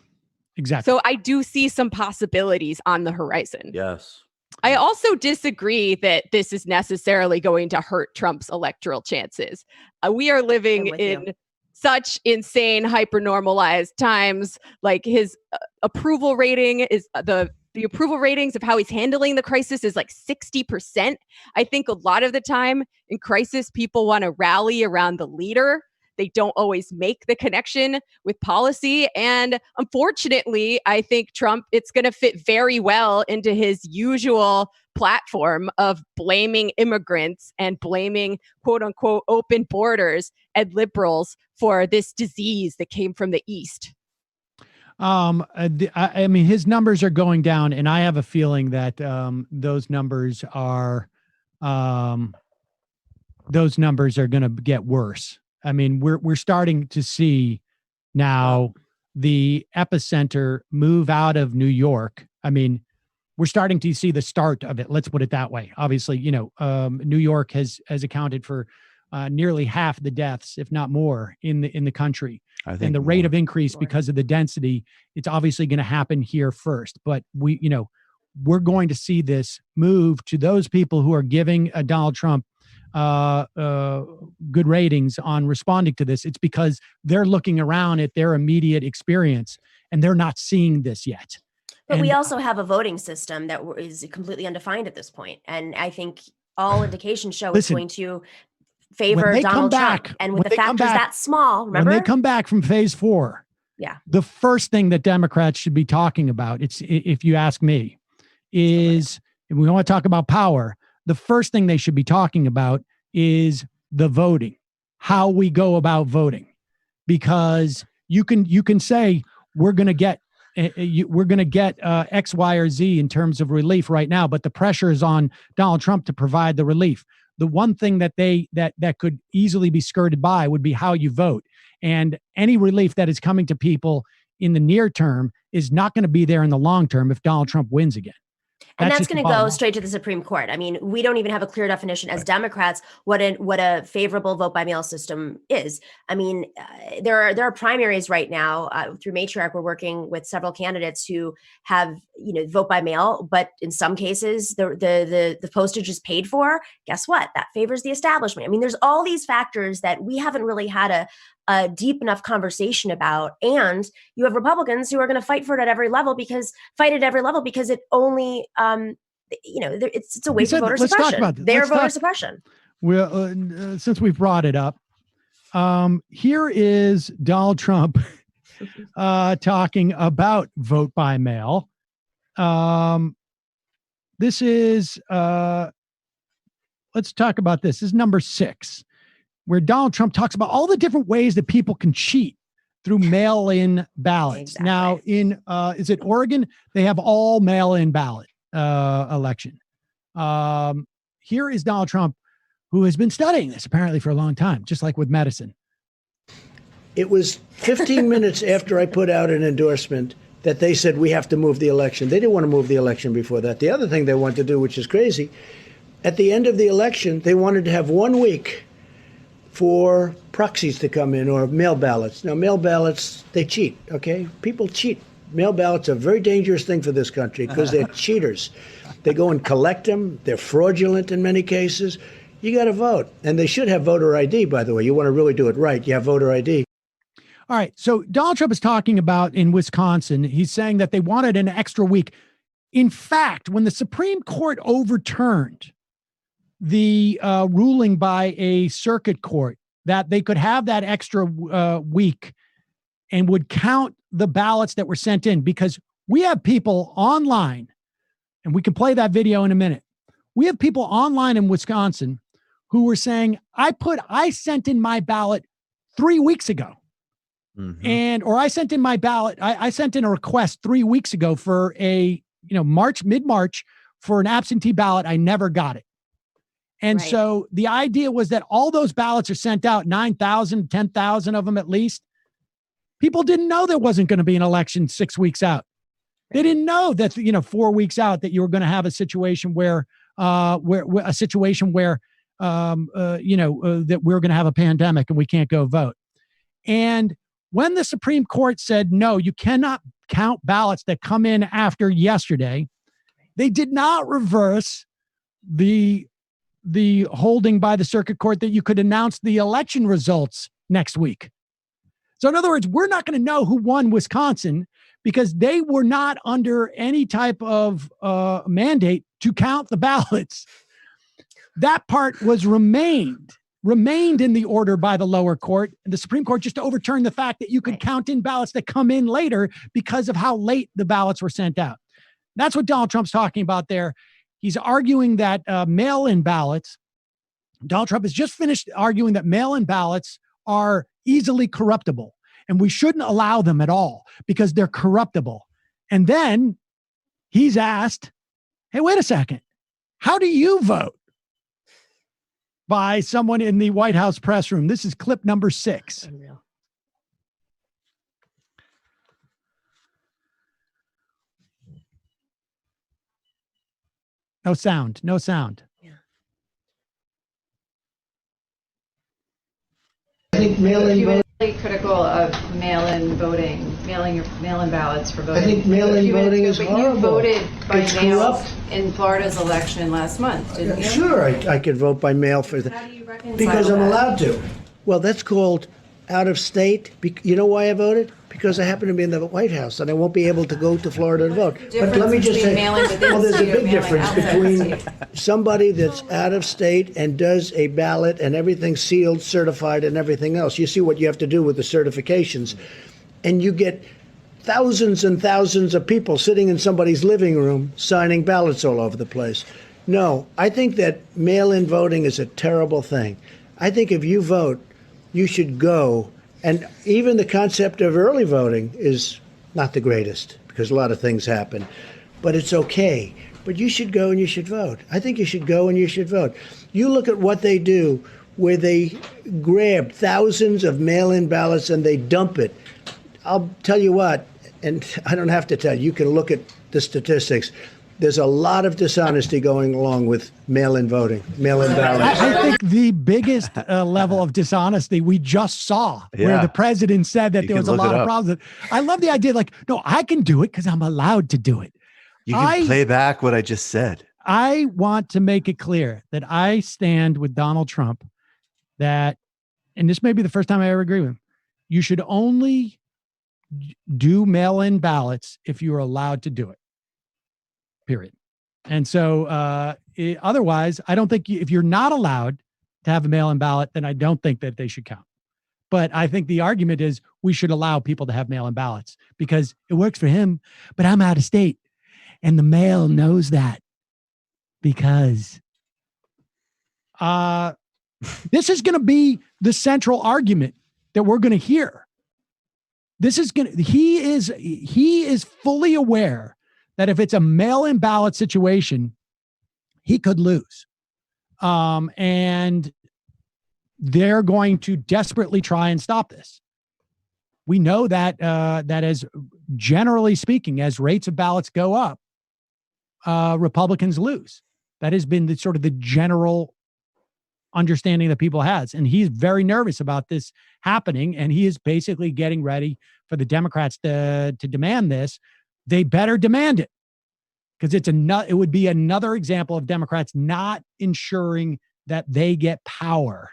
So I do see some possibilities on the horizon. Yes. I also disagree that this is necessarily going to hurt Trump's electoral chances. We are living in such insane, hyper-normalized times. Like his approval rating is the approval ratings of how he's handling the crisis is like 60%. I think a lot of the time in crisis, people want to rally around the leader. They don't always make the connection with policy. And unfortunately, I think Trump, it's going to fit very well into his usual platform of blaming immigrants and blaming quote unquote open borders and liberals for this disease that came from the East. I mean, his numbers are going down, and I have a feeling that those numbers are going to get worse. I mean, we're starting to see now the epicenter move out of New York. I mean, we're starting to see the start of it. Let's put it that way. Obviously, New York has accounted for nearly half the deaths, if not more, in the country. And the rate of increase because of the density, it's obviously going to happen here first. But we're going to see this move to those people who are giving Donald Trump good ratings on responding to this. It's because they're looking around at their immediate experience and they're not seeing this yet. But we also have a voting system that is completely undefined at this point. And I think all indications show it's going to favor Donald Trump. And with the factors that small, remember? When they come back from phase 4, the first thing that Democrats should be talking about, if you ask me, is if we want to talk about power, the first thing they should be talking about is the voting, how we go about voting, because you can say we're going to get X, Y, or Z in terms of relief right now, but the pressure is on Donald Trump to provide the relief. The one thing that that could easily be skirted by would be how you vote, and any relief that is coming to people in the near term is not going to be there in the long term if Donald Trump wins again. And that's going to go straight to the Supreme Court. I mean, we don't even have a clear definition as Democrats what a favorable vote by mail system is. I mean, there are primaries right now through Matriarch. We're working with several candidates who have vote by mail, but in some cases the postage is paid for. Guess what? That favors the establishment. I mean, there's all these factors that we haven't really had a deep enough conversation about, and you have Republicans who are going to fight for it at every level because it only it's a way for voter suppression. Talk about this. Their voter suppression. Well, since we've brought it up, here is Donald Trump talking about vote by mail. This is let's talk about this. This is number 6. Where Donald Trump talks about all the different ways that people can cheat through mail-in ballots. Exactly. Now, in is it Oregon? They have all mail-in ballot election. Here is Donald Trump, who has been studying this apparently for a long time, just like with medicine. It was 15 minutes after I put out an endorsement that they said we have to move the election. They didn't want to move the election before that. The other thing they wanted to do, which is crazy, at the end of the election, they wanted to have 1 week for proxies to come in or mail ballots. Now, mail ballots, they cheat, okay? People cheat. Mail ballots are a very dangerous thing for this country because they're cheaters. They go and collect them. They're fraudulent in many cases. You got to vote. And they should have voter ID, by the way. You want to really do it right. You have voter ID. All right. So Donald Trump is talking about in Wisconsin, he's saying that they wanted an extra week. In fact, when the Supreme Court overturned the ruling by a circuit court that they could have that extra week and would count the ballots that were sent in, because we have people online, and we can play that video in a minute. We have people online in Wisconsin who were saying, I sent in my ballot 3 weeks ago. Mm-hmm. Or I sent in my ballot. I sent in a request 3 weeks ago for a, mid-March for an absentee ballot. I never got it. And so the idea was that all those ballots are sent out, 9,000, 10,000 of them at least. People didn't know there wasn't going to be an election 6 weeks out. They didn't know that, 4 weeks out that you were going to have a situation where that we're going to have a pandemic and we can't go vote. And when the Supreme Court said, no, you cannot count ballots that come in after yesterday, They did not reverse the holding by the circuit court that you could announce the election results next week. So in other words, we're not going to know who won Wisconsin because they were not under any type of mandate to count the ballots. That part was remained in the order by the lower court. And the Supreme Court just overturned the fact that you could count in ballots that come in later because of how late the ballots were sent out. That's what Donald Trump's talking about there. He's arguing that mail-in ballots, Donald Trump has just finished arguing that mail-in ballots are easily corruptible and we shouldn't allow them at all because they're corruptible. And then he's asked, hey, wait a second, how do you vote? By someone in the White House press room. This is clip number 6. Unreal. No sound. No sound. I think mail-in voting. Really critical of mail-in voting, mail-in ballots for voting. I think mail-in voting is horrible. You voted by It's mail corrupt. in Florida's election last month, didn't you? Sure, I could vote by mail for that. How do you reconcile Because I'm that? allowed to. Well, that's called out of state. You know why I voted? Because I happen to be in the White House and I won't be able to go to Florida to vote. But let me just say, well, there's a big difference between somebody that's out of state and does a ballot and everything sealed, certified, and everything else. You see what you have to do with the certifications. And you get thousands and thousands of people sitting in somebody's living room signing ballots all over the place. No, I think that mail-in voting is a terrible thing. I think if you vote, you should go. And even the concept of early voting is not the greatest because a lot of things happen. But it's okay. But you should go and you should vote. I think you should go and you should vote. You look at what they do where they grab thousands of mail-in ballots and they dump it. I'll tell you what, and I don't have to tell you, you can look at the statistics. There's a lot of dishonesty going along with mail-in voting, mail-in ballots. I think the biggest level of dishonesty we just saw where the president said that there was a lot of problems. I love the idea like, no, I can do it because I'm allowed to do it. You can play back what I just said. I want to make it clear that I stand with Donald Trump that, and this may be the first time I ever agree with him, you should only do mail-in ballots if you are allowed to do it. Period. And so otherwise, I don't think if you're not allowed to have a mail-in ballot, then I don't think that they should count. But I think the argument is we should allow people to have mail-in ballots because it works for him, but I'm out of state. And the mail knows that because this is going to be the central argument that we're going to hear. He is fully aware that if it's a mail-in ballot situation, he could lose. And they're going to desperately try and stop this. We know that that as generally speaking, as rates of ballots go up, Republicans lose. That has been the sort of the general understanding that people has. And he's very nervous about this happening. And he is basically getting ready for the Democrats to demand this. They better demand it because it would be another example of Democrats not ensuring that they get power,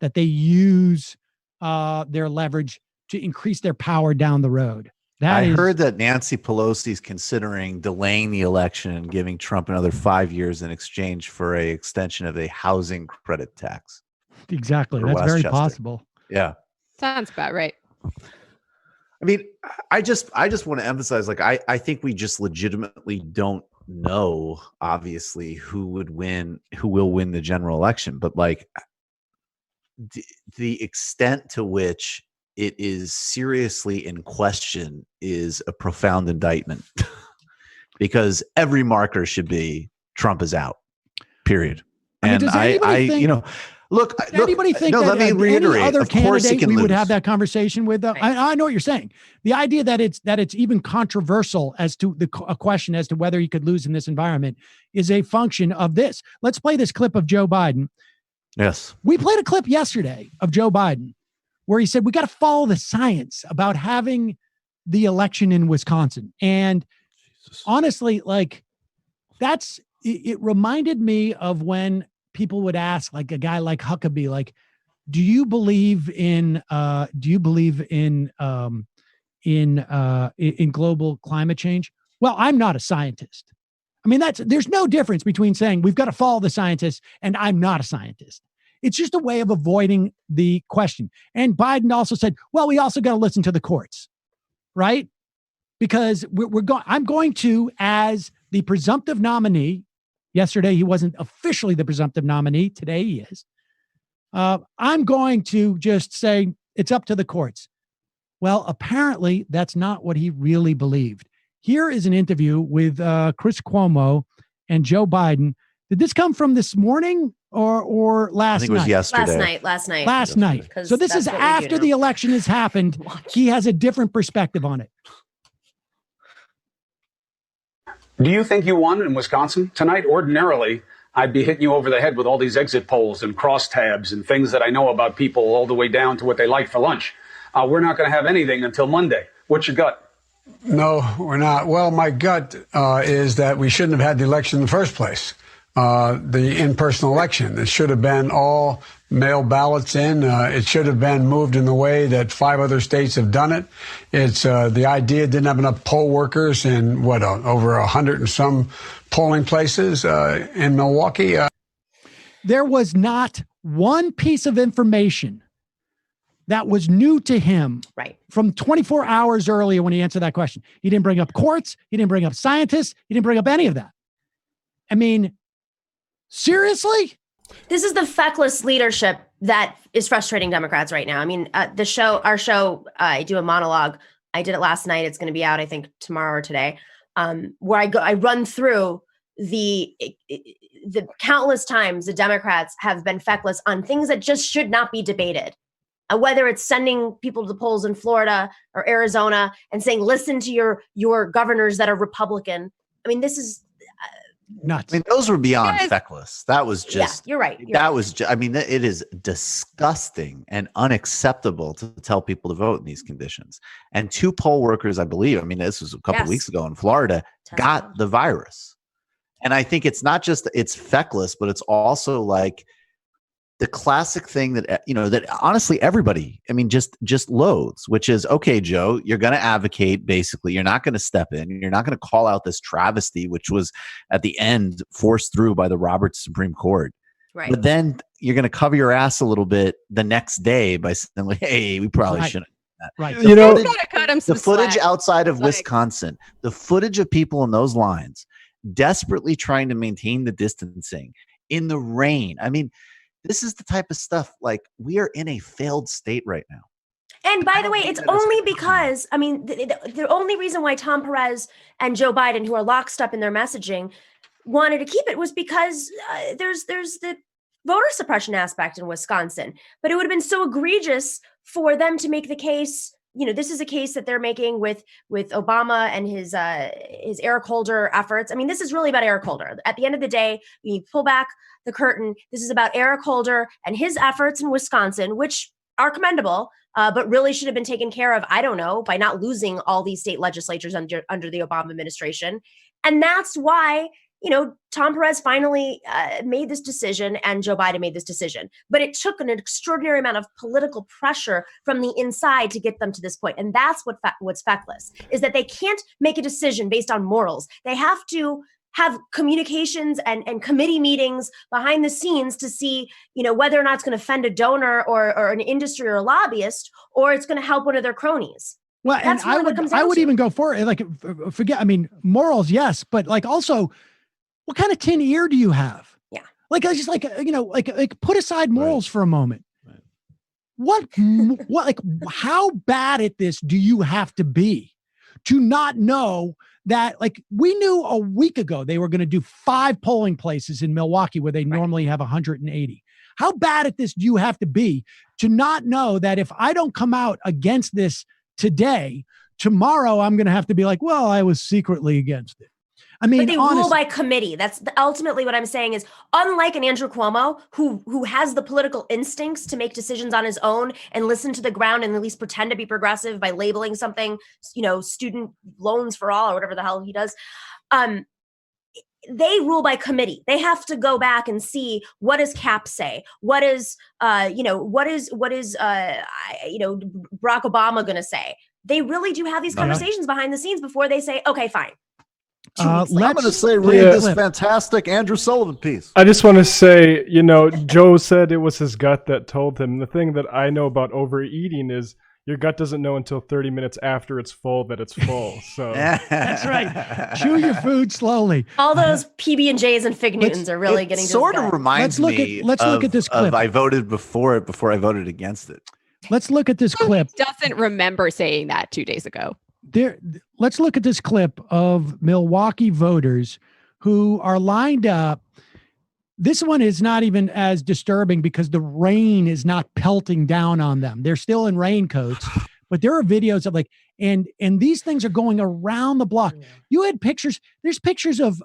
that they use their leverage to increase their power down the road. I heard that Nancy Pelosi is considering delaying the election and giving Trump another 5 years in exchange for a extension of a housing credit tax. Exactly. That's very possible. Yeah. Sounds about right. I mean, I just want to emphasize, like, I think we just legitimately don't know, obviously, who will win the general election. But like the extent to which it is seriously in question is a profound indictment because every marker should be Trump is out, peried. And look, anybody think that let me reiterate, any other of course he candidate can we would lose. have that conversation with? I know what you're saying. The idea that it's even controversial as to a question as to whether he could lose in this environment is a function of this. Let's play this clip of Joe Biden. Yes. We played a clip yesterday of Joe Biden where he said, we got to follow the science about having the election in Wisconsin. And honestly, like, it reminded me of when people would ask, like a guy like Huckabee, like, do you believe in global climate change? Well, I'm not a scientist. I mean, there's no difference between saying we've got to follow the scientists and I'm not a scientist. It's just a way of avoiding the question. And Biden also said, well, we also got to listen to the courts, right? Because I'm going to, as the presumptive nominee. Yesterday, he wasn't officially the presumptive nominee. Today he is. I'm going to just say it's up to the courts. Well, apparently that's not what he really believed. Here is an interview with Chris Cuomo and Joe Biden. Did this come from this morning or last night? I think it was yesterday. Last night. So this is after the election has happened. He has a different perspective on it. Do you think you won in Wisconsin tonight? Ordinarily, I'd be hitting you over the head with all these exit polls and crosstabs and things that I know about people all the way down to what they like for lunch. We're not going to have anything until Monday. What's your gut? No, we're not. Well, my gut is that we shouldn't have had the election in the first place. The in-person election. It should have been all mail ballots in. It should have been moved in the way that 5 other states have done it. It's the idea didn't have enough poll workers in over 100 and some polling places in Milwaukee. There was not one piece of information that was new to him from 24 hours earlier when he answered that question. He didn't bring up courts. He didn't bring up scientists. He didn't bring up any of that. I mean, seriously? This is the feckless leadership that is frustrating Democrats right now. I mean, our show, I do a monologue. I did it last night. It's going to be out, I think, tomorrow or today, where I run through the countless times the Democrats have been feckless on things that just should not be debated. Whether it's sending people to the polls in Florida or Arizona and saying, listen to your governors that are Republican. I mean, this is nuts. I mean, those were beyond feckless. That was just, you're right. I mean, it is disgusting and unacceptable to tell people to vote in these conditions. And 2 poll workers, I believe, I mean, this was a couple of weeks ago in Florida, got the virus. And I think it's not just, it's feckless, but it's also like the classic thing that, that honestly everybody, I mean, just loathes, which is, okay, Joe, you're going to advocate, basically. You're not going to step in. You're not going to call out this travesty, which was at the end forced through by the Roberts Supreme Court. Right. But then you're going to cover your ass a little bit the next day by saying, like, hey, we probably shouldn't have done that. Right. The footage outside of Wisconsin, the footage of people in those lines desperately trying to maintain the distancing in the rain. I mean, this is the type of stuff, like, we are in a failed state right now. And by the way, it's only because, I mean, the only reason why Tom Perez and Joe Biden, who are lockstep in their messaging, wanted to keep it was because there's the voter suppression aspect in Wisconsin. But it would have been so egregious for them to make the case. This is a case that they're making with Obama and his Eric Holder efforts. I mean, this is really about Eric Holder. At the end of the day, when you pull back the curtain, this is about Eric Holder and his efforts in Wisconsin, which are commendable, but really should have been taken care of, I don't know, by not losing all these state legislatures under the Obama administration. And that's why, Tom Perez finally made this decision and Joe Biden made this decision. But it took an extraordinary amount of political pressure from the inside to get them to this point. And that's what's feckless, is that they can't make a decision based on morals. They have to have communications and committee meetings behind the scenes to see, whether or not it's going to offend a donor or an industry or a lobbyist, or it's going to help one of their cronies. Well, That's and really I would even go for it. Like, forget, I mean, morals, yes, but like also, what kind of tin ear do you have? Yeah. Like, I just like, put aside morals for a moment. What, like, how bad at this do you have to be to not know that, like, we knew a week ago they were going to do 5 polling places in Milwaukee where they normally have 180. How bad at this do you have to be to not know that if I don't come out against this today, tomorrow I'm going to have to be like, well, I was secretly against it. I mean, but they rule by committee. That's ultimately what I'm saying is, unlike an Andrew Cuomo, who has the political instincts to make decisions on his own and listen to the ground and at least pretend to be progressive by labeling something, student loans for all or whatever the hell he does. they rule by committee. They have to go back and see what does CAP say? What is, what is Barack Obama going to say? They really do have these conversations behind the scenes before they say, okay, fine. I'm going to say, read this fantastic Andrew Sullivan piece. I just want to say, Joe said it was his gut that told him. The thing that I know about overeating is your gut doesn't know until 30 minutes after it's full that it's full. So that's right. Chew your food slowly. All those PB&Js and Fig Newtons are really getting sort of reminds me. Let's look at this clip. I voted before I voted against it. Let's look at this clip. Doesn't remember saying that 2 days ago. Let's look at this clip of Milwaukee voters who are lined up. This one is not even as disturbing because the rain is not pelting down on them. They're still in raincoats, but there are videos of and these things are going around the block. You had pictures. There's pictures of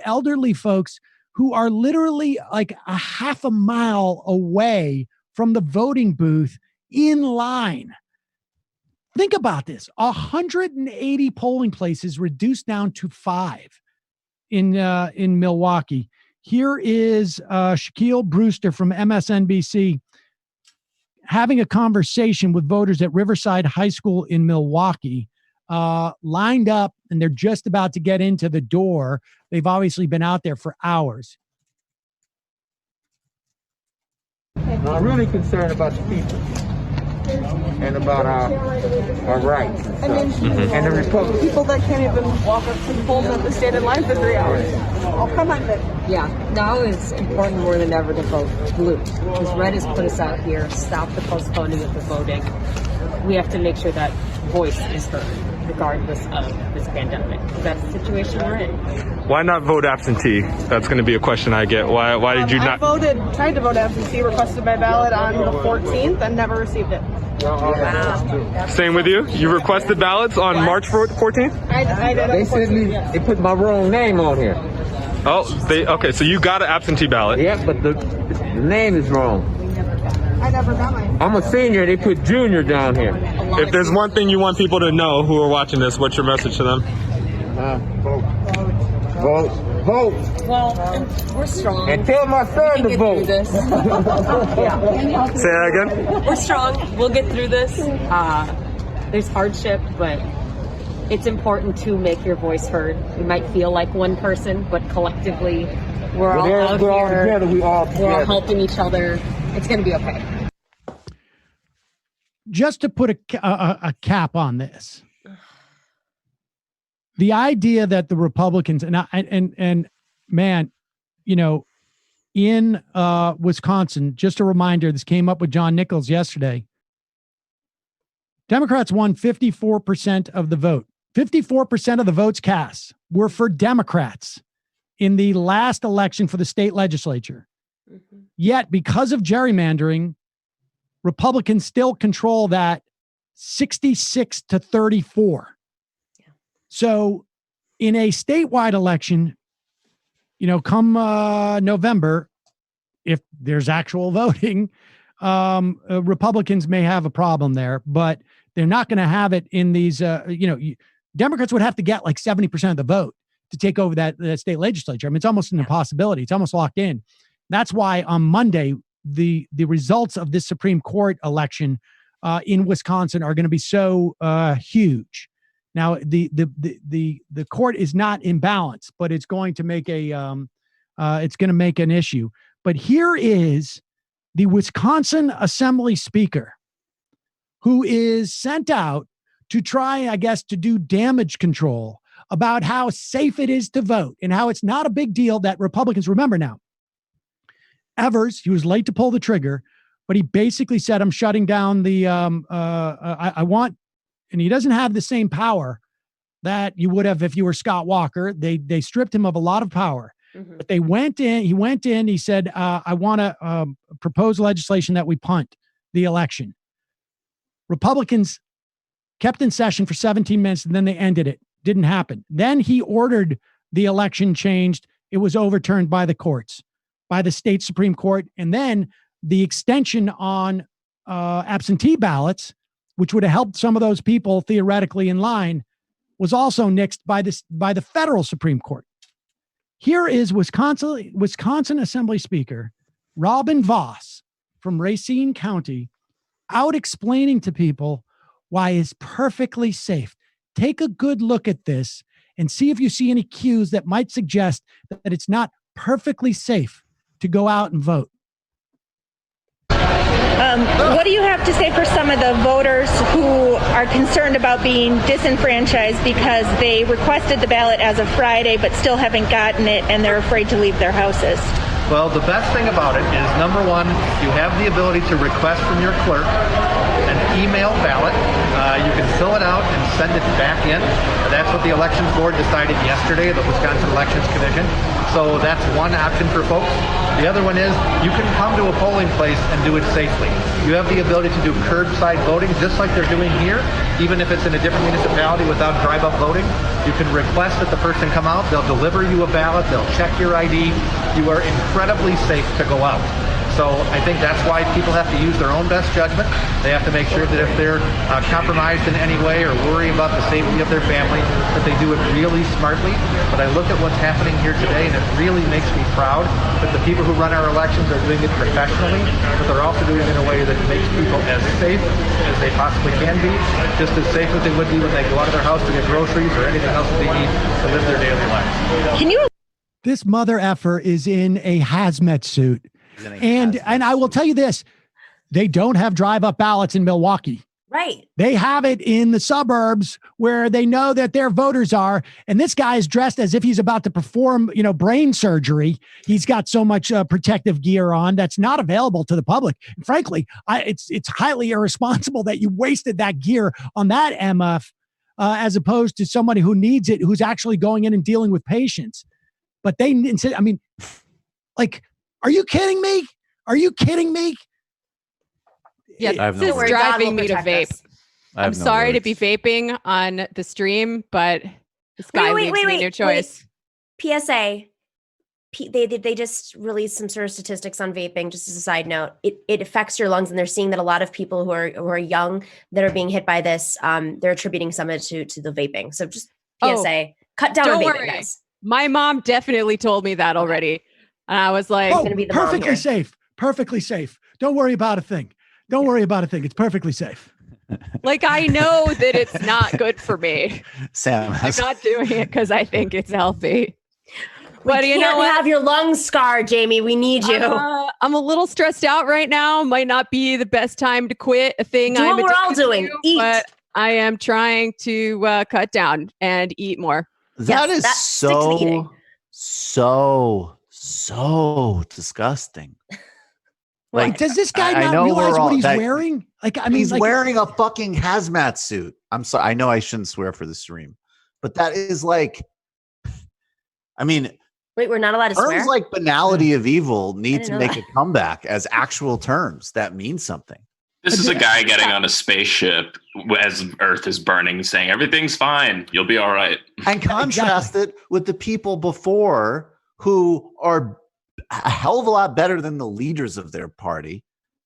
elderly folks who are literally like a half a mile away from the voting booth in line. Think about this: 180 polling places reduced down to 5 in Milwaukee. Here is Shaquille Brewster from MSNBC having a conversation with voters at Riverside High School in Milwaukee, lined up, and they're just about to get into the door. They've obviously been out there for hours. I'm really concerned about the people and about our rights and stuff. And the Republic. People that can't even walk up to the polls and have to stand in line for 3 hours. Oh, come on, then. Yeah, now it's important more than ever to vote blue because red has put us out here, stop the postponing of the voting. We have to make sure that voice is heard, regardless of this pandemic. That's the situation we're in. Why not vote absentee? That's going to be a question I get. Why did you not? I tried to vote absentee, requested my ballot on the 14th, and never received it. Wow. Same with you? You requested ballots on March 14th? I did. They said they put my wrong name on here. Oh, okay, so you got an absentee ballot. Yeah, but the name is wrong. I never got mine. I'm a senior. They put junior down here. If there's one thing you want people to know who are watching this, what's your message to them? Vote. Well, we're strong. And tell my son to vote. This. Yeah. Say that again? We're strong. We'll get through this. There's hardship, but it's important to make your voice heard. You might feel like one person, but collectively, we're all out here. All together. We're all helping each other. It's going to be okay. Just to put a cap on this, the idea that the Republicans and man, in Wisconsin, just a reminder, this came up with John Nichols yesterday. Democrats won 54% of the vote. 54% of the votes cast were for Democrats in the last election for the state legislature. Mm-hmm. Yet, because of gerrymandering, Republicans still control that 66 to 34. Yeah. So in a statewide election, come November, if there's actual voting, Republicans may have a problem there, but they're not going to have it in these, Democrats would have to get like 70% of the vote to take over that state legislature. I mean, it's almost an impossibility. It's almost locked in. That's why on Monday, the results of this Supreme Court election in Wisconsin are going to be so huge. Now, the court is not in balance, but it's going to make an issue. But here is the Wisconsin Assembly Speaker, who is sent out to try, I guess, to do damage control about how safe it is to vote and how it's not a big deal that Republicans, remember now, Evers, he was late to pull the trigger, but he basically said, I'm shutting down the, I want, and he doesn't have the same power that you would have if you were Scott Walker. They stripped him of a lot of power, but he went in, he said, I want to propose legislation that we punt the election. Republicans kept in session for 17 minutes and then they ended it. Didn't happen. Then he ordered the election changed. It was overturned by the courts, by the state Supreme Court. And then the extension on absentee ballots, which would have helped some of those people theoretically in line, was also nixed by the federal Supreme Court. Here is Wisconsin Assembly Speaker Robin Voss from Racine County out explaining to people why it's perfectly safe. Take a good look at this and see if you see any cues that might suggest that it's not perfectly safe to go out and vote. What do you have to say for some of the voters who are concerned about being disenfranchised because they requested the ballot as of Friday but still haven't gotten it and they're afraid to leave their houses? Well, the best thing about it is, number one, you have the ability to request from your clerk an email ballot. You can fill it out and send it back in. That's what the Elections Board decided yesterday, the Wisconsin Elections Commission. So that's one option for folks. The other one is you can come to a polling place and do it safely. You have the ability to do curbside voting just like they're doing here, even if it's in a different municipality without drive-up voting. You can request that the person come out. They'll deliver you a ballot. They'll check your ID. You are incredibly safe to go out. So I think that's why people have to use their own best judgment. They have to make sure that if they're compromised in any way or worry about the safety of their family, that they do it really smartly. But I look at what's happening here today, and it really makes me proud that the people who run our elections are doing it professionally, but they're also doing it in a way that makes people as safe as they possibly can be, just as safe as they would be when they go out of their house to get groceries or anything else that they need to live their daily lives. Can you? This mother effer is in a hazmat suit. And I will tell you this, they don't have drive-up ballots in Milwaukee. Right. They have it in the suburbs where they know that their voters are. And this guy is dressed as if he's about to perform, brain surgery. He's got so much protective gear on that's not available to the public. And frankly, it's highly irresponsible that you wasted that gear on that MF as opposed to somebody who needs it, who's actually going in and dealing with patients. But they, are you kidding me? Are you kidding me? Yeah, this is driving me to vape. I'm sorry to be vaping on the stream, but this guy leaves me no choice. PSA. They just released some sort of statistics on vaping. Just as a side note, it affects your lungs, and they're seeing that a lot of people who are young that are being hit by this, they're attributing some of it to the vaping. So just PSA, cut down on vaping, guys. My mom definitely told me that already. And I was like, perfectly safe. Perfectly safe. Don't worry about a thing. Don't worry about a thing. It's perfectly safe. Like, I know that it's not good for me. Sam, I'm not doing it because I think it's healthy. But you know what? Have your lungs scarred, Jamie. We need you. I'm a little stressed out right now. Might not be the best time to quit a thing. Do what we're all doing. Eat. But I am trying to cut down and eat more. That is so disgusting. Like, does this guy not realize what he's wearing? He's wearing a fucking hazmat suit. I'm sorry. I know I shouldn't swear for the stream, but that is wait, we're not allowed to swear? Terms like banality of evil need to make a comeback as actual terms that mean something. This is a guy getting on a spaceship as Earth is burning, saying everything's fine. You'll be all right. And contrast it with the people before who are a hell of a lot better than the leaders of their party,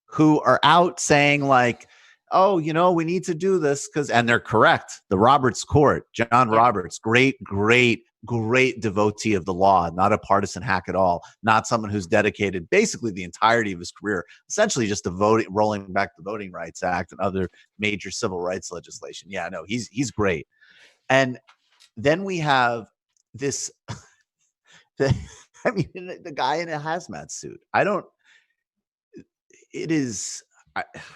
who are out saying we need to do this and they're correct. The Roberts Court, John Roberts, great devotee of the law, not a partisan hack at all, not someone who's dedicated basically the entirety of his career, essentially just to rolling back the Voting Rights Act and other major civil rights legislation. Yeah, no, he's great. And then we have this, the guy in a hazmat suit.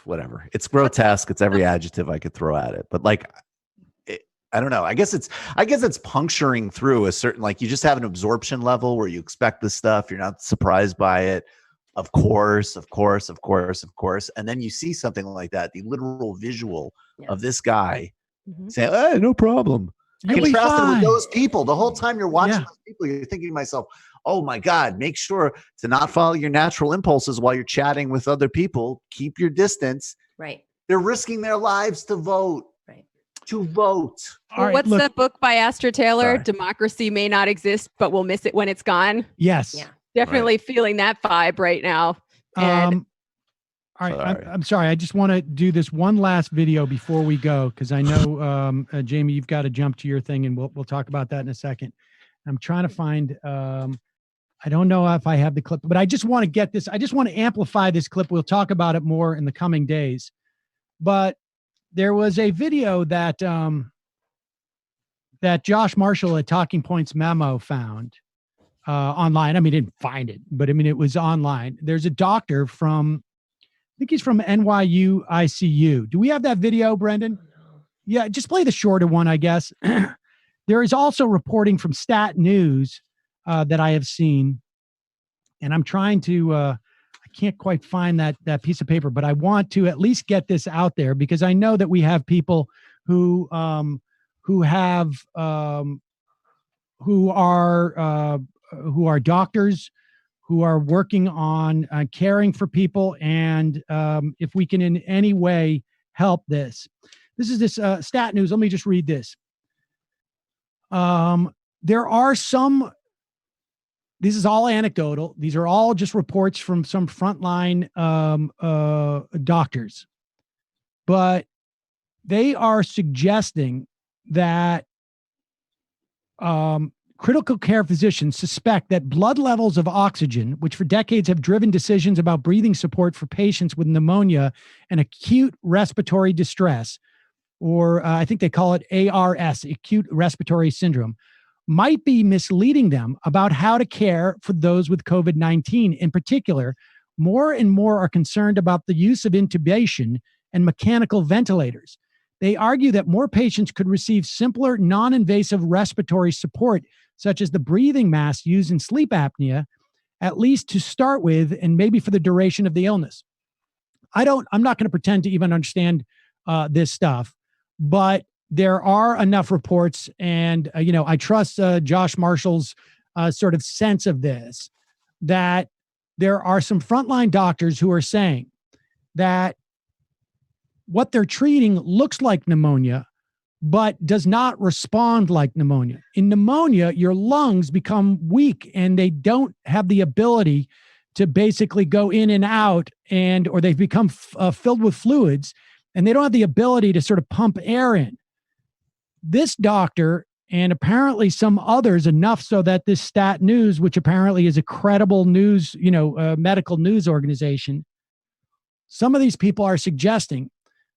Whatever. It's grotesque. It's every adjective I could throw at it. But I don't know. I guess it's puncturing through a certain, you just have an absorption level where you expect this stuff. You're not surprised by it. Of course. And then you see something like that, the literal visual of this guy saying, "Hey, no problem." Contrasted with those people. The whole time you're watching those people, you're thinking to myself, oh my God, make sure to not follow your natural impulses while you're chatting with other people. Keep your distance. Right. They're risking their lives to vote. To vote. Well, what's that book by Astor Taylor? Democracy may not exist, but we'll miss it when it's gone. Yes. Yeah. Definitely feeling that vibe right now. And all right. I'm sorry. I just want to do this one last video before we go, because I know, Jamie, you've got to jump to your thing, and we'll talk about that in a second. I'm trying to find, I don't know if I have the clip, but I just want to get this. I just want to amplify this clip. We'll talk about it more in the coming days. But there was a video that that Josh Marshall at Talking Points Memo found online. I mean, he didn't find it, but I mean, it was online. There's a doctor from, I think he's from NYU ICU. Do we have that video, Brendan? Yeah, just play the shorter one, I guess. There is also reporting from Stat News that I have seen, and I'm trying to, I can't quite find that piece of paper, but I want to at least get this out there because I know that we have people who are doctors who are working on caring for people, and if we can in any way help this. This is this Stat News. Let me just read this. There are some, this is all anecdotal. These are all just reports from some frontline doctors, but they are suggesting that critical care physicians suspect that blood levels of oxygen, which for decades have driven decisions about breathing support for patients with pneumonia and acute respiratory distress, or I think they call it ARS, acute respiratory syndrome, might be misleading them about how to care for those with COVID-19. In particular, more and more are concerned about the use of intubation and mechanical ventilators. They argue that more patients could receive simpler, non-invasive respiratory support, such as the breathing mask used in sleep apnea, at least to start with, and maybe for the duration of the illness. I'm not going to pretend to even understand this stuff, but there are enough reports, and I trust Josh Marshall's sort of sense of this, that there are some frontline doctors who are saying that what they're treating looks like pneumonia, but does not respond like pneumonia. In pneumonia, your lungs become weak and they don't have the ability to basically go in and out, or they've become filled with fluids, and they don't have the ability to sort of pump air in. This doctor, and apparently some others, enough so that this Stat News, which apparently is a credible news, medical news organization, some of these people are suggesting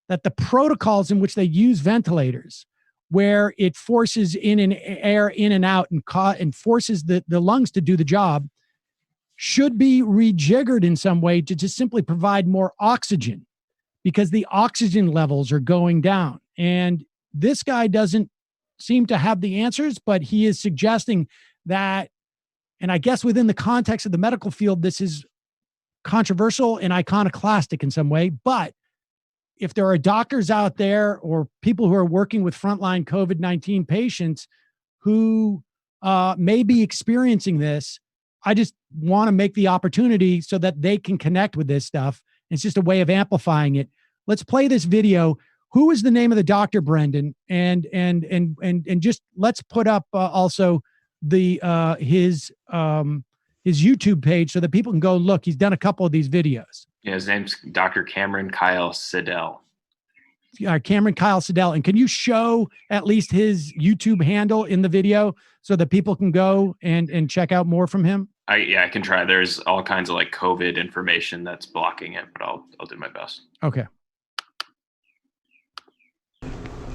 that the protocols in which they use ventilators, where it forces air in and out and forces the lungs to do the job, should be rejiggered in some way to just simply provide more oxygen, because the oxygen levels are going down. And this guy doesn't seem to have the answers, but he is suggesting that, and I guess within the context of the medical field, this is controversial and iconoclastic in some way, but if there are doctors out there or people who are working with frontline COVID-19 patients who may be experiencing this, I just want to make the opportunity so that they can connect with this stuff. It's just a way of amplifying it. Let's play this video. Who is the name of the doctor, Brendan? And just let's put up also the his YouTube page so that people can go look. He's done a couple of these videos. Yeah, his name's Dr. Cameron Kyle Siddell. Cameron Kyle Siddell. And can you show at least his YouTube handle in the video so that people can go and check out more from him? I can try. There's all kinds of like COVID information that's blocking it, but I'll do my best. Okay.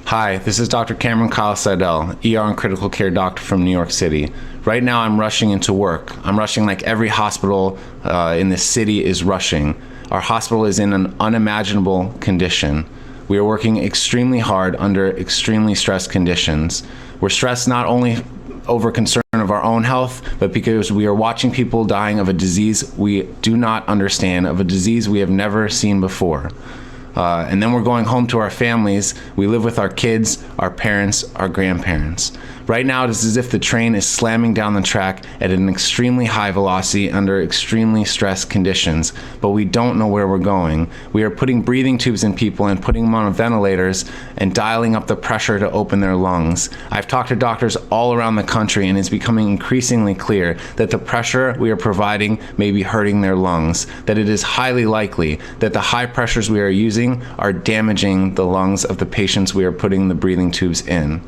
Hi, this is Dr. Cameron Kyle Siddell, ER and critical care doctor from New York City. Right now I'm rushing into work. I'm rushing like every hospital in this city is rushing. Our hospital is in an unimaginable condition. We are working extremely hard under extremely stressed conditions. We're stressed not only over concern of our own health, but because we are watching people dying of a disease we do not understand, of a disease we have never seen before. And then we're going home to our families. We live with our kids, our parents, our grandparents. Right now, it is as if the train is slamming down the track at an extremely high velocity under extremely stressed conditions, but we don't know where we're going. We are putting breathing tubes in people and putting them on ventilators and dialing up the pressure to open their lungs. I've talked to doctors all around the country, and it's becoming increasingly clear that the pressure we are providing may be hurting their lungs, that it is highly likely that the high pressures we are using are damaging the lungs of the patients we are putting the breathing tubes in.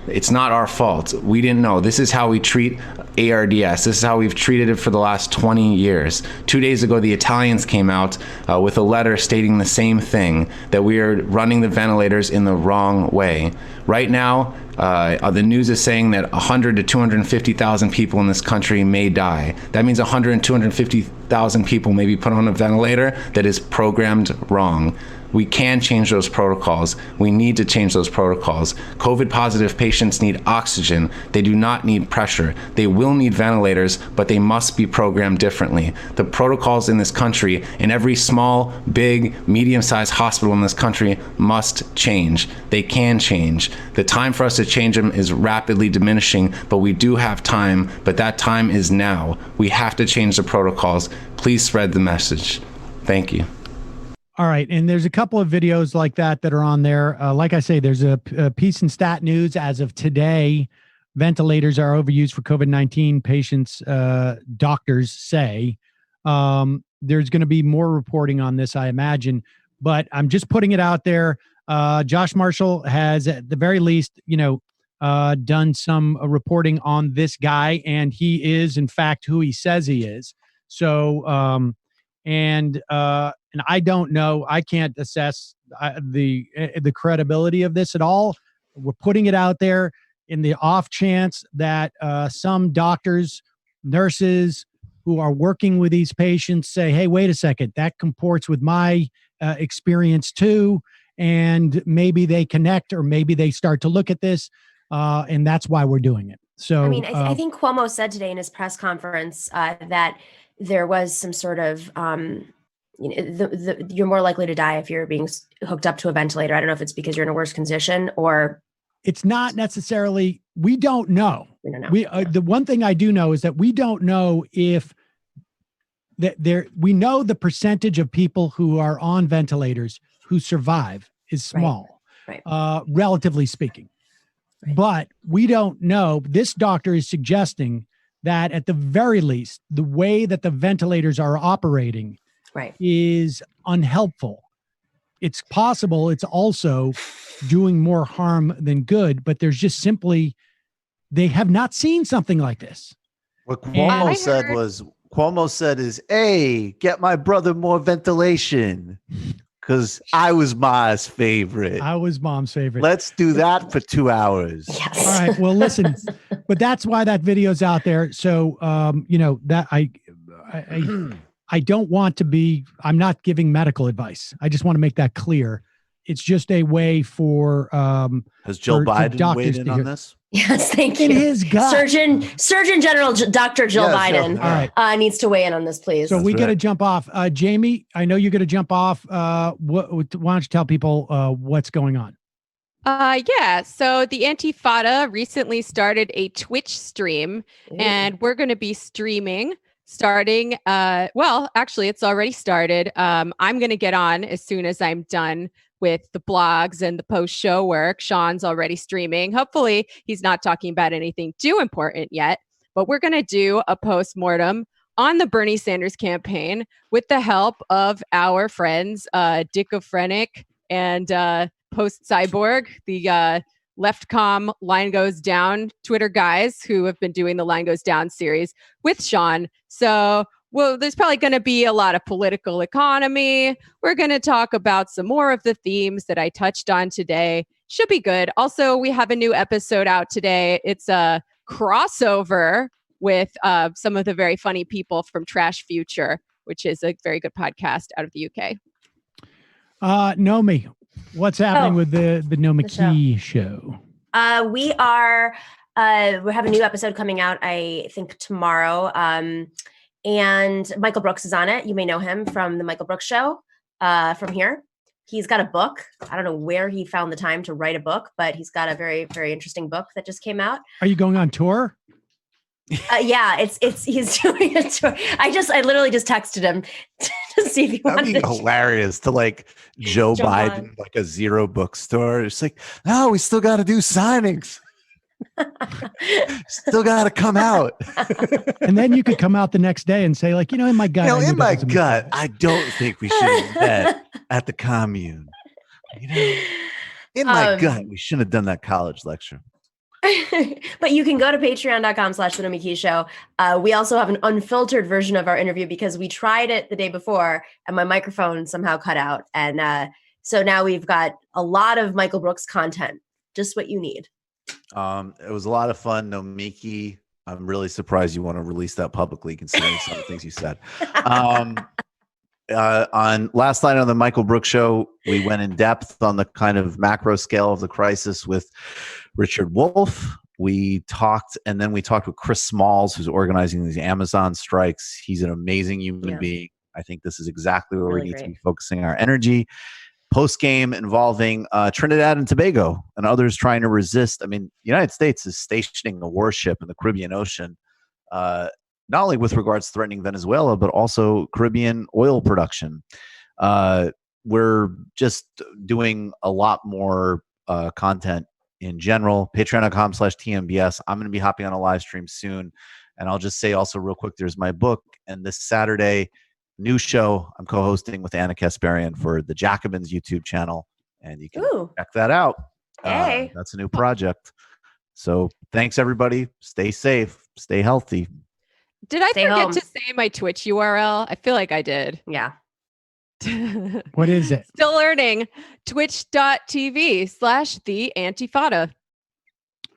It's not our fault. We didn't know. This is how we treat ARDS. This is how we've treated it for the last 20 years. 2 days ago, the Italians came out with a letter stating the same thing, that we are running the ventilators in the wrong way. Right now, the news is saying that 100 to 250,000 people in this country may die. That means 100 and 250,000 people may be put on a ventilator that is programmed wrong. We can change those protocols. We need to change those protocols. COVID positive patients need oxygen. They do not need pressure. They will need ventilators, but they must be programmed differently. The protocols in this country, in every small, big, medium-sized hospital in this country, must change. They can change. The time for us to change them is rapidly diminishing, but we do have time, but that time is now. We have to change the protocols. Please spread the message. Thank you. All right. And there's a couple of videos like that that are on there. Like I say, there's a piece in Stat News as of today. Ventilators are overused for COVID-19 patients, doctors say. There's going to be more reporting on this, I imagine. But I'm just putting it out there. Josh Marshall has, at the very least, done some reporting on this guy. And he is, in fact, who he says he is. So, and I don't know. I can't assess the credibility of this at all. We're putting it out there in the off chance that some doctors, nurses who are working with these patients say, "Hey, wait a second, that comports with my experience too," and maybe they connect, or maybe they start to look at this, and that's why we're doing it. So, I mean, I think Cuomo said today in his press conference that there was some sort of you're more likely to die if you're being hooked up to a ventilator. I don't know if it's because you're in a worse condition or. It's not necessarily, we don't know. We don't know. The one thing I do know is that we don't know if we know the percentage of people who are on ventilators who survive is small, right. Relatively speaking. Right. But we don't know. This doctor is suggesting that at the very least, the way that the ventilators are operating is unhelpful. It's possible it's also doing more harm than good, but there's just simply, they have not seen something like this. What Cuomo said is, "Hey, get my brother more ventilation." Because I was Ma's favorite. I was Mom's favorite. Let's do that for 2 hours. Yes. All right. Well, listen, but that's why that video's out there. So, that I don't want to be, I'm not giving medical advice. I just want to make that clear. It's just a way for, has Joe Biden weighed in on this? Yes, thank you. In his gut. Surgeon General Dr. Jill Biden needs to weigh in on this, please. So we got to jump off. Jamie, I know you're going to jump off. Why don't you tell people what's going on? Yeah. So the Antifada recently started a Twitch stream, and we're going to be streaming starting. Actually, it's already started. I'm going to get on as soon as I'm done with the blogs and the post-show work. Sean's already streaming. Hopefully, he's not talking about anything too important yet, but we're going to do a post-mortem on the Bernie Sanders campaign with the help of our friends, Dickophrenic and Post-Cyborg, the Leftcom Line Goes Down Twitter guys who have been doing the Line Goes Down series with Sean. So, there's probably going to be a lot of political economy. We're going to talk about some more of the themes that I touched on today. Should be good. Also, we have a new episode out today. It's a crossover with some of the very funny people from Trash Future, which is a very good podcast out of the UK. Nomi, what's happening with the Nomiki show? We have a new episode coming out, I think, tomorrow. And Michael Brooks is on it. You may know him from the Michael Brooks Show from here. He's got a book. I don't know where he found the time to write a book, but he's got a very, very interesting book that just came out. Are you going on tour? Yeah, he's doing a tour. I literally just texted him to see if he wanted to. That'd be hilarious to Joe Biden, like a zero bookstore. It's like, no, we still got to do signings. Still got to come out. And then you could come out the next day and say, in my gut. In my gut, I don't think we should have met at the commune. In my gut, we shouldn't have done that college lecture. But you can go to patreon.com/The Nomiki Show. We also have an unfiltered version of our interview because we tried it the day before and my microphone somehow cut out. And so now we've got a lot of Michael Brooks content, just what you need. It was a lot of fun, Nomiki. I'm really surprised you want to release that publicly, considering some of the things you said. On last night on the Michael Brooks Show, we went in depth on the kind of macro scale of the crisis with Richard Wolff. We talked with Chris Smalls, who's organizing these Amazon strikes. He's an amazing human being. I think this is exactly where we need to be focusing our energy. Post-game involving Trinidad and Tobago and others trying to resist. I mean, the United States is stationing a warship in the Caribbean Ocean, not only with regards to threatening Venezuela, but also Caribbean oil production. We're just doing a lot more content in general. Patreon.com/TMBS. I'm going to be hopping on a live stream soon. And I'll just say also real quick, there's my book. And this Saturday, new show I'm co-hosting with Anna Kasparian for the Jacobins YouTube channel, and you can check that out. Hey. That's a new project. So thanks everybody. Stay safe, stay healthy. Did I Stay forget home. to say my Twitch URL? I feel like I did. Yeah. What is it? Still learning. Twitch.tv/The Antifada.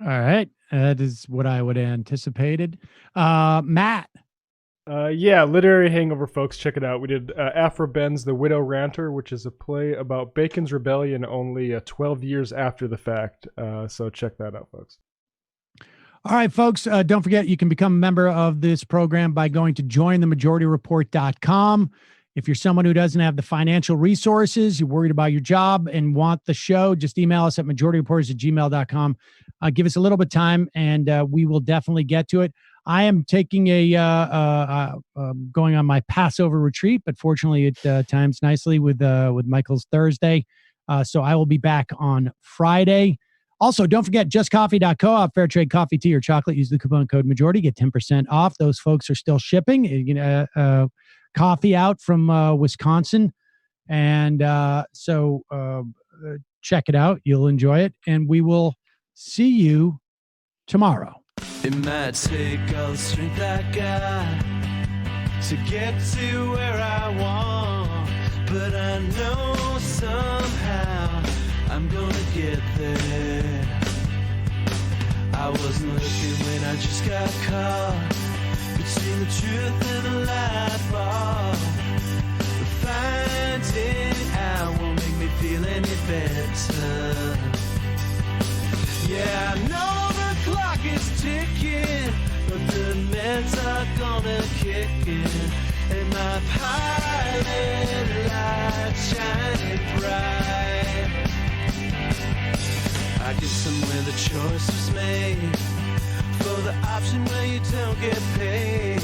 All right. That is what I would have anticipated. Matt. Yeah, Literary Hangover, folks. Check it out. We did Afro Ben's The Widow Ranter, which is a play about Bacon's Rebellion only 12 years after the fact. So check that out, folks. All right, folks. Don't forget, you can become a member of this program by going to jointhemajorityreport.com. If you're someone who doesn't have the financial resources, you're worried about your job and want the show, just email us at majorityreporters@gmail.com. Give us a little bit of time, and we will definitely get to it. I am taking going on my Passover retreat, but fortunately it times nicely with Michael's Thursday. So I will be back on Friday. Also, don't forget justcoffee.coop, fair trade coffee, tea, or chocolate. Use the coupon code majority, get 10% off. Those folks are still shipping. Coffee out from Wisconsin. And so check it out. You'll enjoy it. And we will see you tomorrow. It might take all the strength I got to get to where I want, but I know somehow I'm gonna get there. I wasn't looking when I just got caught between the truth and the light bulb. But finding out won't make me feel any better. Yeah, I know the clock is ticking, but the meds are gonna kick in, and my pilot light shining bright. I get somewhere the choice was made, for the option where you don't get paid,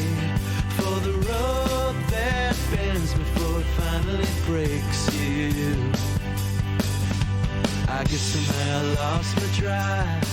for the road that bends before it finally breaks you. I guess somehow I lost my drive,